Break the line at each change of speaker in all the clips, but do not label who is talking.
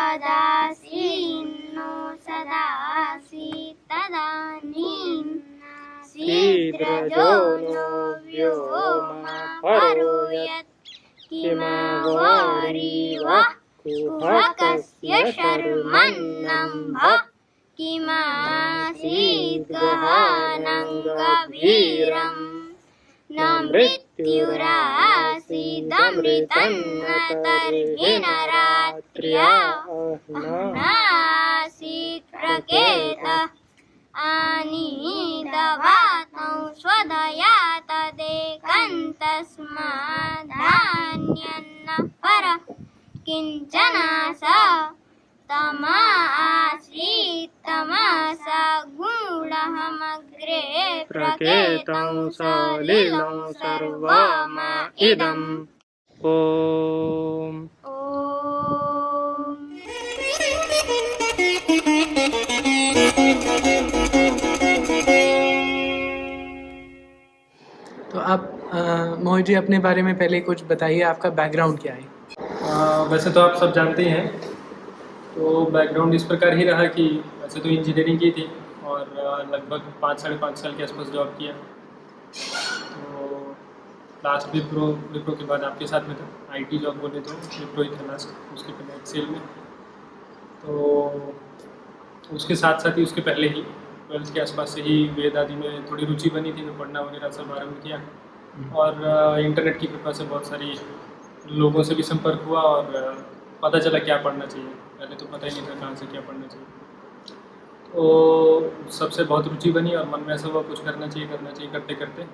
तदासीन्नो सदासीत्तदानीं शीघ्रजो no व्योमपरो यत् किमवारिवः कुहकस्य शर्मन्नम्भ किमासीत् गहानं गभीरम् न मृत्युरासीदमृतन्न तर्हि न रात्र्या नासीत् प्रकेतः आनीतवातौ स्वदया तदेकं तस्मादान्यन्न परः किञ्चनास तमासीत् तमसा गूढमग्रे प्रकेतं सलिलं सर्वमिदम्।
ओम।
तो आप मोहित जी अपने बारे में पहले कुछ बताइए, आपका बैकग्राउंड क्या है?
वैसे तो आप सब जानते ही हैं, तो बैकग्राउंड इस प्रकार ही रहा कि वैसे तो इंजीनियरिंग की थी और लगभग 5-5.5 साल के आसपास जॉब किया। तो लास्ट विप्रो के बाद आपके साथ में था, आईटी जॉब बोले तो विप्रो ही था लास्ट, उसके पहले एक्सेल में। तो उसके साथ साथ ही उसके पहले ही 12th के आसपास से ही वेद आदि में थोड़ी रुचि बनी थी, तो पढ़ना वगैरह सब आरम्भ किया और इंटरनेट की कृपा से बहुत सारी लोगों से भी संपर्क हुआ और पता चला क्या पढ़ना चाहिए। पहले तो पता ही नहीं था कहाँ से क्या पढ़ना चाहिए, तो सबसे बहुत रुचि बनी और मन में ऐसा हुआ कुछ करना चाहिए करते करते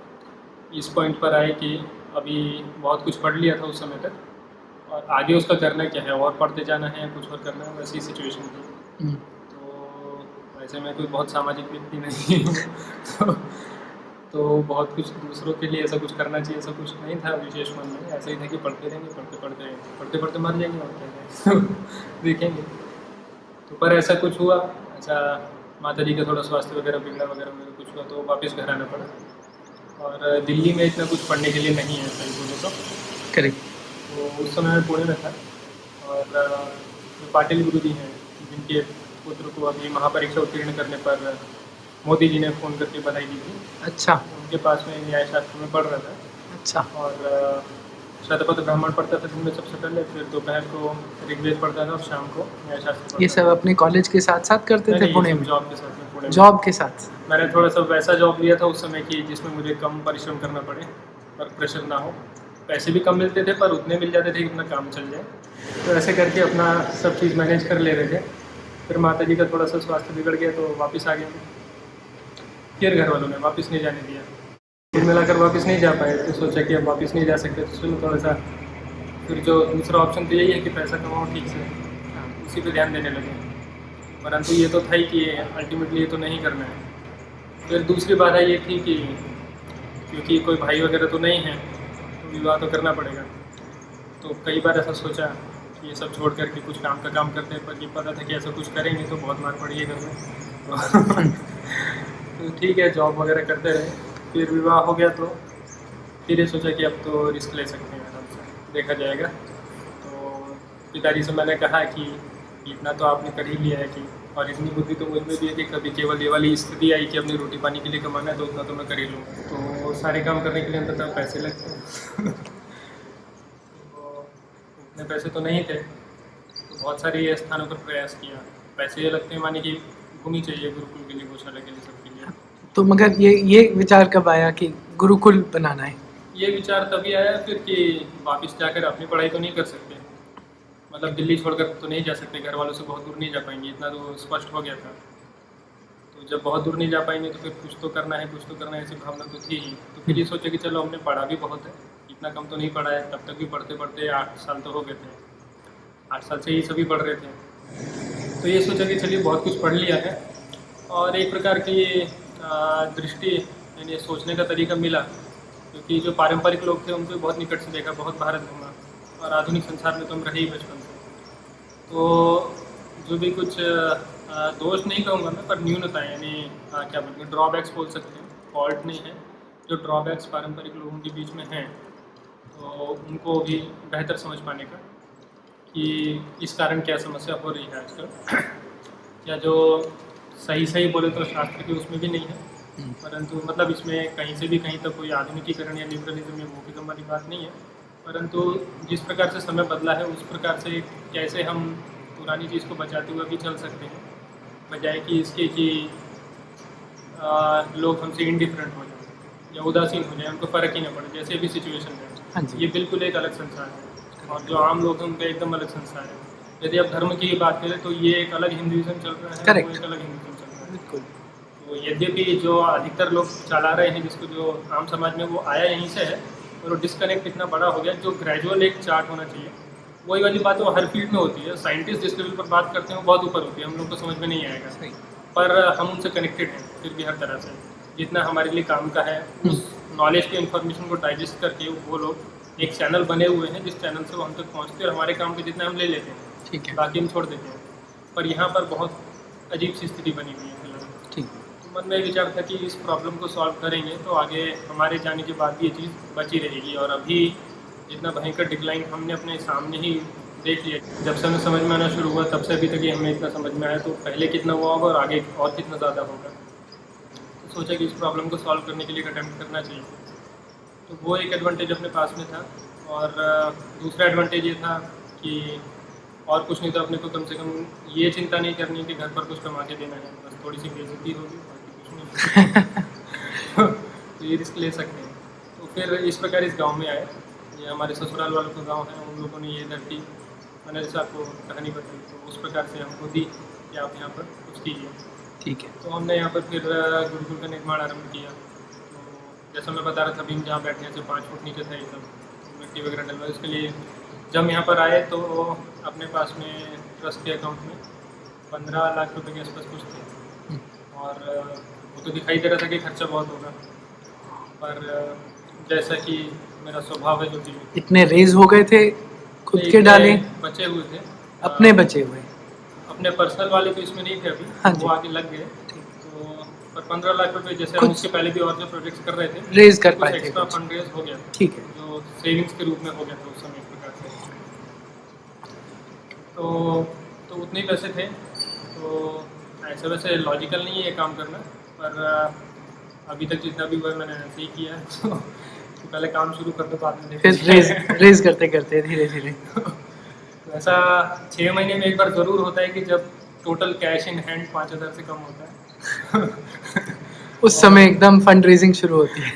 इस पॉइंट पर आए कि अभी बहुत कुछ पढ़ लिया था उस समय तक, और आगे उसका करना क्या है, और पढ़ते जाना है या कुछ और करना है, वैसी सिचुएशन थी। तो वैसे मैं कोई बहुत सामाजिक व्यक्ति नहीं हूँ तो बहुत कुछ दूसरों के लिए ऐसा कुछ करना चाहिए ऐसा कुछ नहीं था विशेष मन में, ऐसा ही था कि पढ़ते रहेंगे पढ़ते मर जाएंगे और क्या है देखेंगे। तो पर ऐसा कुछ हुआ, ऐसा माता जी का थोड़ा स्वास्थ्य वगैरह बिगड़ा वगैरह कुछ हुआ, तो वापस घर आना पड़ा। और दिल्ली में इतना कुछ पढ़ने के लिए नहीं है सही बोले तो।
करेक्ट।
तो उस समय मैं पुणे में था और जो पाटिल गुरु जी हैं जिनके पुत्र को अभी महापरीक्षा उत्तीर्ण करने पर मोदी जी ने फ़ोन करके बधाई दी थी।
अच्छा।
उनके पास में न्यायशास्त्र में पढ़ रहा था।
अच्छा।
और शतपथ ब्राह्मण पढ़ता था दिन में सबसे पहले, फिर दोपहर को ऋग्वेद पढ़ता था और शाम को न्यायशास्त्र पढ़ता।
ये सब अपने कॉलेज के साथ साथ करते थे पुणे में?
जॉब के साथ में पुणे में।
जॉब के साथ
मैंने थोड़ा सा वैसा जॉब लिया था उस समय की जिसमें मुझे कम परिश्रम करना पड़े, वर्क प्रेशर ना हो, पैसे भी कम मिलते थे पर उतने मिल जाते थे कि अपना काम चल जाए। तो ऐसे करके अपना सब चीज़ मैनेज कर ले रहे थे। फिर माता जी का थोड़ा सा स्वास्थ्य बिगड़ गया तो वापस आ गया। फिर घर वालों ने वापस नहीं जाने दिया, फिर मिलाकर वापस नहीं जा पाए, तो सोचा कि अब वापस नहीं जा सकते तो चलो थोड़ा सा फिर जो दूसरा ऑप्शन तो यही है कि पैसा कमाओ ठीक से, उसी पे ध्यान देने लगे। परंतु ये तो था ही कि अल्टीमेटली ये तो नहीं करना है। फिर दूसरी बात ये थी कि क्योंकि कोई भाई वगैरह तो नहीं है तो विवाह तो करना पड़ेगा। तो कई बार ऐसा सोचा कि ये सब छोड़ करके कुछ काम का काम करते हैं, पर ये पता था कि ऐसा कुछ करेंगे तो बहुत मार पड़ी है घर में तो ठीक है जॉब वगैरह करते रहे। फिर विवाह हो गया तो फिर ये सोचा कि अब तो रिस्क ले सकते हैं, आराम से देखा जाएगा। तो पिताजी से मैंने कहा कि इतना तो आपने कर ही लिया है कि, और इतनी बुद्धि तो मुझ में भी है कि कभी केवल ये वाली स्थिति आई कि अपनी रोटी पानी के लिए कमाना है तो उतना तो मैं कर ही लूँगा। तो सारे काम करने के लिए अंततः पैसे लगते हैं तो उतने पैसे तो नहीं थे, तो बहुत सारे स्थानों पर प्रयास किया। पैसे ये लगते हैं मानी कि भूमि चाहिए गुरुकुल के लिए, गौशाला के लिए, सबके लिए।
तो मगर ये विचार कब आया कि गुरुकुल बनाना है?
ये विचार तभी आया फिर कि वापस जाकर अपनी पढ़ाई तो नहीं कर सकते, मतलब दिल्ली छोड़कर तो नहीं जा सकते, घर वालों से बहुत दूर नहीं जा पाएंगे, इतना तो स्पष्ट हो गया था। तो जब बहुत दूर नहीं जा पाएंगे तो फिर कुछ तो करना है ऐसी भावना तो थी ही। तो फिर ये सोचा कि चलो हमने पढ़ा भी बहुत है, इतना कम तो नहीं पढ़ा है, तब तक भी पढ़ते पढ़ते 8 साल तो हो गए थे, 8 साल से ही सभी पढ़ रहे थे। तो ये सोचा कि चलिए बहुत कुछ पढ़ लिया है और एक प्रकार की दृष्टि यानी सोचने का तरीका मिला, क्योंकि जो पारंपरिक लोग थे उनको बहुत निकट से देखा, बहुत भारत घूमा और आधुनिक संसार में तो हम रहे ही बचपन से। तो जो भी कुछ दोष नहीं कहूँगा मैं, पर न्यूनताएं यानी क्या बोलेंगे, ड्रॉबैक्स बोल सकते हैं, फॉल्ट नहीं है, जो ड्रॉबैक्स पारंपरिक लोगों के बीच में हैं तो उनको भी बेहतर समझ पाने का कि इस कारण क्या समस्या हो रही है आजकल। या जो सही बोले तो शास्त्र के उसमें भी नहीं है, परंतु मतलब इसमें कहीं से भी कहीं तक कोई आधुनिकीकरण या लिबरलिज्म या वोकिज्म वाली बात नहीं है, परंतु जिस प्रकार से समय बदला है उस प्रकार से कैसे हम पुरानी चीज़ को बचाते हुए भी चल सकते हैं, बजाय कि इसके कि लोग हमसे इंडिफरेंट हो जाए या उदासीन हो जाए, उनको फ़र्क ही ना पड़े जैसे भी सिचुएशन
हाँ
है।
जी।
ये बिल्कुल एक अलग संसार है और जो आम लोग हैं उनका एकदम अलग संसार है। यदि आप धर्म की बात करें तो ये एक अलग हिंदुइज्म चल रहा है,
Correct.
वो एक अलग हिंदुइज्म चल रहा है।
बिल्कुल।
तो यद्यपि जो अधिकतर लोग चला रहे हैं, जिसको जो आम समाज में वो आया यहीं से है, और वो डिस्कनेक्ट इतना बड़ा हो गया, जो ग्रेजुअल एक चार्ट होना चाहिए। वही वाली बात वो हर फील्ड में होती है। साइंटिस्ट जिस लेवल पर बात करते हैं वो बहुत ऊपर होती है, हम लोग को समझ में नहीं आएगा,
सही।
पर हम उनसे कनेक्टेड हैं फिर भी हर तरह से। जितना हमारे लिए काम का है उस नॉलेज के इन्फॉर्मेशन को डाइजेस्ट करके वो लोग एक चैनल बने हुए हैं, जिस चैनल से वो हम तक पहुँचते हैं और हमारे काम के जितना हम ले लेते हैं,
ठीक है।
बाकी हम छोड़ देते हैं। पर यहाँ पर बहुत अजीब सी स्थिति बनी हुई है फिलहाल।
ठीक।
तो मन में विचार था कि इस प्रॉब्लम को सॉल्व करेंगे तो आगे हमारे जाने के बाद भी ये चीज़ बची रहेगी। और अभी जितना भयंकर डिक्लाइन हमने अपने सामने ही देख लिया, जब से हमें समझ में आना शुरू हुआ तब से अभी तक ये हमें इतना समझ में आया, तो पहले कितना हुआ होगा और आगे और कितना ज़्यादा होगा। तो सोचा कि इस प्रॉब्लम को सॉल्व करने के लिए एक अटैम्प्ट करना चाहिए। तो वो एक एडवांटेज अपने पास में था, और दूसरा एडवांटेज ये था कि और कुछ नहीं तो अपने को कम से कम ये चिंता नहीं करनी कि घर पर कुछ कमा के देना है, बस थोड़ी सी बेइज्जती होगी, बाकी कुछ नहीं। तो ये रिस्क ले सकते हैं। तो फिर इस प्रकार इस गांव में आए। ये हमारे ससुराल वालों का गांव है, उन लोगों ने ये धरती, मैंने जैसे आपको कहानी बताई, तो उस प्रकार से हमको दी कि आप यहाँ पर कुछ कीजिए।
ठीक है।
तो हमने यहाँ पर फिर गुरुकुल का निर्माण आरम्भ किया। तो जैसा मैं बता रहा था, अभी जहाँ बैठने से 5 फुट नीचे था ये सब, मिट्टी वगैरह डलवाई। उसके लिए जब हम यहाँ पर आए तो अपने पास में ट्रस्ट के अकाउंट में 15 लाख रुपए के आसपास कुछ थे, और वो तो दिखाई दे रहा था कि खर्चा बहुत होगा, पर जैसा कि मेरा स्वभाव है जो कि
इतने रेज हो गए थे खुद के डाले,
बचे हुए थे
अपने बचे हुए?
अपने पर्सनल वाले तो इसमें नहीं थे अभी,
हाँ
वो
जी।
आगे लग गए। तो पर 15 लाख रुपए जैसे हम
कुछ
उसके पहले भी और जो प्रोजेक्ट्स कर रहे थे
रेज कर
कुछ
पाए थे
एक्स्ट्रा
कुछ।
फंड रेज हो गया,
ठीक है।
जो सेविंग्स के रूप में हो गया था उस समय एक प्रकार से। तो उतने ही पैसे थे। तो ऐसे वैसे लॉजिकल नहीं है ये काम करना, पर अभी तक जितना भी हुआ है मैंने ऐसे ही किया है। तो पहले काम शुरू कर दो, बाद में
फिर रेज करते करते धीरे धीरे।
तो ऐसा 6 महीने में एक बार ज़रूर होता है कि जब टोटल कैश इन हैंड 5,000 से कम होता है।
उस समय एकदम फंड रेजिंग शुरू होती है।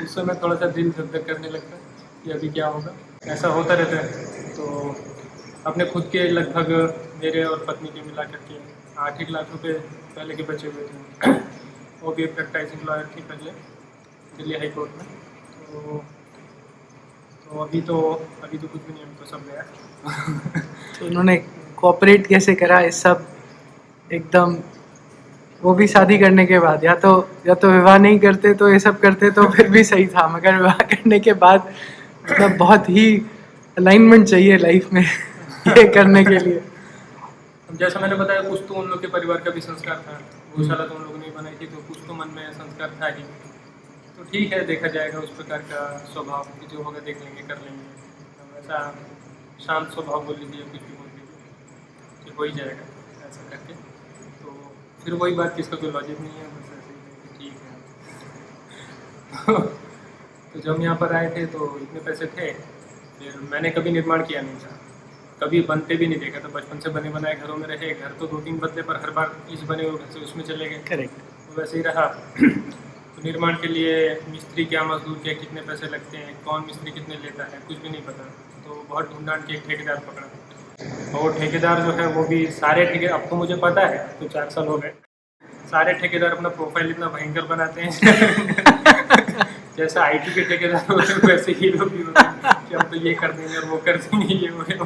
उस समय थोड़ा सा दिल धक-धक करने लगता है कि अभी क्या होगा। ऐसा होता रहता है। तो अपने खुद के लगभग मेरे और पत्नी के मिला करके 8-1 लाख रुपए पहले के बचे हुए थे। वो भी प्रैक्टिसिंग लॉयर थी पहले दिल्ली हाई कोर्ट में। तो अभी तो कुछ भी नहीं, अभी तो सब गया।
तो उन्होंने कोऑपरेट कैसे करा इस सब एकदम? वो भी शादी करने के बाद, या तो विवाह नहीं करते तो ये सब करते तो फिर भी सही था, मगर विवाह करने के बाद मतलब बहुत ही अलाइनमेंट चाहिए लाइफ में ये करने के लिए।
जैसा मैंने बताया, कुछ तो उन लोग के परिवार का भी संस्कार था। गौशाला तो उन लोगों ने बनाई थी, तो कुछ तो मन में संस्कार था ही। तो ठीक है, देखा जाएगा उस प्रकार का स्वभाव कि जो होगा देख लेंगे, कर लेंगे। तो ऐसा शांत स्वभाव बोल लीजिए, कुछ भी बोल लीजिए कि हो ही जाएगा ऐसा करके। तो फिर वही बात कि इसका कोई लॉजिक नहीं है, बस ऐसे ही ठीक है। तो जब हम यहाँ पर आए थे तो इतने पैसे थे, फिर मैंने कभी निर्माण किया नहीं था, कभी बनते भी नहीं देखा था। बचपन से बने बनाए घरों में रहे, घर तो 2-3 बदले, पर हर बार इस बने हुए घर से उसमें चले गए।
करेक्ट।
तो वैसे ही रहा। तो निर्माण के लिए मिस्त्री क्या, मजदूर क्या, कितने पैसे लगते हैं, कौन मिस्त्री कितने लेता है, कुछ भी नहीं पता। तो बहुत ढूंढ ढांड के एक ठेकेदार पकड़ा, और ठेकेदार जो है वो भी सारे अब तो मुझे पता है, तो 4 साल हो गए। सारे ठेकेदार अपना प्रोफाइल इतना भयंकर बनाते हैं जैसे IT के ठेकेदार होते हैं वैसे ही लोग भी होते हैं कि हम तो ये कर देंगे और वो कर देंगे, ये वो।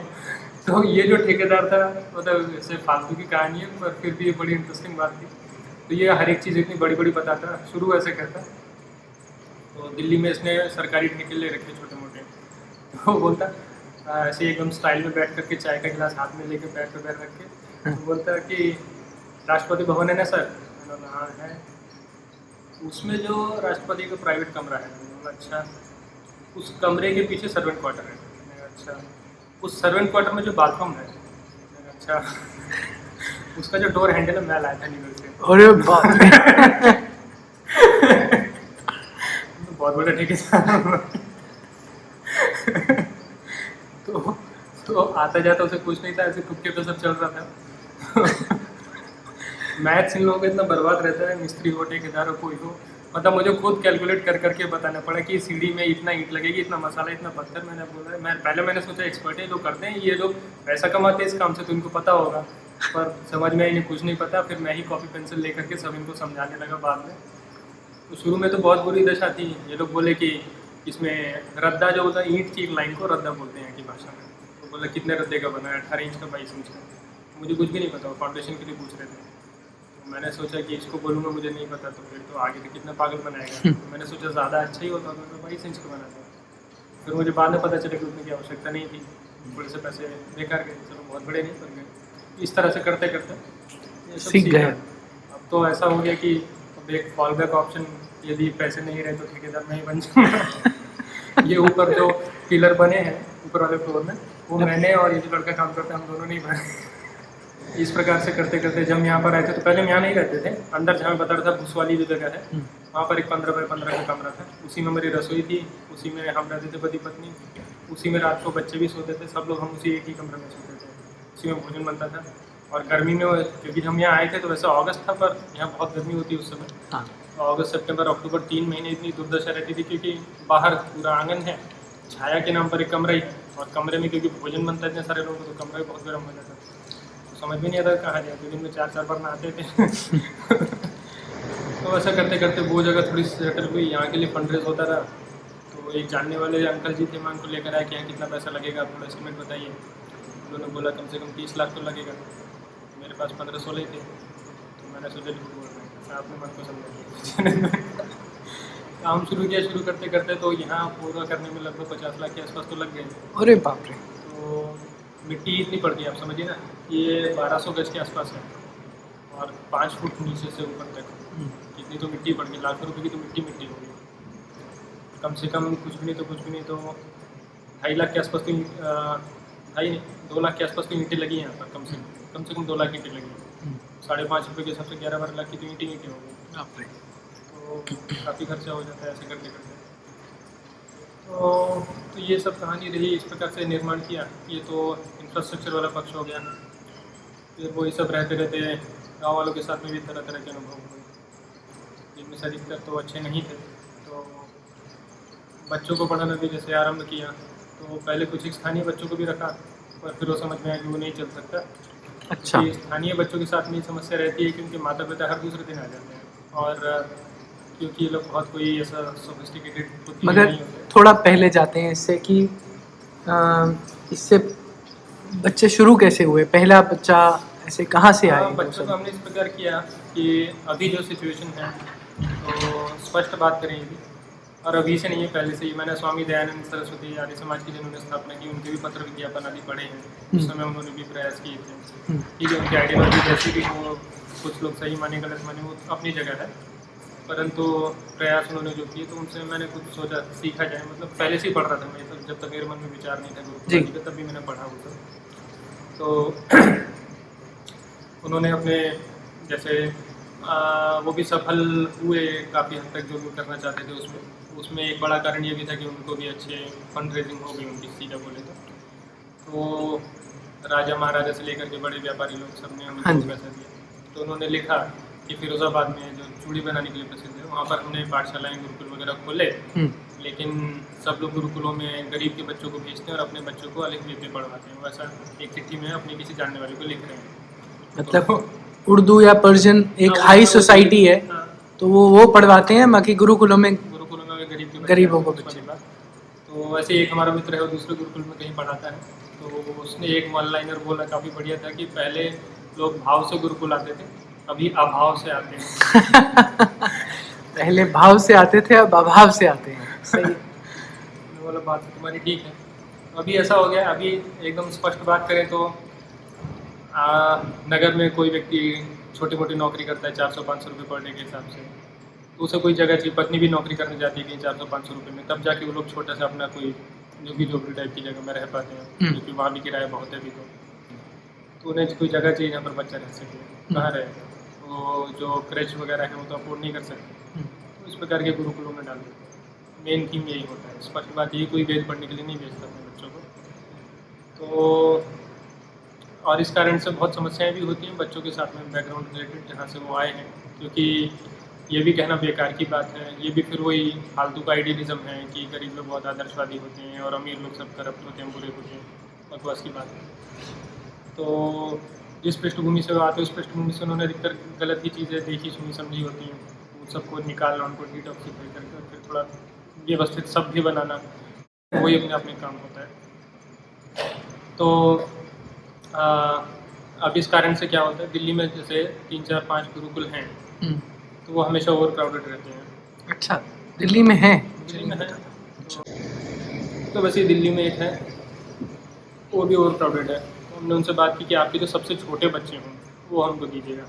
तो ये जो ठेकेदार था, मतलब वैसे फालतू की कहानी है, पर फिर भी ये बड़ी इंटरेस्टिंग बात थी। तो ये हर एक चीज़ इतनी बड़ी बड़ी बताता, शुरू ऐसे करता। तो दिल्ली में इसने सरकारी ठेके ले रखे छोटे मोटे। तो बोलता ऐसे एकदम स्टाइल में बैठ करके, चाय का गिलास हाथ में लेके, पैर पे पैर रख के, तो बोलता कि राष्ट्रपति भवन है ना सर? हाँ है। उसमें जो राष्ट्रपति का प्राइवेट कमरा है, अच्छा, उस कमरे के पीछे सर्वेंट क्वार्टर है। अच्छा, उस सर्वेंट क्वार्टर में जो बाथरूम है, मैंने अच्छा उसका जो डोर हैंडल है मैं लाया था नीलू से।
अरे बाप रे।
तो बहुत बड़ा ठेकेदार। तो आता जाता उसे कुछ नहीं था, ऐसे कुत्ते पे सब चल रहा था। मैथ्स इन लोगों को इतना बर्बाद रहता है, मिस्त्री हो ठेकेदार हो कोई हो, मतलब मुझे खुद कैलकुलेट कर करके बताना पड़ा कि सीढ़ी में इतना ईंट लगेगी, इतना मसाला, इतना पत्थर। मैंने सोचा एक्सपर्ट है, लोग करते हैं, ये लोग पैसा कमाते हैं इस काम से तो इनको पता होगा, पर समझ में इन्हें कुछ नहीं पता। फिर मैं ही कॉपी पेंसिल लेकर के सब इनको समझाने लगा बाद में। तो शुरू में तो बहुत बुरी दशा थी, ये लोग बोले कि इसमें रद्दा जो होता है, ईंट की एक लाइन को रद्दा बोलते हैं की भाषा में। तो बोला कितने रद्दे का बना है, 18 इंच का, 22 इंच का। मुझे कुछ भी नहीं पता, फाउंडेशन के लिए पूछ रहे थे। तो मैंने सोचा कि इसको बोलूँगा मुझे नहीं पता तो फिर तो आगे तो कितना पागल बनाएगा। तो मैंने सोचा ज़्यादा अच्छा ही होता तो 22 इंच का बनाता। फिर मुझे बाद में पता चला कि उतनी की आवश्यकता नहीं थी, थोड़े से पैसे बेकार गए, चलो बहुत बड़े नहीं बन गए। इस तरह से करते करते ये सब
सीख गए।
अब तो ऐसा हो गया कि अब एक फॉल बैक ऑप्शन, यदि पैसे नहीं रहे तो ठेकेदार मैं ही बन जाऊँगा। ये ऊपर जो पिलर बने हैं ऊपर वाले फ्लोर में, वो मैंने और ये जो लड़का काम करता है हम दोनों नहीं बने। इस प्रकार से करते करते जब यहाँ पर आए थे तो पहले हम यहाँ नहीं रहते थे, अंदर जहाँ बता रहा था भूस वाली जो जगह है वहाँ पर एक 15 बाई 15 का कमरा था। उसी में मेरी रसोई थी, उसी में हम रहते थे पति पत्नी, उसी में रात को बच्चे भी सोते थे, सब लोग हम उसी एक ही कमरे में सोते थे, उसी में भोजन बनता था। और गर्मी में क्योंकि हम यहाँ आए थे तो वैसे अगस्त था, पर यहाँ बहुत गर्मी होती है उस समय। तो अगस्त सितंबर अक्टूबर 3 महीने इतनी दुर्दशा रहती थी, क्योंकि बाहर पूरा आंगन है, छाया के नाम पर एक कमरा ही है, और कमरे में क्योंकि भोजन बनता है इतने सारे लोगों को तो कमरा भी बहुत गर्म हो जाता था। तो समझ भी नहीं आता कहाँ जाए, तो दिन में 4-4 बार नहाते थे। तो ऐसा करते करते वो जगह थोड़ी सेटल हुई, यहाँ के लिए फंड रेज होता रहा। तो एक जानने वाले अंकल जी थे, मैं उनको लेकर आया कि यहाँ कितना पैसा लगेगा, आप थोड़ा एस्टिमेट बताइए। उन्होंने बोला कम से कम 30 लाख तो लगेगा। मेरे पास 15-16 ही थे, तो मैंने सोचा झूठ बोल रहे हैं, आपने मन को समझा। काम शुरू किया, शुरू करते करते तो यहाँ पूरा करने में लगभग 50 लाख के आसपास तो लग गए।
अरे बाप रे।
तो मिट्टी इतनी पड़ गई, आप समझिए ना, ये 1200 गज के आसपास है और 5 फुट नीचे से ऊपर तक इतनी तो मिट्टी पड़ गई। लाखों रुपए की तो मिट्टी मिट्टी हो गई। कम से कम कुछ भी नहीं तो 2.5 लाख के आसपास तो 2 लाख के आसपास तो ईंटें लगी हैं यहाँ पर। कम से कम 2 लाख ईंटें लगी। 5.5 रुपये के हिसाब से 11-12 लाख की तो ईंटें हो गई। तो काफ़ी खर्चा हो जाता है ऐसे करते करते। तो ये सब कहानी रही, इस प्रकार से निर्माण किया। ये तो इंफ्रास्ट्रक्चर वाला पक्ष हो गया। फिर वही सब रहते रहते गाँव वालों के साथ में भी तरह तरह के अनुभव हुए, जिनमें से अधिकतर तो अच्छे नहीं थे। तो बच्चों को पढ़ाना भी जैसे आरंभ किया, तो पहले कुछ स्थानीय बच्चों को भी रखा, पर फिर वो समझ में आया कि वो नहीं चल सकता।
अच्छा।
स्थानीय बच्चों के साथ में समस्या रहती है क्योंकि माता पिता हर दूसरे दिन आ जाते हैं, और क्योंकि ये लोग बहुत कोई ऐसा सोफिस्टिकेटेड
मगर थोड़ा पहले जाते हैं इससे कि इससे बच्चे शुरू कैसे हुए, पहला बच्चा ऐसे कहाँ से आए?
बच्चों को हमने इस प्रकार किया कि अभी जो सिचुएशन है तो स्पष्ट बात करें ये भी, और अभी से नहीं है, पहले से ही। मैंने स्वामी दयानंद सरस्वती आर्य समाज की जिन्होंने स्थापना की, उनके भी पत्र विज्ञापन आदि पढ़े हैं। उस समय उन्होंने भी प्रयास किए थे कि उनकी आइडियोलॉजी जैसी भी हो, कुछ लोग सही माने गलत माने, वो अपनी जगह है, परंतु प्रयास उन्होंने जो किए तो उनसे मैंने कुछ सोचा सीखा जाए। मतलब पहले से ही पढ़ रहा था मैं, जब तक मेरे मन में विचार नहीं था गुरुकुल का, तब भी मैंने पढ़ा वो सब। तो उन्होंने अपने जैसे वो भी सफल हुए काफ़ी हद तक जो भी करना चाहते थे उसमें एक बड़ा कारण ये भी था कि उनको भी अच्छे फंड रेजिंग हो गई उनकी, सीधा बोले तो राजा महाराजा से लेकर के बड़े व्यापारी लोग सब ने उनको पैसा दिया। तो उन्होंने लिखा कि फिरोज़ाबाद में जो चूड़ी बनाने के लिए प्रसिद्ध है, वहाँ पर हमने पाठशालाएँ गुरुकुल वगैरह खोले, लेकिन सब लोग गुरुकुलों में गरीब के बच्चों को भेजते हैं और अपने बच्चों को अलग लिपि पढ़वाते हैं। वैसा एक चिट्ठी में अपने किसी जानने वाले को लिख रहे हैं।
मतलब उर्दू या पर्शियन एक हाई सोसाइटी है, तो वो पढ़वाते हैं, बाकी गुरुकुलों में गरीबों को बच्चे।
तो वैसे एक हमारा मित्र है, वो दूसरे गुरुकुल में कहीं पढ़ाता है, तो उसने एक वन लाइनर बोला काफ़ी बढ़िया था कि पहले लोग भाव से गुरुकुल आते थे, अभी अभाव से आते हैं।
पहले भाव से आते थे, अब अभाव से आते हैं। सही
वाला बात तुम्हारी ठीक है। अभी ऐसा हो गया, अभी एकदम स्पष्ट बात करें तो नगर में कोई व्यक्ति छोटी मोटी नौकरी करता है 400-500 रुपये पर डे के हिसाब से, तो उसे कोई जगह चाहिए। पत्नी भी नौकरी करने जाती है कहीं 400-500 रुपये में, तब जाके वो लोग छोटा सा अपना कोई जो कि झोपड़ी टाइप की जगह में रह पाते हैं, क्योंकि वहाँ भी किराया बहुत है अभी तो उन्हें कोई जगह चाहिए जहाँ पर बच्चा रह सके, कहाँ रहेगा, वो जो क्रेच वगैरह है वो तो अफोर्ड नहीं कर सकते, तो इस प्रकार के गुरुकुलों में डाल देते हैं। मेन थीम यही होता है, स्पष्ट बात यही, कोई वेद पढ़ने के लिए नहीं भेजता अपने बच्चों को। तो और इस कारण से बहुत समस्याएं भी होती हैं बच्चों के साथ में बैकग्राउंड रिलेटेड जहाँ से वो आए हैं, क्योंकि ये भी कहना बेकार की बात है, ये भी फिर वही फालतू का आइडियलिज्म है कि गरीब लोग बहुत आदर्शवादी होते हैं और अमीर लोग सब करप्ट होते हैं, बुरे होते हैं, बकवास की बात है। तो जिस पृष्ठभूमि से वो आते हैं उस पृष्ठभूमि से उन्होंने अधिकतर गलत ही चीज़ें देखी सुनी समझी होती हैं, उन सबको निकालना, उनको डिटॉक्सिफाई करके फिर थोड़ा व्यवस्थित सभ्य बनाना, वही अपने आप में काम होता है। तो अब इस कारण से क्या होता है, दिल्ली में जैसे 3, 4, 5 गुरुकुल हैं तो वो हमेशा ओवर क्राउडेड रहते हैं।
अच्छा, दिल्ली में है?
दिल्ली में है तो वैसे ही दिल्ली में एक है, वो भी ओवर क्राउडेड है। तो हमने उनसे बात की कि आपके जो सबसे छोटे बच्चे हों वो हमको दीजिएगा,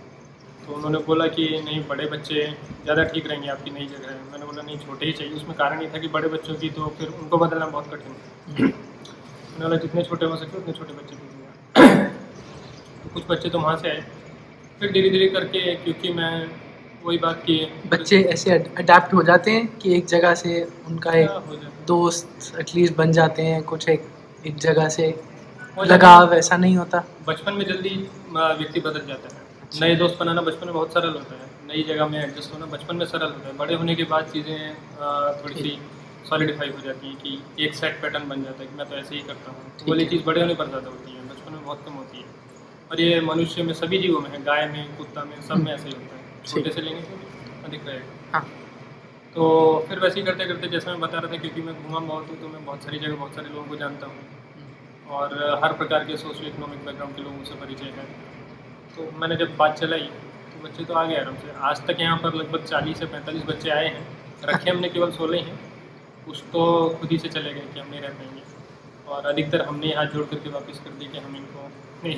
तो उन्होंने बोला कि नहीं, बड़े बच्चे ज़्यादा ठीक रहेंगे, आपकी नई जगह है। मैंने बोला नहीं, छोटे ही चाहिए। उसमें कारण ये था कि बड़े बच्चों की तो फिर उनको बदलना बहुत कठिन है। मैंने बोला जितने छोटे हो सके उतने छोटे बच्चे दीजिएगा। तो कुछ बच्चे तो वहाँ से आए, फिर धीरे धीरे करके, क्योंकि मैं वही बात की,
बच्चे ऐसे अडेप्ट हो जाते हैं कि एक जगह से उनका एक
हो जाता
दोस्त एटलीस्ट बन जाते हैं, कुछ एक जगह से
हो जाता
लगाव ऐसा नहीं होता?
बचपन में जल्दी व्यक्ति बदल जाता है। नए दोस्त बनाना बचपन में बहुत सरल होता है, नई जगह में एडजस्ट होना बचपन में सरल होता है। बड़े होने के बाद चीज़ें थोड़ी सी सॉलिडिफाई हो जाती हैं कि एक सेट पैटर्न बन जाता है कि मैं तो ऐसे ही करता हूँ। तो वाली चीज़ बड़े होने पर ज़्यादा होती है, बचपन में बहुत कम होती है। और ये मनुष्य में, सभी जीवों में है, गाय में, कुत्ता में, सब में ऐसे ही होता है। छोटे से लेंगे तो अधिक रहेगा।
हाँ।
तो फिर वैसे ही करते करते, जैसे मैं बता रहा था, क्योंकि मैं घूमा बहुत हूँ तो मैं बहुत सारी जगह बहुत सारे लोगों को जानता हूँ और हर प्रकार के सोशो इकोनॉमिक बैकग्राउंड के लोगों से परिचय है। तो मैंने जब बात चलाई तो बच्चे तो आ गए आराम से। आज तक यहाँ पर लगभग 40 से 45 बच्चे आए हैं, रखे हमने केवल 16 ही हैं। कुछ तो खुद ही से चले गए कि हम नहीं रह पाएंगे, और अधिकतर हमने हाथ जोड़ करके वापस कर दी कि हम इनको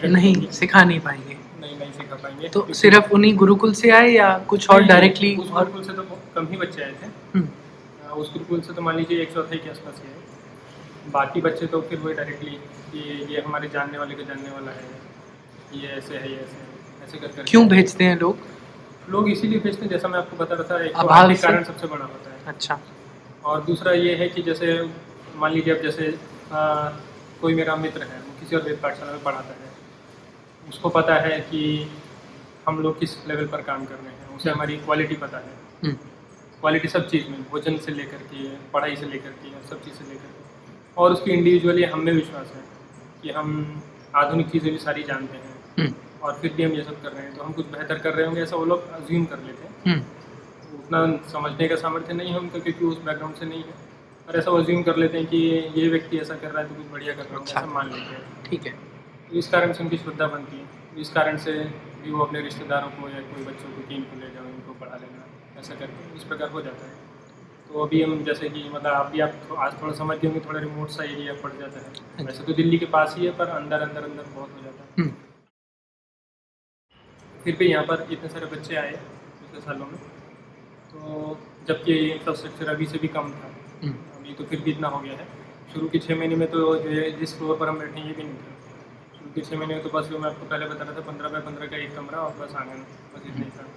नहीं सिखा नहीं पाएंगे।
नहीं सिखा पाएंगे।
तो सिर्फ उन्हीं गुरुकुल से आए या कुछ और डायरेक्टली?
उस गुरुकुल से तो कम ही बच्चे आए थे। उस गुरुकुल से तो मान लीजिए 1/4 के आसपास ही है। बाकी बच्चे तो फिर वही डायरेक्टली कि ये हमारे जानने वाले का जानने वाला है, ये ऐसे है, ये ऐसे है, ऐसे कर कर।
क्यों भेजते हैं लोग?
इसीलिए भेजते हैं, जैसा मैं आपको बता रहा था, एक तो
अभाव
आर्थिक
से?
कारण सबसे बड़ा होता है।
अच्छा।
और दूसरा ये है कि जैसे मान लीजिए अब जैसे कोई मेरा मित्र है, वो किसी और वेद पाठशाला में पढ़ाता है, उसको पता है कि हम लोग किस लेवल पर काम कर रहे हैं, उसे हमारी क्वालिटी पता है। क्वालिटी सब चीज़ में, भोजन से लेकर के, पढ़ाई से लेकर के, सब चीज़ से लेकर के। और उसकी इंडिविजुअली हम में विश्वास है कि हम आधुनिक चीज़ें भी सारी जानते हैं और फिर भी हम ये सब कर रहे हैं, तो हम कुछ बेहतर कर रहे होंगे, ऐसा वो लोग अज्यूम कर लेते हैं। उतना समझने का सामर्थ्य नहीं है उनका, क्योंकि उस बैकग्राउंड से नहीं है, और ऐसा अज्यूम कर लेते हैं कि ये व्यक्ति ऐसा कर रहा है तो कुछ बढ़िया कर रहा है, ऐसा मान लेते हैं।
ठीक है।
तो इस कारण से उनकी श्रद्धा बनती है। इस कारण से भी वो अपने रिश्तेदारों को या कोई बच्चों को, कि इनको ले जाओ, इनको पढ़ा लेना, ऐसा करके इस प्रकार हो जाता है। तो अभी हम जैसे कि मतलब अभी आप आज थोड़ा समझ गए होंगे, थोड़ा रिमोट सा एरिया पड़ जाता है। वैसे तो दिल्ली के पास ही है, पर अंदर अंदर अंदर बहुत हो जाता है। फिर भी यहाँ पर इतने सारे बच्चे आए पिछले सालों में, तो जबकि इंफ्रास्ट्रक्चर अभी से भी कम था, अभी तो फिर भी इतना हो गया है। शुरू के 6 महीने में तो जो है जिस फ्लोर पर हम बैठे हैं ये भी नहीं था। शुरू के 6 महीने में तो बस जो मैं आपको पहले बता रहा था, 15 बाय 15 का एक कमरा और बस आंगन, बस इतना ही था।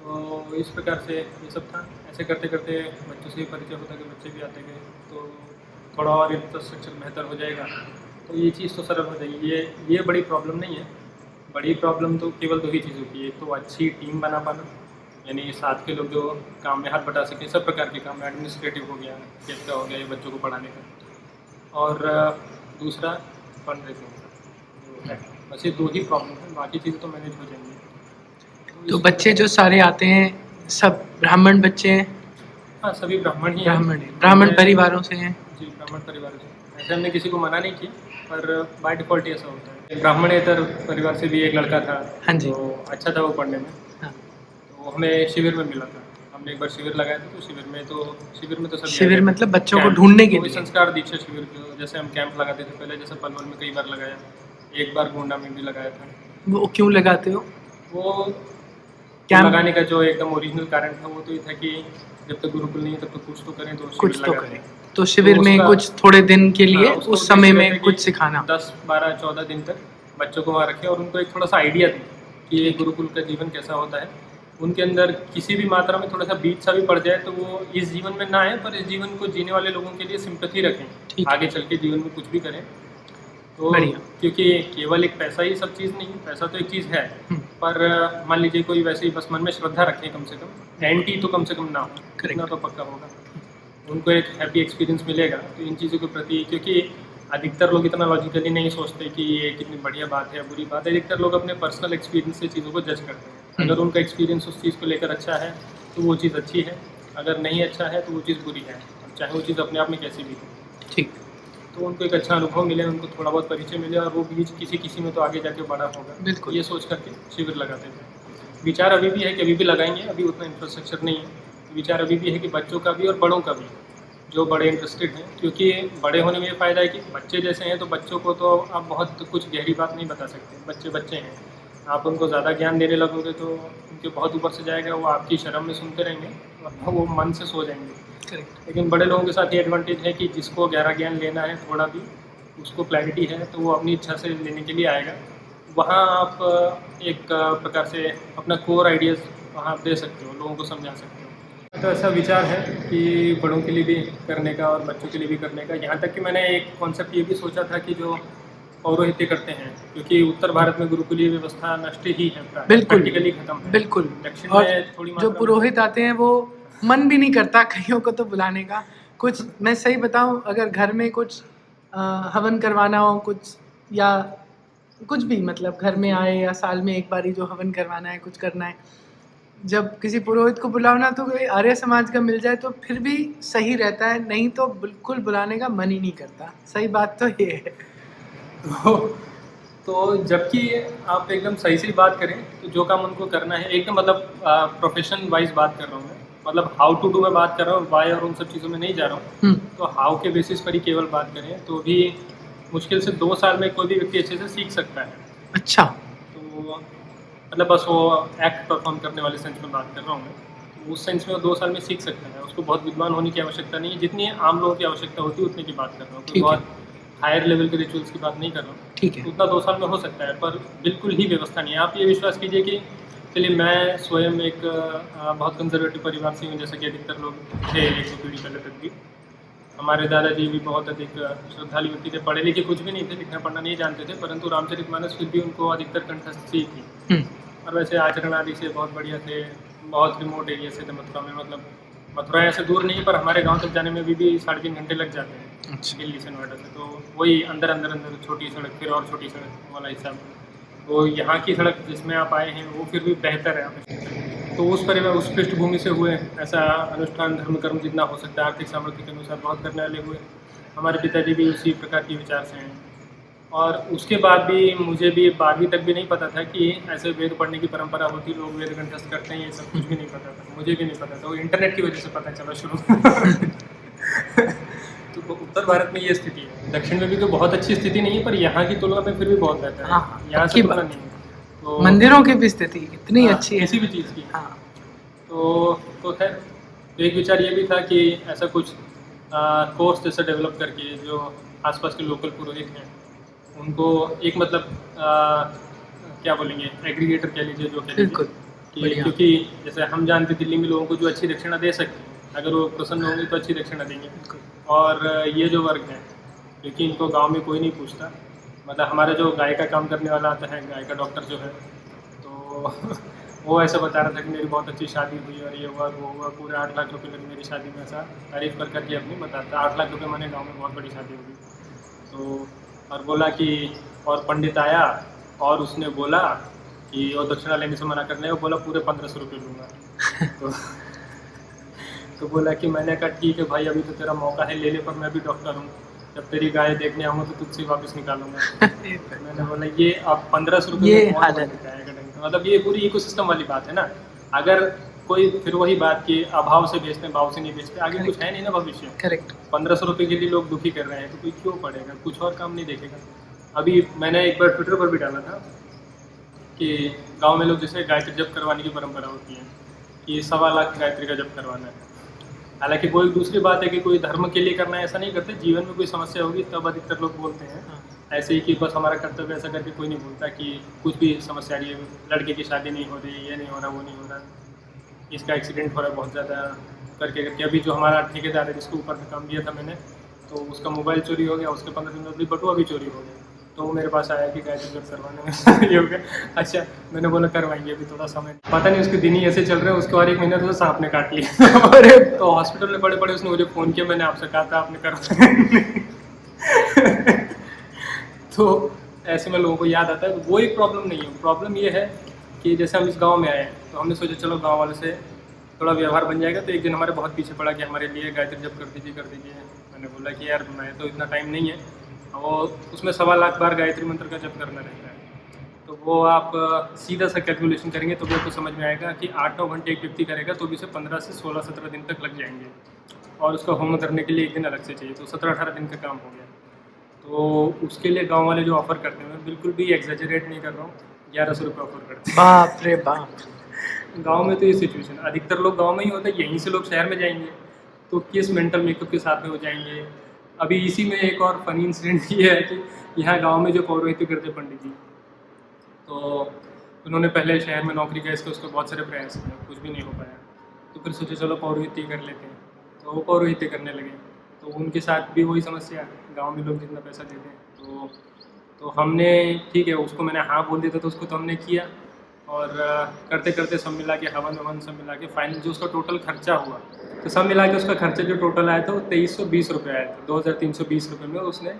तो इस प्रकार से ये सब था। ऐसे करते करते बच्चों से परिचय होता कि बच्चे भी आते गए, तो थोड़ा और इंफ्रास्ट्रक्चर बेहतर हो जाएगा तो ये चीज़ तो सरल हो जाएगी। ये बड़ी प्रॉब्लम नहीं है। बड़ी प्रॉब्लम तो केवल 2 ही चीज़ होती है, एक तो अच्छी टीम बना पाना, यानी साथ के लोग जो काम में हाथ बटा सकें, सब प्रकार के काम, एडमिनिस्ट्रेटिव हो गया, गेट का हो गया, ये बच्चों को पढ़ाने का, और दूसरा फंड रेजिंग का। बस ये 2 ही प्रॉब्लम है, बाकी चीज़ें तो मैनेज हो जाएंगी।
तो बच्चे जो सारे आते हैं सब ब्राह्मण बच्चे हैं?
हाँ, सभी ब्राह्मण ही
ब्राह्मण परिवारों से हैं?
जी, ब्राह्मण परिवारों से। ऐसे हमने किसी को मना नहीं किया, पर बाय डिफ़ॉल्ट ऐसा होता है। ब्राह्मणेतर परिवार से भी एक लड़का था।
हाँ जी।
तो अच्छा था वो पढ़ने में।
हाँ।
तो हमें शिविर में मिला था। हमने एक बार शिविर लगाया था, तो शिविर में तो सब
शिविर मतलब बच्चों को ढूंढने के लिए?
संस्कार दीक्षा शिविर, जैसे हम कैंप लगाते थे पहले, जैसे पलवल में कई बार लगाया, एक बार गोंडा में भी लगाया था।
वो क्यों लगाते हो?
वो कैंप लगाने का जो एकदम ओरिजिनल कारण था वो तो ये था कि जब तक गुरुकुल नहीं है तब तक कुछ तो करें, तो
कुछ
शिविर
तो
लगाते
करें।
हैं।
तो शिविर में
उसका-
कुछ थोड़े दिन के लिए
हाँ, उसका
उस समय
उद्देश्य
में
रहता है कि
कुछ सिखाना।
10, 12, 14 दिन तक बच्चों को वहाँ रखें और उनको एक थोड़ा सा आइडिया दें कि ये
ठीक है।
गुरुकुल का जीवन कैसा होता है। उनके अंदर किसी भी मात्रा में थोड़ा सा बीज सा भी पड़ जाए तो वो इस जीवन में ना आए, पर इस जीवन को जीने वाले लोगों के लिए सिंपैथी रखें,
ठीक है।
आगे चल के जीवन में कुछ भी करें। तो
बढ़िया।
क्योंकि केवल एक पैसा ही सब चीज़ नहीं है, पैसा तो एक चीज़ है,
हम्म,
पर मान लीजिए कोई वैसे ही बस मन में श्रद्धा रखें, कम से कम एंटी तो कम से कम ना हो, इतना तो पक्का होगा। उनको एक हैप्पी एक्सपीरियंस मिलेगा। तो इन चीज़ों के प्रति, क्योंकि अधिकतर लोग इतना लॉजिकली नहीं सोचते कि ये कितनी बढ़िया बात है या बुरी बात है। अधिकतर लोग अपने पर्सनल एक्सपीरियंस से चीज़ों को जज करते हैं। अगर उनका एक्सपीरियंस उस चीज़ को लेकर अच्छा है तो वो चीज़ अच्छी है, अगर नहीं अच्छा है तो वो चीज़ बुरी है, चाहे वो चीज़ अपने आप में कैसी भी हो।
ठीक।
तो उनको एक अच्छा अनुभव मिले, उनको थोड़ा बहुत परिचय मिले और वो बीज किसी किसी में तो आगे जाके बड़ा होगा।
बिल्कुल।
ये सोच करके शिविर लगाते थे। विचार अभी भी है कि अभी भी लगाएंगे, अभी उतना इंफ्रास्ट्रक्चर नहीं है। विचार अभी भी है कि बच्चों का भी और बड़ों का भी, जो बड़े इंटरेस्टेड हैं, क्योंकि बड़े होने में ये फ़ायदा है कि बच्चे जैसे हैं तो बच्चों को तो आप बहुत कुछ गहरी बात नहीं बता सकते। बच्चे बच्चे हैं, आप उनको ज़्यादा ज्ञान देने लगोगे तो उनके बहुत ऊपर से जाएगा, वो आपकी शर्म में सुनते रहेंगे और वो मन से सो जाएंगे।
करेक्ट।
लेकिन बड़े लोगों के साथ ये एडवांटेज है कि जिसको गहरा ज्ञान लेना है, थोड़ा भी उसको क्लैरिटी है, तो वो अपनी इच्छा से लेने के लिए आएगा। वहाँ आप एक प्रकार से अपना कोर आइडियाज़ वहाँ आप दे सकते हो, लोगों को समझा सकते हो। तो ऐसा विचार है कि बड़ों के लिए भी करने का और बच्चों के लिए भी करने का। यहाँ तक कि मैंने एक कॉन्सेप्ट ये भी सोचा था कि जो पौरोहित्य करते हैं, क्योंकि उत्तर भारत में गुरुकुलीय व्यवस्था नष्ट ही है,
बिल्कुल।
प्रैक्टिकली खत्म है।
बिल्कुल।
दक्षिण
और
में थोड़ी
जो
मात्रा में-
पुरोहित आते हैं वो मन भी नहीं करता कईयों को तो बुलाने का। कुछ मैं सही बताऊं, अगर घर में कुछ हवन करवाना हो, कुछ या कुछ भी, मतलब घर में आए या साल में एक बारी जो हवन करवाना है, कुछ करना है, जब किसी पुरोहित को बुलाओ ना तो कोई आर्य समाज का मिल जाए तो फिर भी सही रहता है, नहीं तो बिल्कुल बुलाने का मन ही नहीं करता। सही बात तो ये है।
तो जबकि आप एकदम सही से बात करें तो जो काम उनको करना है एकदम, मतलब प्रोफेशन वाइज बात कर रहा हूँ मैं, मतलब हाउ टू डू में बात कर रहा हूँ, वाई और उन सब चीज़ों में नहीं जा रहा हूँ। तो हाउ के बेसिस पर ही केवल बात करें तो भी मुश्किल से 2 साल में कोई भी व्यक्ति अच्छे से सीख सकता है।
अच्छा।
तो मतलब बस वो एक्ट परफॉर्म करने वाले सेंस में बात कर रहा हूँ मैं, तो उस सेंस में वो 2 साल में सीख सकता है। उसको बहुत विद्वान होने की आवश्यकता नहीं है, जितनी आम लोगों की आवश्यकता होती है उतने की बात कर रहा हूँ। कोई
ठीक है।
बहुत हायर लेवल के रिचुअल्स की बात नहीं कर रहा हूँ।
ठीक है।
उतना 2 साल में हो सकता है, पर बिल्कुल ही व्यवस्था नहीं है। आप ये विश्वास कीजिए कि चलिए मैं स्वयं एक बहुत कंजर्वेटिव परिवार से हूँ, जैसे कि अधिकतर लोग थे 1-2 पीढ़ी पहले तक भी। हमारे दादाजी भी बहुत अधिक श्रद्धालु व्यक्ति थे, पढ़े लिखे कुछ भी नहीं थे, लिखना पढ़ना नहीं जानते थे, परंतु रामचरितमानस फिर भी उनको अधिकतर कंठस्थ ही थी। और वैसे आचरण आदि से बहुत बढ़िया थे, बहुत रिमोट एरिया से थे मथुरा में, मतलब मथुरा ऐसे दूर नहीं, पर हमारे गांव तक जाने में भी 3.5 घंटे लग जाते हैं।
अच्छा।
दिल्ली से नोएडा से, तो वही अंदर अंदर अंदर छोटी सड़क, फिर और छोटी सड़क वाला हिसाब। तो यहाँ की सड़क जिसमें आप आए हैं वो फिर भी बेहतर है आप। तो उस परिवार, उस पृष्ठभूमि से हुए, ऐसा अनुष्ठान धर्म कर्म जितना हो सकता है आर्थिक सामर्थ्य के अनुसार बहुत करने वाले हुए। हमारे पिताजी भी उसी प्रकार के विचार से हैं। और उसके बाद भी मुझे भी 12वीं तक भी नहीं पता था कि ऐसे वेद पढ़ने की परंपरा होती, लोग वेद कंठस्थ करते हैं, ये सब कुछ भी नहीं पता था, मुझे भी नहीं पता था। वो इंटरनेट की वजह से पता चला शुरू। तो उत्तर भारत में ये स्थिति है। दक्षिण में भी कोई बहुत अच्छी स्थिति नहीं है, पर यहाँ की तुलना में फिर भी बहुत बेहतर है।
हाँ,
यहाँ से
अच्छी
तुलना
बात।
नहीं है। तो
मंदिरों की भी स्थिति इतनी
हाँ,
अच्छी है।
किसी भी चीज़ की।
हाँ।
तो खैर, तो एक विचार ये भी था कि ऐसा कुछ कोर्स जैसा डेवलप करके जो आसपास के लोकल पुरोहित हैं उनको एक, मतलब क्या बोलेंगे, एग्रीगेटर कह लीजिए, जो कह
बिल्कुल।
लीजिए,
बढ़िया।
क्योंकि जैसे हम जानते दिल्ली में लोगों को जो अच्छी दक्षिणा दे सकते हैं, अगर वो प्रसन्न होंगे तो अच्छी दक्षिणा देंगे। और ये जो वर्ग है, क्योंकि इनको गांव में कोई नहीं पूछता, मतलब हमारा जो गाय का काम करने वाला आता है, गाय का डॉक्टर जो है, तो वो ऐसा बता रहा था कि मेरी बहुत अच्छी शादी हुई और ये हुआ वो हुआ, पूरे 8 लाख रुपए लगे मेरी शादी में, ऐसा तारीफ कर करके अपनी बताता। 8 लाख रुपए मैंने गाँव में बहुत बड़ी शादी होगी। तो और बोला कि और पंडित आया और उसने बोला कि वो दक्षिणा लेने से मना करने, वो बोला पूरे 1500 रुपये लूँगा। तो बोला कि मैंने कहा ठीक है भाई, अभी तो तेरा मौका है, ले ले, पर मैं भी डॉक्टर हूँ, जब तेरी गाय देखने आऊँगा तो तुझसे वापस निकालूंगा। मैंने बोला ये अब 1500 रुपये
ये
में कौन
हालत
पंडित आएगा ढंग का? मतलब ये पूरी इकोसिस्टम वाली बात है ना। अगर कोई, फिर वही बात कि अभाव से बेचते हैं, भाव से नहीं बेचते, आगे कुछ है नहीं ना भविष्य।
करेक्ट।
1500 रुपये के लिए लोग दुखी कर रहे हैं, तो कोई क्यों पड़ेगा, कुछ और काम नहीं देखेगा। अभी मैंने एक बार ट्विटर पर भी डाला था कि गांव में लोग जैसे गायत्री जप करवाने की परंपरा होती है कि 1.25 लाख गायत्री का जप करवाना है। हालांकि वो एक दूसरी बात है कि कोई धर्म के लिए करना है ऐसा नहीं करते, जीवन में कोई समस्या होगी तब अधिकतर लोग बोलते हैं।
हाँ।
ऐसे ही कि बस हमारा कर्तव्य ऐसा करके कोई नहीं बोलता कि कुछ भी समस्या आ रही है, लड़के की शादी नहीं हो रही, ये नहीं हो रहा, वो नहीं हो रहा, इसका एक्सीडेंट हो रहा है बहुत ज़्यादा करके अभी जो हमारा ठेकेदार है जिसके ऊपर काम दिया था मैंने, तो उसका मोबाइल चोरी हो गया, उसके 15 दिन बाद भी बटुआ भी चोरी हो गया। तो वो मेरे पास आया कि गायत्री जब करवाने में ये हो गया। अच्छा, मैंने बोला करवाएंगे अभी थोड़ा समय, पता नहीं उसके दिन ही ऐसे चल रहे हैं, उसके और 1 महीना तो सांप ने काट लिया। अरे तो हॉस्पिटल में पड़े उसने मुझे फ़ोन किया, मैंने आपसे कहा था आपने करवाया। तो ऐसे में लोगों को याद आता है, तो वो एक प्रॉब्लम नहीं है। प्रॉब्लम ये है कि जैसे हम इस गांव में आए तो हमने सोचा चलो गांव वाले से थोड़ा व्यवहार बन जाएगा। तो एक दिन हमारे बहुत पीछे पड़ा कि हमारे लिए गायत्री जब कर दीजिए। मैंने बोला कि यार मैं तो इतना टाइम नहीं है, और उसमें 1.25 लाख बार गायत्री मंत्र का जप करना रहता है। तो वो आप सीधा सा कैलकुलेशन करेंगे तो आपको समझ में आएगा कि 8-9 घंटे एक व्यक्ति करेगा तो भी उसे 15 से 16-17 दिन तक लग जाएंगे, और उसका होम करने के लिए 1 दिन अलग से चाहिए, तो 17-18 दिन का काम हो गया। तो उसके लिए गांव वाले जो ऑफ़र करते हैं, मैं बिल्कुल भी एग्जैजरेट नहीं कर रहा हूँ, 1100 रुपये ऑफर करते हैं।
बाप रे बाप।
गांव में तो ये सिचुएशन, अधिकतर लोग गांव में ही होते हैं, यहीं से लोग शहर में जाएंगे तो किस मेंटल मेकअप के साथ में हो जाएंगे। अभी इसी में एक और फनी इंसिडेंट ये है कि यहाँ गांव में जो पौरोहित्य करते पंडित जी, तो उन्होंने पहले शहर में नौकरी का इसका उसका बहुत सारे प्रयास किए, कुछ भी नहीं हो पाया। तो फिर सोचे चलो पौरोहित्य कर लेते हैं, तो वो पौरोहित्य करने लगे। तो उनके साथ भी वही समस्या, गांव में लोग जितना पैसा देते हैं, तो हमने ठीक है उसको मैंने हाँ बोल दिया था, तो उसको तो हमने किया, और करते करते सब मिला के हवन ववन सब मिला के फाइनल जो उसका टोटल खर्चा हुआ, तो सब मिला के उसका खर्चा जो टोटल आया था वो 2320 रुपये आया था। 2320 रुपये में उसने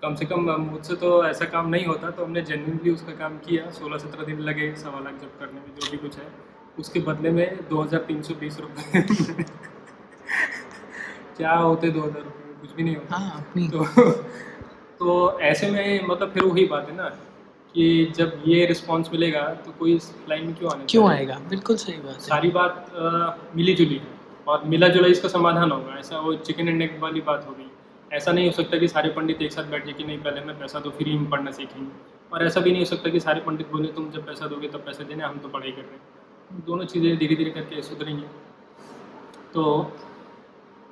कम से कम, मुझसे तो ऐसा काम नहीं होता, तो हमने जेन्युइनली उसका काम किया। 16-17 दिन लगे 1.25 लाख जब करने में, जो भी कुछ है उसके बदले में 2320 रुपये। क्या होते 2000 रुपये, कुछ भी नहीं होता।
हाँ अपनी
तो ऐसे में मतलब फिर वही बात है ना कि जब ये रिस्पांस मिलेगा तो कोई इस लाइन में क्यों
आएगा। बिल्कुल सही बात है।
सारी बात मिली जुली है और मिला जुला इसका समाधान होगा। ऐसा वो चिकन एंड एग वाली बात होगी। ऐसा नहीं हो सकता कि सारे पंडित एक साथ बैठ जाए कि नहीं पहले हमें पैसा दो फिर ही हम पढ़ना सीखेंगे, और ऐसा भी नहीं हो सकता कि सारे पंडित बोले तुम जब पैसा दोगे तब पैसे देना, हम तो पढ़ाई कर रहे हैं। दोनों चीज़ें धीरे धीरे करके सुधरेंगी। तो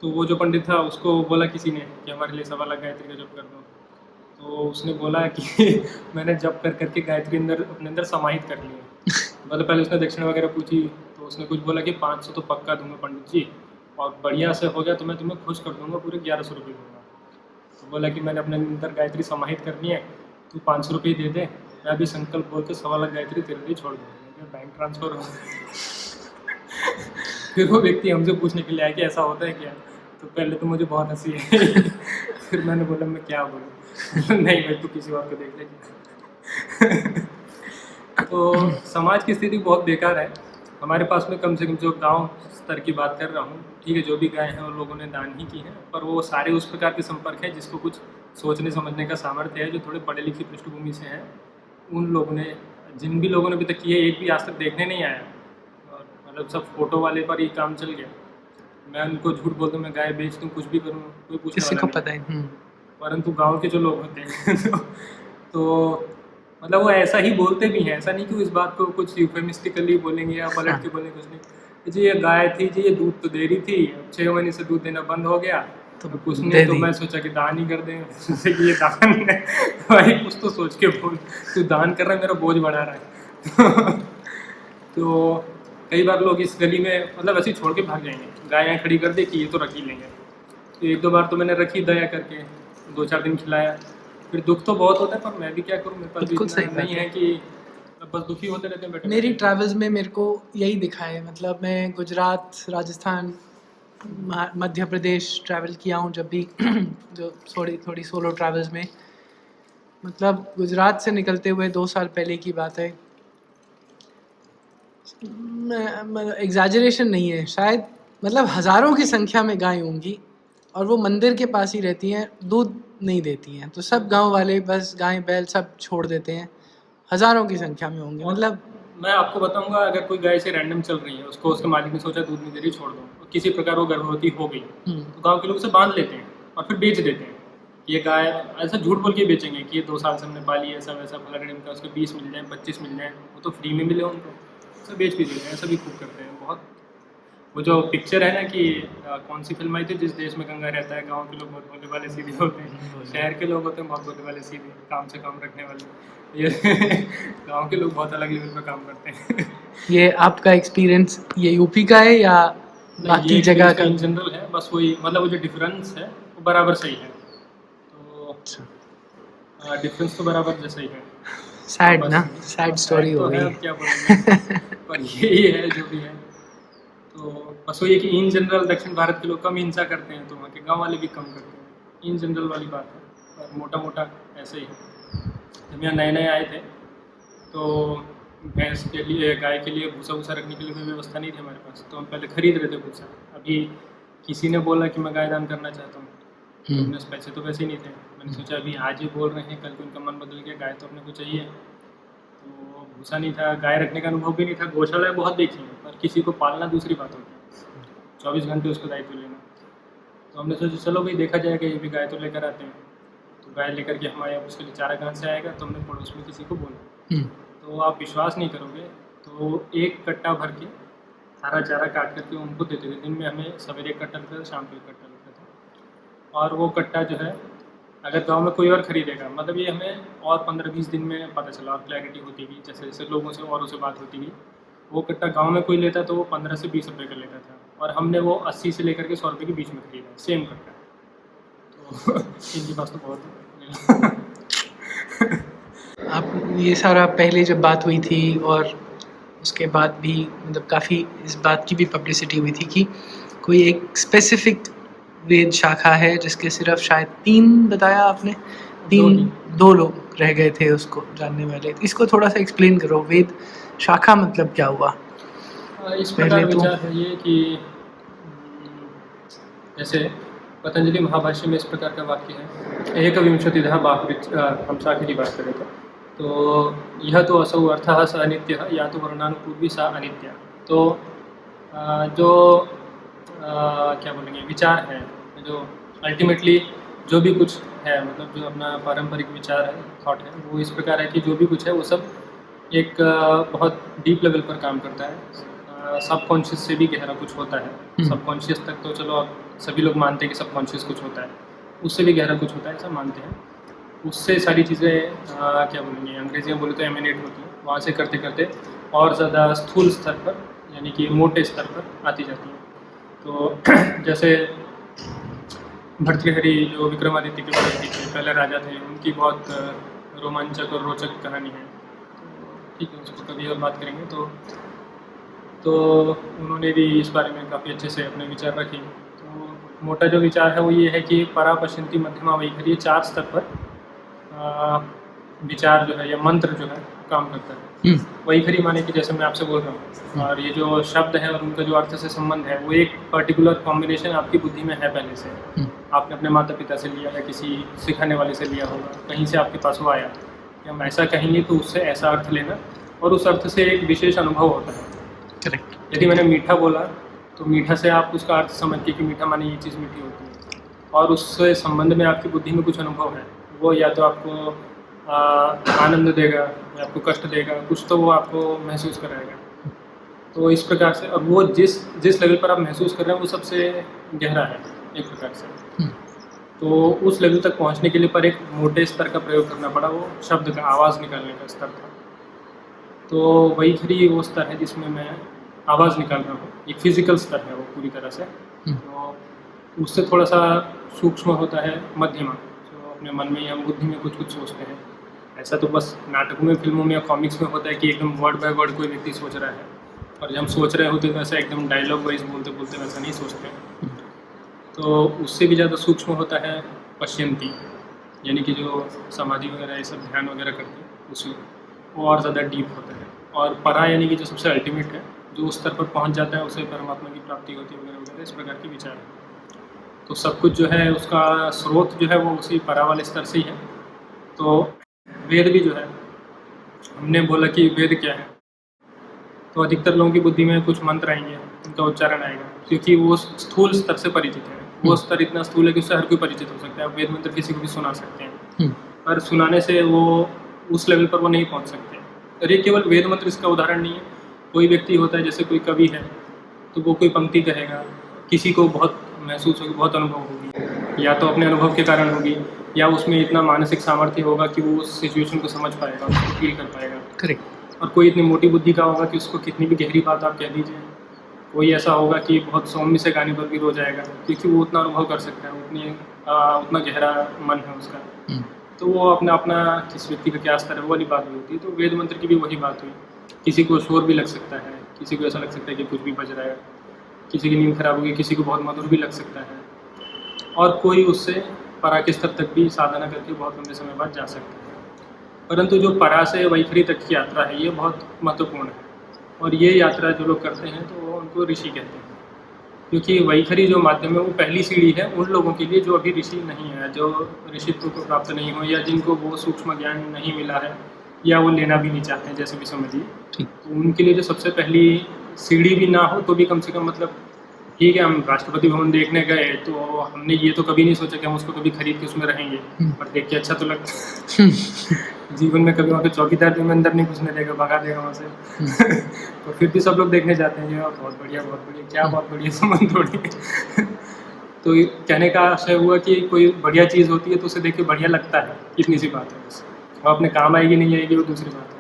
वो जो पंडित था उसको बोला किसी ने कि हमारे लिए 1.25 लाख गायत्री का जप कर दो, तो उसने बोला कि मैंने जप कर करके गायत्री अपने अंदर समाहित कर लिया। मतलब पहले उसने दक्षिणा वगैरह पूछी, तो उसने कुछ बोला कि 500 तो पक्का दूंगा पंडित जी, और बढ़िया से हो गया तो मैं तुम्हें खुश कर दूंगा, पूरे 1100 रुपये दूंगा। तो बोला कि मैंने अपने अंदर गायत्री समाहित करनी है, तू 500 रुपये दे दे, मैं अभी संकल्प बोल के 1.25 लाख गायत्री तेरे लिए छोड़ दूँगा, बैंक ट्रांसफ़र हो। फिर वो व्यक्ति हमसे पूछने के लिए आया कि ऐसा होता है क्या। तो पहले तो मुझे बहुत हंसी है। फिर मैंने बोला मैं क्या बोलूँ। नहीं भाई तू किसी और को देख ले। तो समाज की स्थिति बहुत बेकार है। हमारे पास में कम से कम जो गांव स्तर की बात कर रहा हूँ, ठीक है, जो भी गाय हैं उन लोगों ने दान ही की है, पर वो सारे उस प्रकार के संपर्क हैं जिसको कुछ सोचने समझने का सामर्थ्य है, जो थोड़े पढ़े लिखे पृष्ठभूमि से हैं। उन लोगों ने, जिन भी लोगों ने अभी तक किए, एक भी आज तक देखने नहीं आया, और मतलब सब फोटो वाले पर ही काम चल गया। मैं उनको झूठ बोलता हूँ, मैं गाय बेच दूँ, कुछ भी करूँ, कोई पूछने
किसी
वाला
को
नहीं।
पता है।
परंतु गांव के जो लोग होते हैं तो मतलब वो ऐसा ही बोलते भी हैं। ऐसा नहीं कि वो इस बात को कुछ यूफेमिस्टिकली बोलेंगे या पलट के बोलेंगे, कुछ नहीं। जी ये गाय थी जी, ये दूध तो दे रही थी, 6 महीने से दूध देना बंद हो गया, तो कुछ नहीं, तो मैं सोचा कि दान ही कर दें। ये दान है भाई, कुछ तो सोच के बोल, तू दान कर रहा है, मेरा बोझ बढ़ा रहा है। तो कई बार लोग इस गली में मतलब ऐसे ही छोड़ के भाग जाएंगे, गाय यहाँ खड़ी कर दे कि ये तो रख ही लेंगे। तो 1-2 बार तो मैंने रखी दया करके, 2-4 दिन खिलाया, फिर दुख तो बहुत होता है, पर मैं भी क्या करूँ, मेरे पास भी इतना नहीं है कि बस दुखी होते रहते हैं बैठे।
मेरी ट्रैवल्स में मेरे को यही दिखा है। मतलब मैं गुजरात, राजस्थान, मध्य प्रदेश ट्रैवल किया हूँ जब भी जो थोड़ी सोलो ट्रैवल्स में। मतलब गुजरात से निकलते हुए 2 साल पहले की बात है, एग्जैजरेशन नहीं है शायद, मतलब हज़ारों की संख्या में गाय होंगी, और वो मंदिर के पास ही रहती हैं, दूध नहीं देती हैं, तो सब गांव वाले बस गाय बैल सब छोड़ देते हैं। हज़ारों की संख्या में होंगे। मतलब
मैं आपको बताऊंगा, अगर कोई गाय से रैंडम चल रही है, उसको उसके मालिक ने सोचा दूध नहीं दे रही, छोड़ दो, और किसी प्रकार वो गर्भवती हो गई, तो गांव के लोग उसे बांध लेते हैं और फिर बेच देते हैं। ये गाय ऐसा झूठ बोल के बेचेंगे कि ये 2 साल से हमने पाली, ऐसा वैसा फला रेडम का, उसके 20 मिल जाए, 25 मिल जाए, वो तो फ्री में मिले उनको, सब बेच भी देते हैं। ऐसा भी खूब करते हैं बहुत। वो जो पिक्चर है ना कि कौन सी फिल्म आई थी, जिस देश में गंगा रहता है, गांव के लोग बहुत भोले वाले सीधे होते हैं, शहर के लोग होते हैं बहुत भोले वाले सीधे, काम से काम रखने वाले। ये गांव के लोग बहुत अलग लेवल पर काम करते हैं।
ये आपका एक्सपीरियंस ये यूपी का है या बाकी जगह का?
इन जनरल है, बस वही मतलब वो जो डिफरेंस है वो बराबर सही है, तो डिफरेंस तो बराबर जैसा ही है।
सैड
बस
ना, सैड स्टोरी
तो
हो
है,
गई।
अब क्या बोलेंगे, पर यही है जो भी है। तो बस वही है कि इन जनरल दक्षिण भारत के लोग कम हिंसा करते हैं, तो वहाँ के गांव वाले भी कम करते हैं, इन जनरल वाली बात है। पर मोटा मोटा ऐसे ही है। जब यहाँ नए नए आए थे तो भैंस के लिए, गाय के लिए भूसा वूसा रखने के लिए कोई व्यवस्था नहीं थी हमारे पास, तो हम पहले खरीद रहे थे भूसा। अभी किसी ने बोला कि मैं गाय दान करना चाहता हूँ, तो अपने पैसे तो वैसे ही नहीं थे। मैंने सोचा अभी आज ये बोल रहे हैं, कल को उनका मन बदल गया, गाय तो अपने को चाहिए, तो भूसा नहीं था, गाय रखने का अनुभव भी नहीं था। गौशाला बहुत देखी है, पर किसी को पालना दूसरी बात होती है, 24 घंटे उसको दायित्व लेना। तो हमने सोचा चलो भाई देखा जाएगा, ये भी गाय तो लेकर आते हैं। तो गाय लेकर के हमारे यहाँ उसके लिए चारा कहाँ से आएगा, तो हमने पड़ोस में किसी को बोला, तो आप विश्वास नहीं करोगे, तो एक कट्टा भर के सारा चारा काट करके उनको देते थे। दिन में हमें सवेरे एक कट्टा लगता था, शाम को एक कट्टा लगता था। और वो कट्टा जो है अगर गांव में कोई और खरीदेगा, मतलब ये हमें और 15-20 दिन में पता चला, और क्लैरिटी होती गई, जैसे जैसे लोगों से औरों से बात होती गई। वो कट्टा गांव में कोई लेता तो वो 15 से 20 रुपये का लेता था, और हमने वो 80 से लेकर के 100 रुपये के बीच में खरीदा, सेम कट्टा। तो इनके पास तो बहुत है।
आप ये सारा पहले जब बात हुई थी और उसके बाद भी मतलब काफ़ी इस बात की भी पब्लिसिटी हुई थी कि कोई एक स्पेसिफिक वेद शाखा है जिसके सिर्फ शायद 3 बताया आपने, 2 लोग रह गए थे उसको जानने वाले। इसको थोड़ा सा एक्सप्लेन करो, वेद शाखा मतलब क्या हुआ?
इस प्रकार विचार है ये कि जैसे पतंजलि महाभाष्य में इस प्रकार का वाक्य है, एकविंशतितः हम शाखा की बात करें तो यह तो असौ अर्थः स अनित्यः या तो वर्णानुपूर्वी सा अनित्य। तो जो क्या बोलेंगे विचार है, जो अल्टीमेटली जो भी कुछ है, मतलब जो अपना पारंपरिक विचार है, थॉट है, वो इस प्रकार है कि जो भी कुछ है वो सब एक बहुत डीप लेवल पर काम करता है। सबकॉन्शियस से भी गहरा कुछ होता है। सबकॉन्शियस तक तो चलो आप सभी लोग मानते हैं कि सबकॉन्शियस कुछ होता है, उससे भी गहरा कुछ होता है, ऐसा मानते हैं। उससे सारी चीज़ें क्या बोलेंगे, अंग्रेजी में बोले तो एमिनेट होती हैं, वहाँ से करते करते और ज़्यादा स्थूल स्तर पर, यानी कि मोटे स्तर पर आती जाती हैं। तो जैसे भर्तृहरि जो विक्रमादित्य के पहले राजा थे, उनकी बहुत रोमांचक और रोचक कहानी है, तो ठीक है, उसको कभी और बात करेंगे। तो उन्होंने भी इस बारे में काफ़ी अच्छे से अपने विचार रखे। तो मोटा जो विचार है वो ये है कि परा पश्यन्ति मध्यमा वैखरी, 4 स्तर पर विचार जो है या मंत्र जो है काम करता है। वैखरी माने कि जैसे मैं आपसे बोल रहा हूँ, और ये जो शब्द है और उनका जो अर्थ से संबंध है वो एक पर्टिकुलर कॉम्बिनेशन आपकी बुद्धि में है पहले से। आपने अपने माता पिता से लिया या किसी सिखाने वाले से लिया होगा, कहीं से आपके पास वो आया कि हम ऐसा कहेंगे तो उससे ऐसा अर्थ लेना, और उस अर्थ से एक विशेष अनुभव होता है।
करेक्ट।
यदि मैंने मीठा बोला तो मीठा से आप उसका अर्थ समझ के कि मीठा माने ये चीज़ मीठी होती है, और उससे संबंध में आपकी बुद्धि में कुछ अनुभव है, वो या तो आपको आनंद देगा या आपको कष्ट देगा, कुछ तो वो आपको महसूस कराएगा। तो इस प्रकार से अब वो जिस लेवल पर आप महसूस कर रहे हैं वो सबसे गहरा है एक प्रकार से। तो उस लेवल तक पहुंचने के लिए पर एक मोटे स्तर का प्रयोग करना पड़ा, वो शब्द का आवाज़ निकालने का स्तर था। तो वैखरी वो स्तर है जिसमें मैं आवाज़ निकाल रहा हूँ, एक फिजिकल स्तर है वो पूरी तरह से। तो उससे थोड़ा सा सूक्ष्म होता है मध्यमा, जो अपने मन में या बुद्धि में कुछ कुछ सोचते हैं। ऐसा तो बस नाटकों में, फिल्मों में या कॉमिक्स में होता है कि एकदम वर्ड बाय वर्ड कोई व्यक्ति सोच रहा है, और जब हम सोच रहे होते तो ऐसा एकदम डायलॉग वाइज बोलते बोलते वैसा नहीं सोचते। तो उससे भी ज़्यादा सूक्ष्म होता है पश्यन्ति, यानी कि जो समाधि वगैरह ये सब ध्यान वगैरह करते हैं उसमें वो और ज़्यादा डीप होता है। और परा यानी कि जो सबसे अल्टीमेट है, जो उस स्तर पर पहुंच जाता है उसे परमात्मा की प्राप्ति होती है वगैरह वगैरह, इस प्रकार के विचार है। तो सब कुछ जो है उसका स्रोत जो है वो उसी परा वाले स्तर से ही है। तो वेद भी जो है, हमने बोला कि वेद क्या है, तो अधिकतर लोगों की बुद्धि में कुछ मंत्र आएंगे, उनका उच्चारण आएगा, क्योंकि वो स्थूल स्तर से परिचित है। वो स्तर इतना स्थूल है कि उससे हर कोई परिचित हो सकता है। आप वेद मंत्र किसी को भी सुना सकते हैं, पर सुनाने से वो उस लेवल पर वो नहीं पहुंच सकते। और ये केवल वेद मंत्र इसका उदाहरण नहीं है। कोई व्यक्ति होता है, जैसे कोई कवि है, तो वो कोई पंक्ति कहेगा, किसी को बहुत महसूस होगी, बहुत अनुभव होगी, या तो अपने अनुभव के कारण होगी, या उसमें इतना मानसिक सामर्थ्य होगा कि वो उस सिचुएशन को समझ पाएगा, उसको फील कर पाएगा।
करेक्ट।
और कोई इतनी मोटी बुद्धि का होगा कि उसको कितनी भी गहरी बात आप कह दीजिए, कोई ऐसा होगा कि बहुत सौम्य से गाने पर भी रो जाएगा, क्योंकि वो उतना अनुभव कर सकता है, उतना गहरा मन है उसका। तो वो अपना अपना किस व्यक्ति का क्या स्तर है वो वाली बात भी होती है। तो वेद मंत्र की भी वही बात हुई, किसी को शोर भी लग सकता है, किसी को ऐसा लग सकता है कि कुछ भी बज रहा है, किसी की नींद खराब होगी, किसी को बहुत मधुर भी लग सकता है, और कोई उससे परा के स्तर तक भी साधना करके बहुत लंबे समय बाद जा सकता है। परंतु जो परा से वैखरी तक की यात्रा है ये बहुत महत्वपूर्ण है, और ये यात्रा जो लोग करते हैं तो उनको ऋषि कहते हैं, क्योंकि वैखरी जो माध्यम है वो पहली सीढ़ी है उन लोगों के लिए जो अभी ऋषि नहीं है, जो ऋषित्व को प्राप्त नहीं हो, या जिनको वो सूक्ष्म ज्ञान नहीं मिला है, या वो लेना भी नहीं चाहते हैं, जैसे भी समझिए। तो उनके लिए जो सबसे पहली सीढ़ी भी ना हो तो भी कम से कम, मतलब ठीक है, हम राष्ट्रपति भवन देखने गए तो हमने ये तो कभी नहीं सोचा कि हम उसको कभी खरीद के उसमें रहेंगे, पर देख के अच्छा तो लगता है। जीवन में कभी वहाँ पे चौकीदार भी अंदर नहीं घुसने देगा, भगा देगा वहाँ से। तो फिर भी सब लोग देखने जाते हैं, ये बहुत बढ़िया क्या बहुत बढ़िया संबंध थोड़ी है। तो कहने का आशय हुआ कि कोई बढ़िया चीज़ होती है तो उसे देख के बढ़िया लगता है, इतनी सी बात है बस। वो अपने काम आएगी नहीं आएगी वो दूसरी बात है।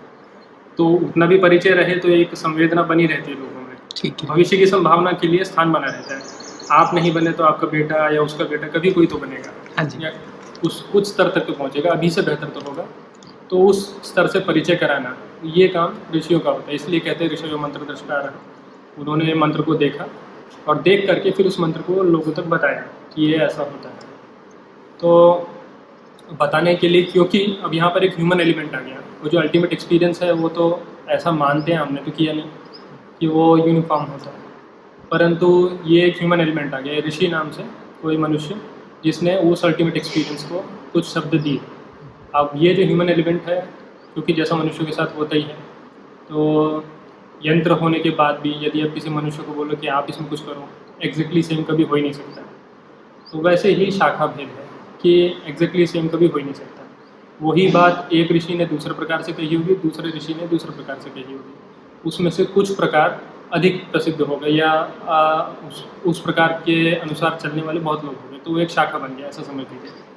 तो उतना भी परिचय रहे तो एक संवेदना बनी रहती है लोगों में,
ठीक है।
भविष्य की संभावना के लिए स्थान बना रहता है। आप नहीं बने तो आपका बेटा या उसका बेटा कभी कोई तो बनेगा,
हाँ जी।
या उस स्तर तक तो पहुँचेगा, अभी से बेहतर तो होगा। तो उस स्तर से परिचय कराना ये काम ऋषियों का होता है, इसलिए कहते हैं ऋषियों मंत्र दृष्टा। उन्होंने मंत्र को देखा और देख करके फिर उस मंत्र को लोगों तक बताया कि ये ऐसा होता है। तो बताने के लिए, क्योंकि अब यहाँ पर एक ह्यूमन एलिमेंट आ गया, वो जो अल्टीमेट एक्सपीरियंस है वो तो ऐसा मानते हैं, हमने तो किया नहीं कि वो यूनिफॉर्म होता है, परंतु ये एक ह्यूमन एलिमेंट आ गया, ऋषि नाम से कोई मनुष्य जिसने उस अल्टीमेट एक्सपीरियंस को कुछ शब्द दिए। अब ये जो ह्यूमन एलिमेंट है, क्योंकि जैसा मनुष्यों के साथ होता ही है, तो यंत्र होने के बाद भी यदि आप किसी मनुष्य को बोलो कि आप इसमें कुछ करो, एग्जैक्टली सेम कभी हो ही नहीं सकता। तो वैसे ही शाखा भेद है कि एग्जैक्टली सेम कभी हो ही नहीं सकता। वही बात एक ऋषि ने दूसरे प्रकार से कही होगी, दूसरे ऋषि ने दूसरे प्रकार से कही होगी, उसमें से कुछ प्रकार अधिक प्रसिद्ध हो गए, या उस प्रकार के अनुसार चलने वाले बहुत लोग हो गए, तो वो एक शाखा बन गया, ऐसा समझ लीजिए।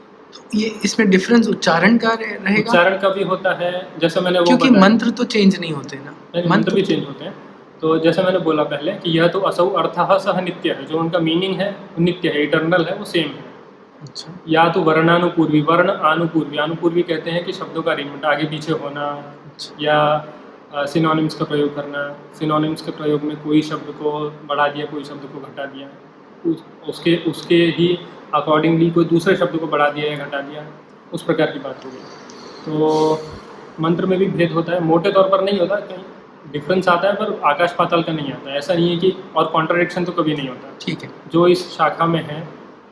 ये इसमें डिफरेंस उच्चारण का रहेगा?
उच्चारण का भी होता है, जैसे मैंने वो
क्योंकि मंत्र तो चेंज नहीं होते ना,
मंत्र भी चेंज होते हैं। तो जैसे मैंने बोला पहले कि यह तो असौ अर्थः सह नित्य है, जो उनका मीनिंग है वो नित्य है, इटर्नल है, वो सेम है।
अच्छा।
या तो वर्णानुपूर्वी, वर्ण अनुपूर्वी, अनुपूर्वी कहते हैं कि शब्दों का अरेंजमेंट आगे पीछे होना, या सिनोनिम्स का प्रयोग करना। सिनोनिम्स के प्रयोग में कोई शब्द को बढ़ा दिया, कोई शब्द को घटा दिया, उसके ही अकॉर्डिंगली कोई दूसरे शब्द को बढ़ा दिया या घटा दिया, उस प्रकार की बात हो गई। तो मंत्र में भी भेद होता है, मोटे तौर पर नहीं होता, कहीं डिफरेंस आता है, पर आकाश पाताल का नहीं आता। ऐसा नहीं है कि, और कॉन्ट्राडिक्शन तो कभी नहीं होता।
ठीक है। जो
इस शाखा में है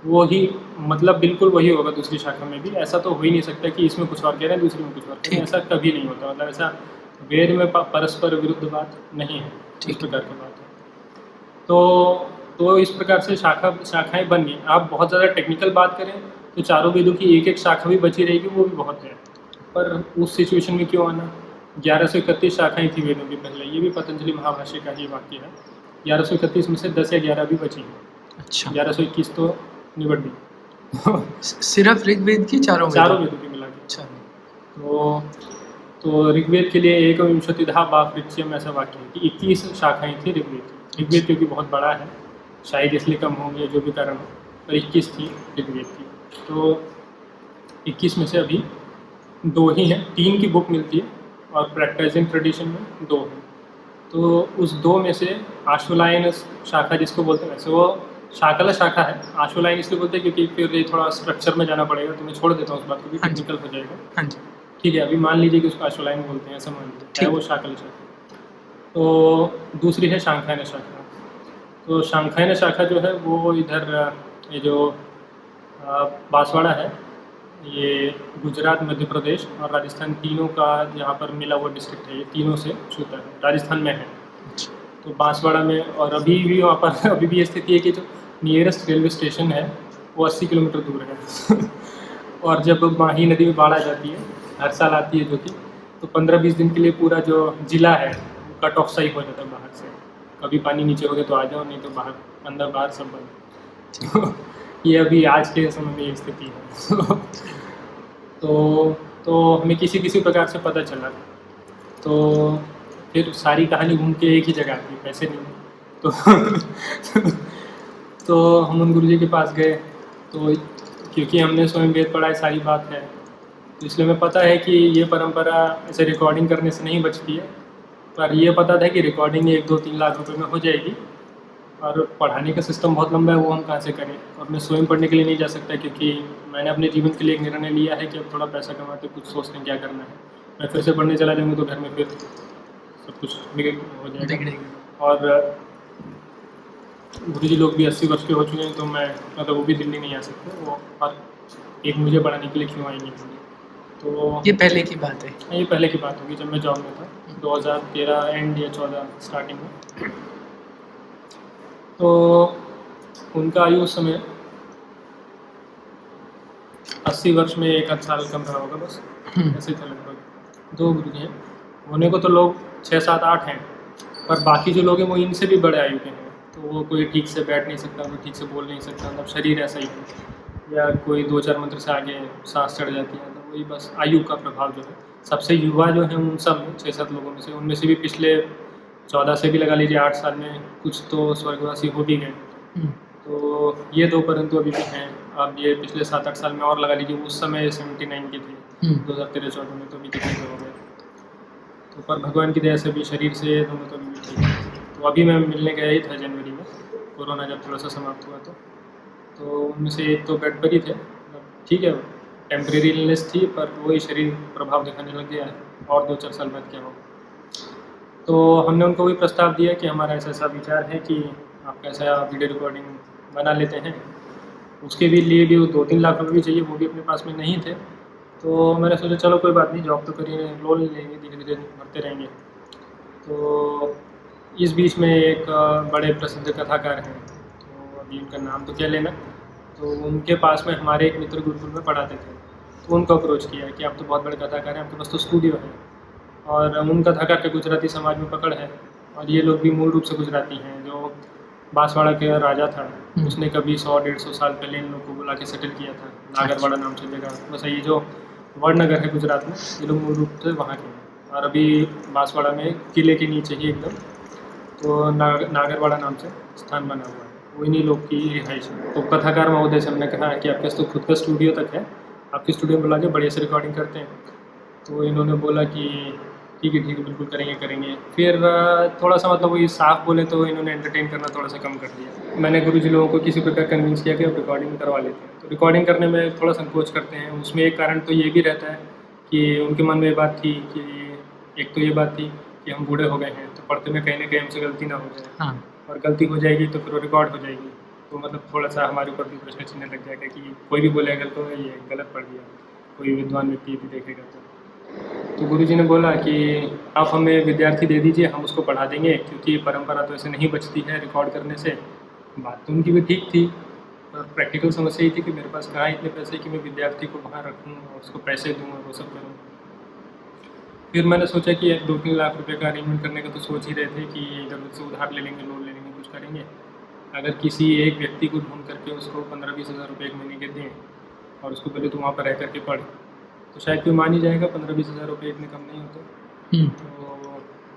वो ही मतलब बिल्कुल वही होगा दूसरी शाखा में भी। ऐसा तो हो ही नहीं सकता कि इसमें कुछ और कह रहे हैं दूसरी में कुछ और कह रहे हैं, ऐसा कभी नहीं होता। मतलब ऐसा वेद में परस्पर विरुद्ध बात नहीं है, इस प्रकार की बात है। तो इस प्रकार से शाखाएं बन गई। आप बहुत ज़्यादा टेक्निकल बात करें तो चारों वेदों की एक एक शाखा भी बची रहेगी, वो भी बहुत है। पर उस सिचुएशन में क्यों आना? 1131 शाखाएं थी वेदों की पहले, ये भी पतंजलि महाभाष्य का ही वाक्य है। 1131 में से 10 या 11 भी बची हैं।
अच्छा।
1121 तो निबट गई।
सिर्फ ऋग्वेद की चारों
वेदों की मिला के।
अच्छा।
तो ऋग्वेद के लिए एकविंशतिधा वाक्यम ऐसा वाक्य है कि 21 शाखाएं थी ऋग्वेद क्योंकि बहुत बड़ा है, शायद इसलिए कम होंगे, जो भी कारण हो, पर 21 थी ऋग्वेद की। तो 21 में से अभी 2 ही हैं, 3 की बुक मिलती है और प्रैक्टिसिंग ट्रेडिशन में 2 हैं। तो उस 2 में से आशुलायन शाखा जिसको बोलते हैं, वैसे वो शाकला शाखा है, आशुलायन इसलिए बोलते हैं क्योंकि फिर ये थोड़ा स्ट्रक्चर में जाना पड़ेगा, तो मैं छोड़ देता हूँ उस बात को, भी टेक्निकल हो जाएगा।
हाँ जी,
ठीक है। अभी मान लीजिए कि उसको आशुलायन बोलते हैं, ऐसा मान लीजिए, वो शाकल शाखा। तो दूसरी है शांखायन शाखा। तो शांखायन शाखा जो है वो इधर ये जो बांसवाड़ा है, ये गुजरात, मध्य प्रदेश और राजस्थान तीनों का यहाँ पर मिला हुआ डिस्ट्रिक्ट है, ये तीनों से छूता है, राजस्थान में है। तो बांसवाड़ा में, और अभी भी वहाँ पर अभी भी ये स्थिति है कि जो नियरेस्ट रेलवे स्टेशन है वो 80 किलोमीटर दूर है। और जब माही नदी में बाढ़ आ जाती है, हर साल आती है जो कि, तो 15-20 दिन के लिए पूरा जो जिला है कट ऑफ सही हो जाता है बाहर से, कभी पानी नीचे हो गया तो आ जाओ, नहीं तो बाहर, अंदर बाहर सब बंद। ये अभी आज के समय में ये स्थिति है। तो हमें किसी किसी प्रकार से पता चला, तो फिर सारी कहानी घूम के एक ही जगह आती, पैसे नहीं तो तो हम उन गुरुजी के पास गए, तो क्योंकि हमने स्वयं वेद पढ़ा है, सारी बात है, तो इसलिए हमें पता है कि ये परंपरा ऐसे रिकॉर्डिंग करने से नहीं बचती है, पर ये पता था कि रिकॉर्डिंग 1-2-3 लाख रुपए में हो जाएगी, और पढ़ाने का सिस्टम बहुत लंबा है, वो हम कहाँ से करें। और मैं स्वयं पढ़ने के लिए नहीं जा सकता, क्योंकि मैंने अपने जीवन के लिए एक निर्णय लिया है कि अब थोड़ा पैसा कमाते कुछ सोचते हैं क्या करना है। मैं फिर से पढ़ने चला जाऊँगा तो घर में फिर सब कुछ हो जाएगा। और गुरुजी लोग भी 80 वर्ष के हो चुके हैं, तो मैं मतलब वो भी दिल्ली नहीं आ सकते, वो हर एक मुझे पढ़ाने के लिए क्यों आएंगे। तो
ये पहले की बात है?
ये पहले की बात होगी, जब मैं जॉब में था 2013 एंड या 14 स्टार्टिंग में। तो उनका आयु उस समय 80 वर्ष में 1 साल कम रहा होगा बस, ऐसे थे लगभग। 2 गुरु हैं, होने को तो लोग 6, 7, 8 हैं, पर बाकी जो लोग हैं वो इनसे भी बड़े आयु के हैं। तो वो कोई ठीक से बैठ नहीं सकता, कोई ठीक से बोल नहीं सकता, मतलब शरीर ऐसा ही है, या कोई 2-4 मंत्र से आगे सांस चढ़ जाती है। तो वही बस आयु का प्रभाव जो है, सबसे युवा जो है उन सब में 6-7 लोगों में से, उनमें से भी पिछले 14 से भी लगा लीजिए 8 साल में कुछ तो स्वर्गवासी हो भी गए। तो ये 2 परंतु अभी भी हैं। अब ये पिछले 7-8 साल में और लगा लीजिए, उस समय 79 के थे 2013-14 में, तो अभी कितने हो गए। तो पर भगवान की दया से भी शरीर से दोनों तो अभी भी ठीक है। तो अभी मैं मिलने गया ही था जनवरी में, कोरोना जब थोड़ा सा समाप्त हुआ तो उनमें से एक तो बेड पर ही थे, ठीक है, टेम्परेरी इलनेस थी, पर वही शरीर प्रभाव दिखाने लग गया है, और 2-4 साल बाद क्या होगा। तो हमने उनको वही प्रस्ताव दिया कि हमारा ऐसा विचार है कि आप कैसा वीडियो रिकॉर्डिंग बना लेते हैं, उसके भी लिए भी 2-3 लाख रुपये भी चाहिए, वो भी अपने पास में नहीं थे। तो मैंने सोचा चलो कोई बात नहीं, जॉब तो करिए, लोन लेंगे, धीरे धीरे भरते रहेंगे। तो इस बीच में एक बड़े प्रसिद्ध कथाकार हैं, तो अभी उनका नाम तो क्या लेना, तो उनके पास में हमारे एक मित्र गुरुकुल में पढ़ाते थे, तो उनको अप्रोच किया कि आप तो बहुत बड़े कथाकार हैं, आपके पास तो स्टूडियो है, और उन कथाकार के गुजराती समाज में पकड़ है, और ये लोग भी मूल रूप से गुजराती हैं। जो बांसवाड़ा के राजा था, उसने कभी 100-150 साल पहले इन लोग को बुला के सेटल किया था, नागरवाड़ा नाम से जगह। बस ये जो वड़नगर है गुजरात में, ये लोग मूल रूप से वहाँ के हैं, और अभी बांसवाड़ा में किले के नीचे ही एकदम तो नागरवाड़ा नाम से स्थान बना हुआ है, वो इन्हीं लोग की रिहाइश है। तो कथाकार महोदय से हमने कहा कि आपके पास तो खुद का स्टूडियो तक है, आपके स्टूडियो में बुला के बढ़िया से रिकॉर्डिंग करते हैं। तो इन्होंने बोला कि ठीक है बिल्कुल करेंगे। फिर थोड़ा सा मतलब वही साफ बोले तो इन्होंने एंटरटेन करना थोड़ा सा कम कर दिया। मैंने गुरुजी लोगों को किसी प्रकार कन्विंस किया कि आप रिकॉर्डिंग करवा लेते हैं। तो रिकॉर्डिंग करने में थोड़ा संकोच करते हैं, उसमें एक कारण तो ये भी रहता है कि उनके मन में ये बात थी कि एक तो ये बात थी कि हम बूढ़े हो गए हैं, तो पढ़ते में कहीं ना कहीं हमसे गलती ना हो जाए,
हाँ।
और गलती हो जाएगी तो फिर वो रिकॉर्ड हो जाएगी, तो मतलब थोड़ा सा हमारे ऊपर भी प्रश्न चिन्ह लग जाएगा कि कोई भी बोलेगा तो ये गलत पढ़ दिया, कोई विद्वान व्यक्ति भी देखेगा तो गुरुजी ने बोला कि आप हमें विद्यार्थी दे दीजिए, हम उसको पढ़ा देंगे, क्योंकि परंपरा तो ऐसे नहीं बचती है रिकॉर्ड करने से। बात तो उनकी भी ठीक थी, पर प्रैक्टिकल समस्या ये थी कि मेरे पास कहाँ इतने पैसे कि मैं विद्यार्थी को वहाँ रखूँ और उसको पैसे दूँ और वो सब करूँ। फिर मैंने सोचा कि 2-3 लाख रुपए का अरेंजमेंट करने का तो सोच ही रहे थे कि इधर से उधार ले लेंगे, लोन ले लेंगे, कुछ करेंगे। अगर किसी एक व्यक्ति को ढूंढ करके उसको 15-20 हज़ार रुपये एक महीने के दें और उसको पहले तो वहाँ पर रह करके पढ़, तो शायद कोई मान ही जाएगा। 15-20 हज़ार रुपये इतने कम नहीं होते।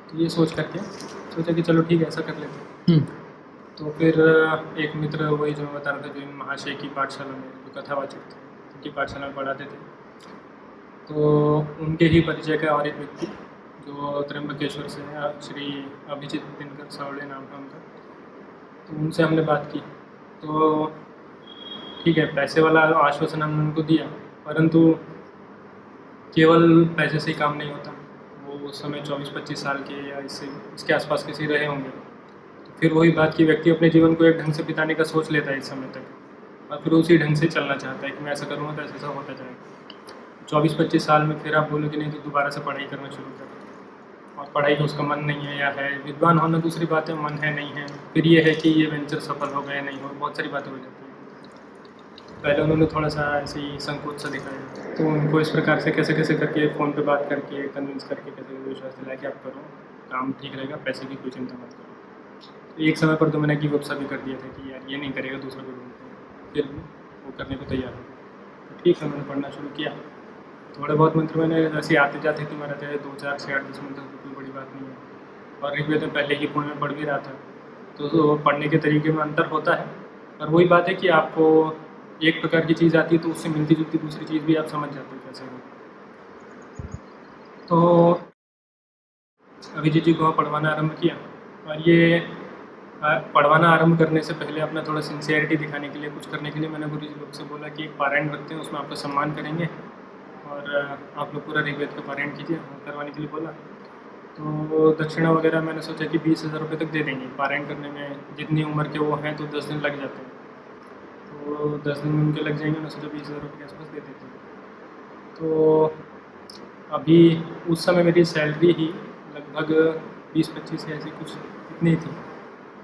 तो ये सोच करके सोचा कि चलो ठीक है, ऐसा कर लेते हैं। तो फिर एक मित्र, वही जो मैं बता रहा था, जो महाशय की पाठशाला में जो कथावाचक थे, उनकी पाठशाला में पढ़ाते थे, तो उनके ही परिचय का और एक व्यक्ति जो त्र्यंबकेश्वर से है, श्री अभिजीत दिनकर सावड़े नाम है उनका, तो उनसे हमने बात की। तो ठीक है, पैसे वाला आश्वासन हमने उनको दिया, परंतु केवल पैसे से ही काम नहीं होता। वो उस समय 24-25 साल के या इसके आसपास किसी रहे होंगे। तो फिर वही बात कि व्यक्ति अपने जीवन को एक ढंग से बिताने का सोच लेता है इस समय तक, और फिर उसी ढंग से चलना चाहता है कि मैं ऐसा करूँगा तो ऐसा होता जाएगा। 24-25 साल में फिर आप बोलो कि नहीं तो दोबारा से पढ़ाई करना शुरू करें, और पढ़ाई का उसका मन नहीं है या है, विद्वान होना दूसरी बात है, मन है नहीं है, फिर ये है कि ये वेंचर सफल हो गए नहीं हो, बहुत सारी बातें हो जाती हैं। पहले उन्होंने थोड़ा सा ऐसे ही संकोच सा दिखाया, तो उनको इस प्रकार से कैसे करके फ़ोन पे बात करके कन्विंस करके कैसे विश्वास दिलाया कि आप करो, काम ठीक रहेगा, पैसे की कोई चिंता मत करो। एक समय पर तो मैंने गिव अप सा भी कर दिया था कि यार ये नहीं करेगा, दूसरा कोई ढूंढते हैं। फिर भी वो करने को तैयार हो। तो ठीक है, मैंने पढ़ना शुरू किया। थोड़े बहुत मंत्र मैंने ऐसे आते जाते थे, मेरा थे 2 4 से 8 10 मंत्र, तो कोई बड़ी बात नहीं है। और ऋग्वेद में पहले ही पूर्ण में पढ़ भी रहा था, तो पढ़ने के तरीके में अंतर होता है। और वही बात है कि आपको एक प्रकार की चीज़ आती है तो उससे मिलती जुलती दूसरी चीज़ भी आप समझ जाते हो कैसे हो। तो अभिजीत जी को पढ़वाना आरंभ किया, और ये पढ़वाना आरंभ करने से पहले अपना थोड़ा सिंसियरिटी दिखाने के लिए, कुछ करने के लिए मैंने गुरु जी लोग से बोला कि एक पारायण रखते हैं, उसमें आपका सम्मान करेंगे और आप लोग पूरा ऋग्वेद का पारायण कीजिए, करवाने के लिए बोला। तो दक्षिणा वगैरह मैंने सोचा कि 20,000 रुपये तक दे देंगे। पारायण करने में जितनी उम्र के वो हैं तो 10 दिन लग जाते हैं, तो 10 दिन में उनके लग जाएंगे। मैं सोचा 20,000 रुपये के आसपास दे देते हैं। तो अभी उस समय मेरी सैलरी ही लगभग 20-25 ऐसी कुछ इतनी थी।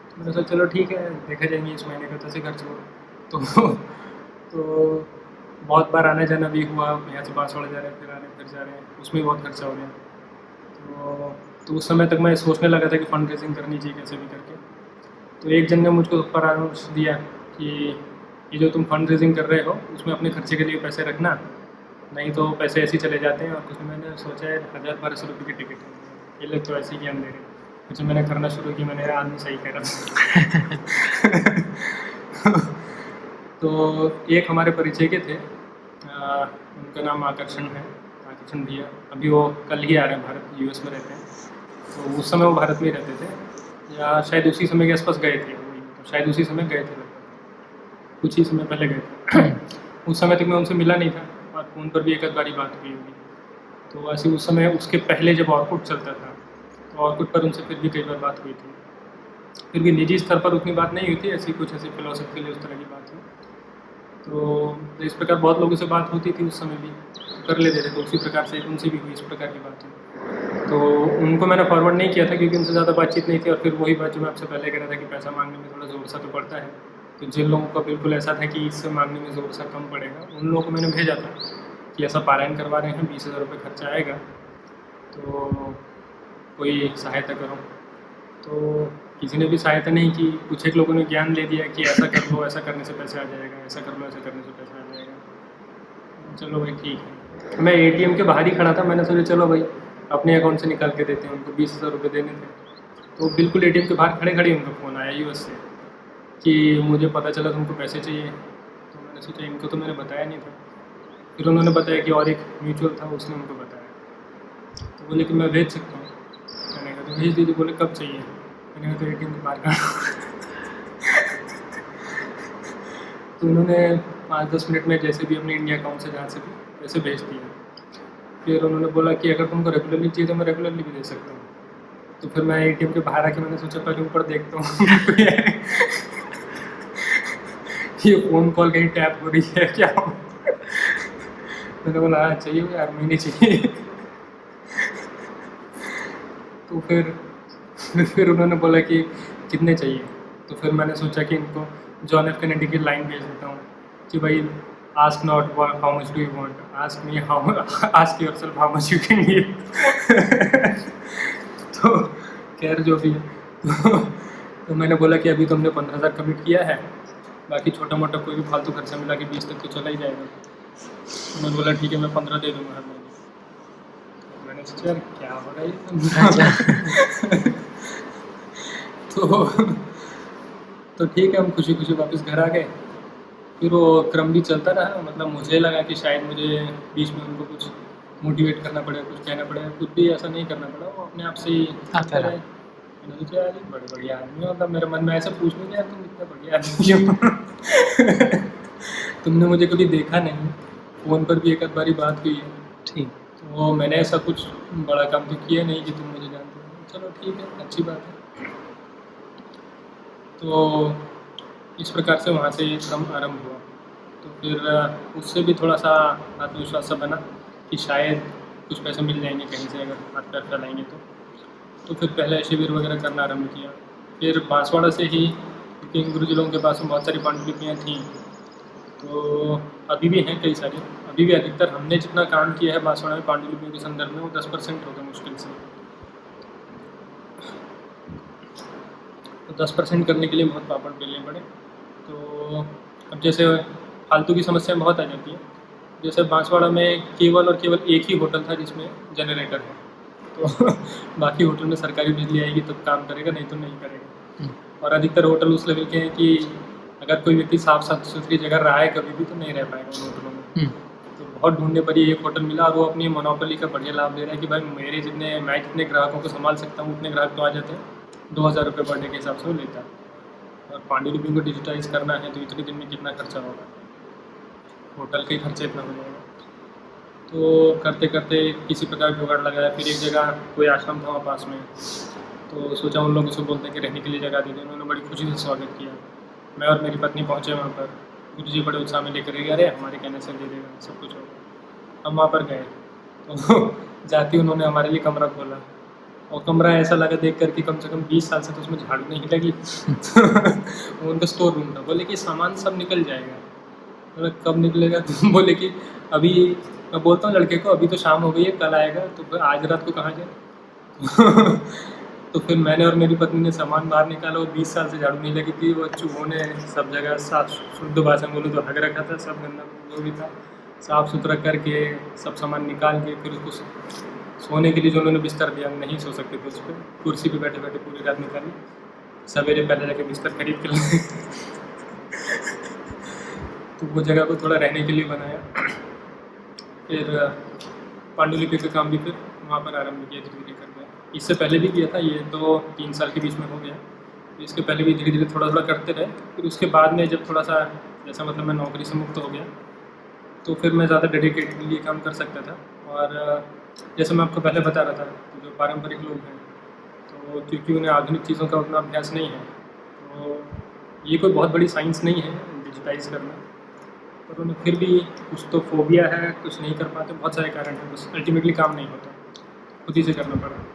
तो मैंने सोचा चलो ठीक है, देखा जाएंगे इस महीने का कैसे खर्च हुआ। तो बहुत बार आना जाना भी हुआ, यहाँ से बांसवाड़ा जा रहे हैं, फिर आ रहे हैं, फिर जा रहे हैं, उसमें बहुत खर्चा हो गया। तो उस समय तक मैं सोचने लगा था कि फंड रेजिंग करनी चाहिए कैसे भी करके। तो एक जन ने मुझको परामर्श दिया कि ये जो तुम फंड रेजिंग कर रहे हो उसमें अपने खर्चे के लिए पैसे रखना, नहीं तो पैसे ऐसे ही चले जाते हैं। और कुछ मैंने सोचा है 1000-1200 रुपये की टिकट है, ये लोग तो ऐसे ही ज्ञान दे रहे हैं। फिर जब मैंने करना शुरू किया, मैंने आदमी सही कह रहा था। तो एक हमारे परिचय के थे, उनका नाम आकर्षण है, आकर्षण भैया। अभी वो कल ही आ रहे हैं भारत, यूएस में रहते हैं। तो उस समय वो भारत में ही रहते थे, या शायद उसी समय के आसपास गए थे वही, तो शायद उसी समय गए थे लगभग, कुछ ही समय पहले गए थे। उस समय तक मैं उनसे मिला नहीं था, और फ़ोन पर भी एक आध बारी बात हुई होगी। तो ऐसे उस समय, उसके पहले जब ऑर्कुट चलता था, तो ऑर्कुट पर उनसे फिर भी कई बार बात हुई थी। फिर भी निजी स्तर पर उतनी बात नहीं हुई थी, ऐसी कुछ ऐसी फिलोसफी उस तरह की बात हुई। तो इस प्रकार बहुत लोगों से बात होती थी उस समय भी, तो कर लेते थे। तो उसी प्रकार से उनसे भी हुई इस प्रकार की बात हुई। तो उनको मैंने फॉरवर्ड नहीं किया था क्योंकि उनसे ज़्यादा बातचीत नहीं थी। और फिर वही बात जो मैं आपसे पहले कह रहा था कि पैसा मांगने में थोड़ा ज़ोर सा तो पड़ता है। तो जिन लोगों का बिल्कुल ऐसा था कि इससे मांगने में ज़ोर सा कम पड़ेगा, उन लोगों को मैंने भेजा था कि ऐसा पारायण करवा रहे हैं, 20,000 रुपये खर्चा आएगा, तो कोई सहायता करो। तो किसी ने भी सहायता नहीं की। कुछ एक लोगों ने ज्ञान दे दिया कि ऐसा कर लो, ऐसा करने से पैसे आ जाएगा, ऐसा कर लो, ऐसा करने से पैसा आ जाएगा। चलो भाई ठीक है। मैं एटीएम के बाहर ही खड़ा था, मैंने सोचा चलो भाई अपने अकाउंट से निकाल के देते हैं। उनको 20,000 रुपये देने थे। तो बिल्कुल एटीएम के बाहर खड़े खड़े उनका फ़ोन आया यूएस से कि मुझे पता चला तुमको पैसे चाहिए। तो मैंने सोचा इनको तो मैंने बताया नहीं था। फिर उन्होंने बताया कि और एक म्यूचुअल था, उसने उनको बताया। तो बोले कि मैं भेज सकता हूँ। मैंने कहा तो भेज दीजिए। बोले कब चाहिए? मैंने कहा तो एटीएम के बाहर तो उन्होंने 5-10 मिनट में जैसे भी अपने इंडिया अकाउंट से जहाँ से भी पैसे भेज दिए। फिर उन्होंने बोला कि अगर तुमको रेगुलरली चाहिए तो मैं रेगुलरली भी दे सकता हूँ। तो फिर मैं एटीएम के बाहर आके मैंने सोचा पहले ऊपर देखता हूँ ये फ़ोन कॉल कहीं टैप हो रही है क्या। मैंने बोला हाँ चाहिए यार, महीने चाहिए। तो फिर उन्होंने बोला कि कितने चाहिए। तो फिर मैंने सोचा कि इनको जॉन एफ कैनेडी की लाइन भेज देता हूँ कि भाई ask not how much do you want, ask me how, ask yourself how much you can give. तो खैर जो भी है। तो मैंने बोला कि अभी तो हमने 15,000 कमिट किया है, बाकी छोटा मोटा कोई भी फालतू खर्चा मिला के 20 तक तो चला ही जाएगा। तो मैंने बोला ठीक है मैं 15 दे दूँगा हर महीने। मैंने सोचा यार क्या हो रहा है। तो ठीक है, हम खुशी खुशी वापस घर आ गए। फिर वो क्रम भी चलता रहा। मतलब मुझे लगा कि शायद मुझे बीच में उनको कुछ मोटिवेट करना पड़ेगा, कुछ कहना पड़ेगा, कुछ भी ऐसा नहीं करना पड़ा। वो अपने आप से ही आता रहे। मैंने सोचा यार ये बड़े बढ़िया आदमी है। मतलब मेरे मन में ऐसा पूछने कि यार तुम इतना बढ़िया आदमी हो। तुमने मुझे कभी देखा नहीं, फ़ोन पर भी एक आध बारी बात हुई है, ठीक। तो मैंने ऐसा कुछ बड़ा काम तो किया नहीं कि तुम मुझे जानते हो। चलो ठीक है, अच्छी बात है। तो इस प्रकार से वहाँ से ये क्रम आरंभ हुआ। तो फिर उससे भी थोड़ा सा आत्मविश्वास सा बना कि शायद कुछ पैसे मिल जाएंगे कहीं से अगर हाथ पैर फैलाएंगे तो फिर पहले शिविर वगैरह करना आरंभ किया। फिर बांसवाड़ा से ही, क्योंकि गुरु जी लोगों के पास में बहुत सारी पांडुलिपियाँ थीं, तो अभी भी हैं कई सारी। अभी भी अधिकतर हमने जितना काम किया है बांसवाड़ा में पांडुलिपियों के संदर्भ में वो 10% होगा मुश्किल से। तो 10% करने के लिए बहुत पापड़ बेलने पड़े। तो अब जैसे फालतू की समस्या बहुत आ जाती है। जैसे बांसवाड़ा में केवल और केवल एक ही होटल था जिसमें जनरेटर है, तो बाकी होटल में सरकारी बिजली आएगी तब काम करेगा, नहीं तो नहीं करेगा। और अधिकतर होटल उस लेवल के हैं कि अगर कोई व्यक्ति साफ सुथरी जगह रहा है कभी भी तो नहीं रह पाएगा उन होटलों में। तो बहुत ढूंढने पर ही एक होटल मिला और वो अपनी मोनोपोली का बढ़िया लाभ ले रहा है कि भाई मैं जितने ग्राहकों को संभाल सकता हूँ उतने ग्राहक तो आ जाते हैं। 2000 रुपये पर डे के हिसाब से वो लेता है। और पांडुलिपि को डिजिटाइज करना है तो इतने दिन में कितना खर्चा होगा, होटल का ही खर्चा इतना हो जाएगा। तो करते करते किसी प्रकार जुगाड़ लगाया। फिर एक जगह कोई आश्रम था वहाँ पास में, तो सोचा उन लोगों से बोलते हैं कि रहने के लिए जगह दे दें। उन्होंने बड़ी खुशी से स्वागत किया। मैं और मेरी पत्नी पहुँचे वहाँ पर। गुरु जी बड़े उत्साह में लेकर गए, अरे हमारे कहने से दे देगा, सब कुछ होगा। हम वहाँ पर गए तो जाते उन्होंने हमारे लिए कमरा खोला और कमरा ऐसा लगा देख कर कि कम से कम 20 साल से तो उसमें झाड़ू नहीं लगी। वो उनका स्टोर रूम था। बोले कि सामान सब निकल जाएगा। बोले कब निकलेगा? तो बोले कि अभी, मैं बोलता हूँ लड़के को अभी तो शाम हो गई है, कल आएगा। तो फिर आज रात को कहाँ जाए? तो फिर मैंने और मेरी पत्नी ने सामान बाहर निकाला। वो 20 साल से झाड़ू नहीं लगी थी। वो चूहों ने सब जगह साफ, शुद्ध भाषा में बोले तो हग रखा था, सब गंदा जो भी था साफ़ सुथरा करके सब सामान निकाल के फिर उसको सोने के लिए जो उन्होंने बिस्तर दिया, नहीं सो सकते थे उस पर, कुर्सी पे बैठे बैठे पूरी रात निकाली। सवेरे पहले जाके बिस्तर खरीद के लाए। तो वो जगह को थोड़ा रहने के लिए बनाया। फिर पांडुलिपि का काम भी फिर वहाँ पर आरम्भ किया, धीरे धीरे कर गया। इससे पहले भी किया था, ये तो 3 साल के बीच में हो गया। इसके पहले भी धीरे धीरे थोड़ा थोड़ा करते रहे। फिर उसके बाद में जब थोड़ा सा जैसा मतलब मैं नौकरी से मुक्त हो गया तो फिर मैं ज़्यादा डेडिकेटली काम कर सकता था। और जैसे मैं आपको पहले बता रहा था, तो जो पारंपरिक लोग हैं तो क्योंकि उन्हें आधुनिक चीज़ों का उतना अभ्यास नहीं है, तो ये कोई बहुत बड़ी साइंस नहीं है डिजिटाइज करना। पर उन्हें फिर भी कुछ तो फोबिया है, कुछ नहीं कर पाते, बहुत सारे कारण हैं। बस अल्टीमेटली काम नहीं होता, खुद ही से करना पड़ा।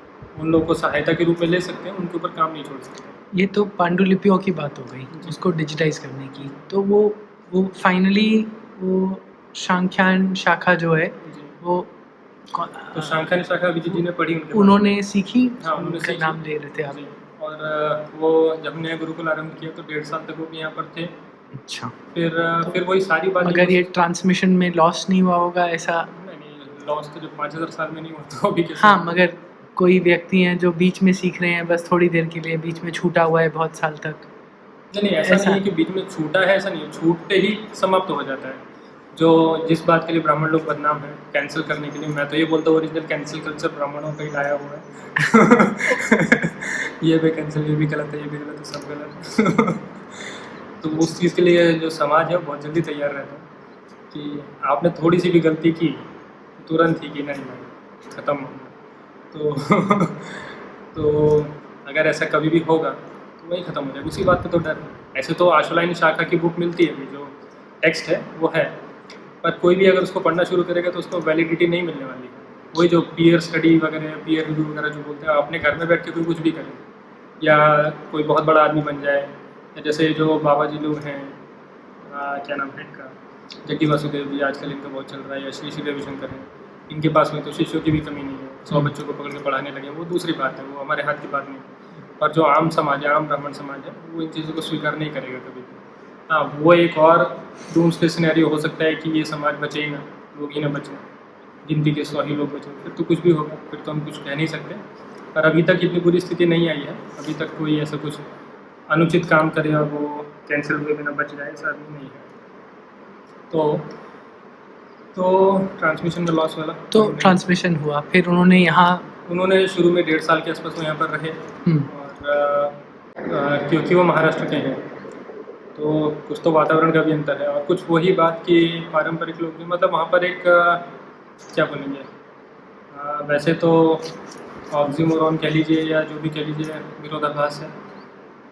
उन लोगों को सहायता के रूप में ले सकते हैं, उनके ऊपर काम नहीं छोड़ सकते।
ये तो पांडुलिपियों की बात हो गई, उसको डिजिटाइज करने की। तो वो फाइनली वो शांख्यान शाखा जो है
जी।
वो
तो शांख्यान शाखा विजय जी ने पढ़ी,
उन्होंने सीखी।
हाँ, उन्होंने
उनका
सीखी।
नाम ले रहे थे आप।
जी। और वो जब नया गुरुकुल आरंभ किया तो 1.5 साल तक वो भी यहाँ पर थे।
अच्छा,
फिर वही सारी बात।
अगर ये ट्रांसमिशन में लॉस नहीं हुआ होगा ऐसा?
नहीं, लॉस तो जो 5000 साल में नहीं हुआ तो अभी कैसे?
हाँ, मगर कोई व्यक्ति हैं जो बीच में सीख रहे हैं, बस थोड़ी देर के लिए, बीच में छूटा हुआ है बहुत साल तक।
नहीं, ऐसा नहीं है कि बीच में छूटा है, ऐसा नहीं है। छूटते ही समाप्त हो जाता है। जो जिस बात के लिए ब्राह्मण लोग बदनाम हैं, कैंसिल करने के लिए, मैं तो ये बोलता हूँ ओरिजिनल कैंसिल कल्चर ब्राह्मणों का ही लाया हुआ है। ये भी कैंसिल, ये भी गलत है, ये भी गलत है, सब गलत है। तो उस चीज़ के लिए जो समाज है वो बहुत जल्दी तैयार रहता है कि आपने थोड़ी सी भी गलती की तुरंत ही कि नहीं ख़त्म होगा। तो अगर ऐसा कभी भी होगा तो वही ख़त्म हो जाएगा, उसी बात पे तो डर है। ऐसे तो आशुलायनी शाखा की बुक मिलती है अभी, जो टेक्स्ट है वो है, पर कोई भी अगर उसको पढ़ना शुरू करेगा तो उसको वैलिडिटी नहीं मिलने वाली है। वही जो पीयर स्टडी वगैरह, पीयर रिव्यू वगैरह जो बोलते हैं, अपने घर में बैठ के कोई कुछ भी करे या कोई बहुत बड़ा आदमी बन जाए, या जैसे जो बाबा जी लोग हैं, क्या नाम है इनका, जग्गी वासुदेव जी आजकल इनका बहुत चल रहा है, या श्री श्री रविशंकर हैं, इनके पास में तो शिष्यों की भी कमी नहीं है, 100 बच्चों को पकड़ के पढ़ाने लगे, वो दूसरी बात है, वो हमारे हाथ की बात नहीं है। पर जो आम समाज है, आम ब्राह्मण समाज है, वो इन चीज़ों को स्वीकार नहीं करेगा कभी भी। हाँ, वो एक और डूम्सडे सिनेरियो हो सकता है कि ये समाज बचे ही ना, लोग ही ना बचे, गिनती के 100 ही लोग बचे, फिर तो कुछ भी होगा, फिर तो हम कुछ कह नहीं सकते। पर अभी तक इतनी बुरी स्थिति नहीं आई है, अभी तक कोई ऐसा कुछ अनुचित काम करे और वो कैंसिल हुए बिना बच जाए, ऐसा अभी नहीं है। तो ट्रांसमिशन में लॉस वाला
तो ट्रांसमिशन हुआ, फिर
उन्होंने शुरू में 1.5 साल के आसपास वो यहाँ पर रहे। और क्योंकि वो महाराष्ट्र के हैं तो कुछ तो वातावरण का भी अंतर है, और कुछ वही बात कि पारंपरिक लोग भी, मतलब वहाँ पर एक क्या बोलेंगे, वैसे तो ऑक्सीमोरॉन कह लीजिए या जो भी कह लीजिए, विरोधाभास है,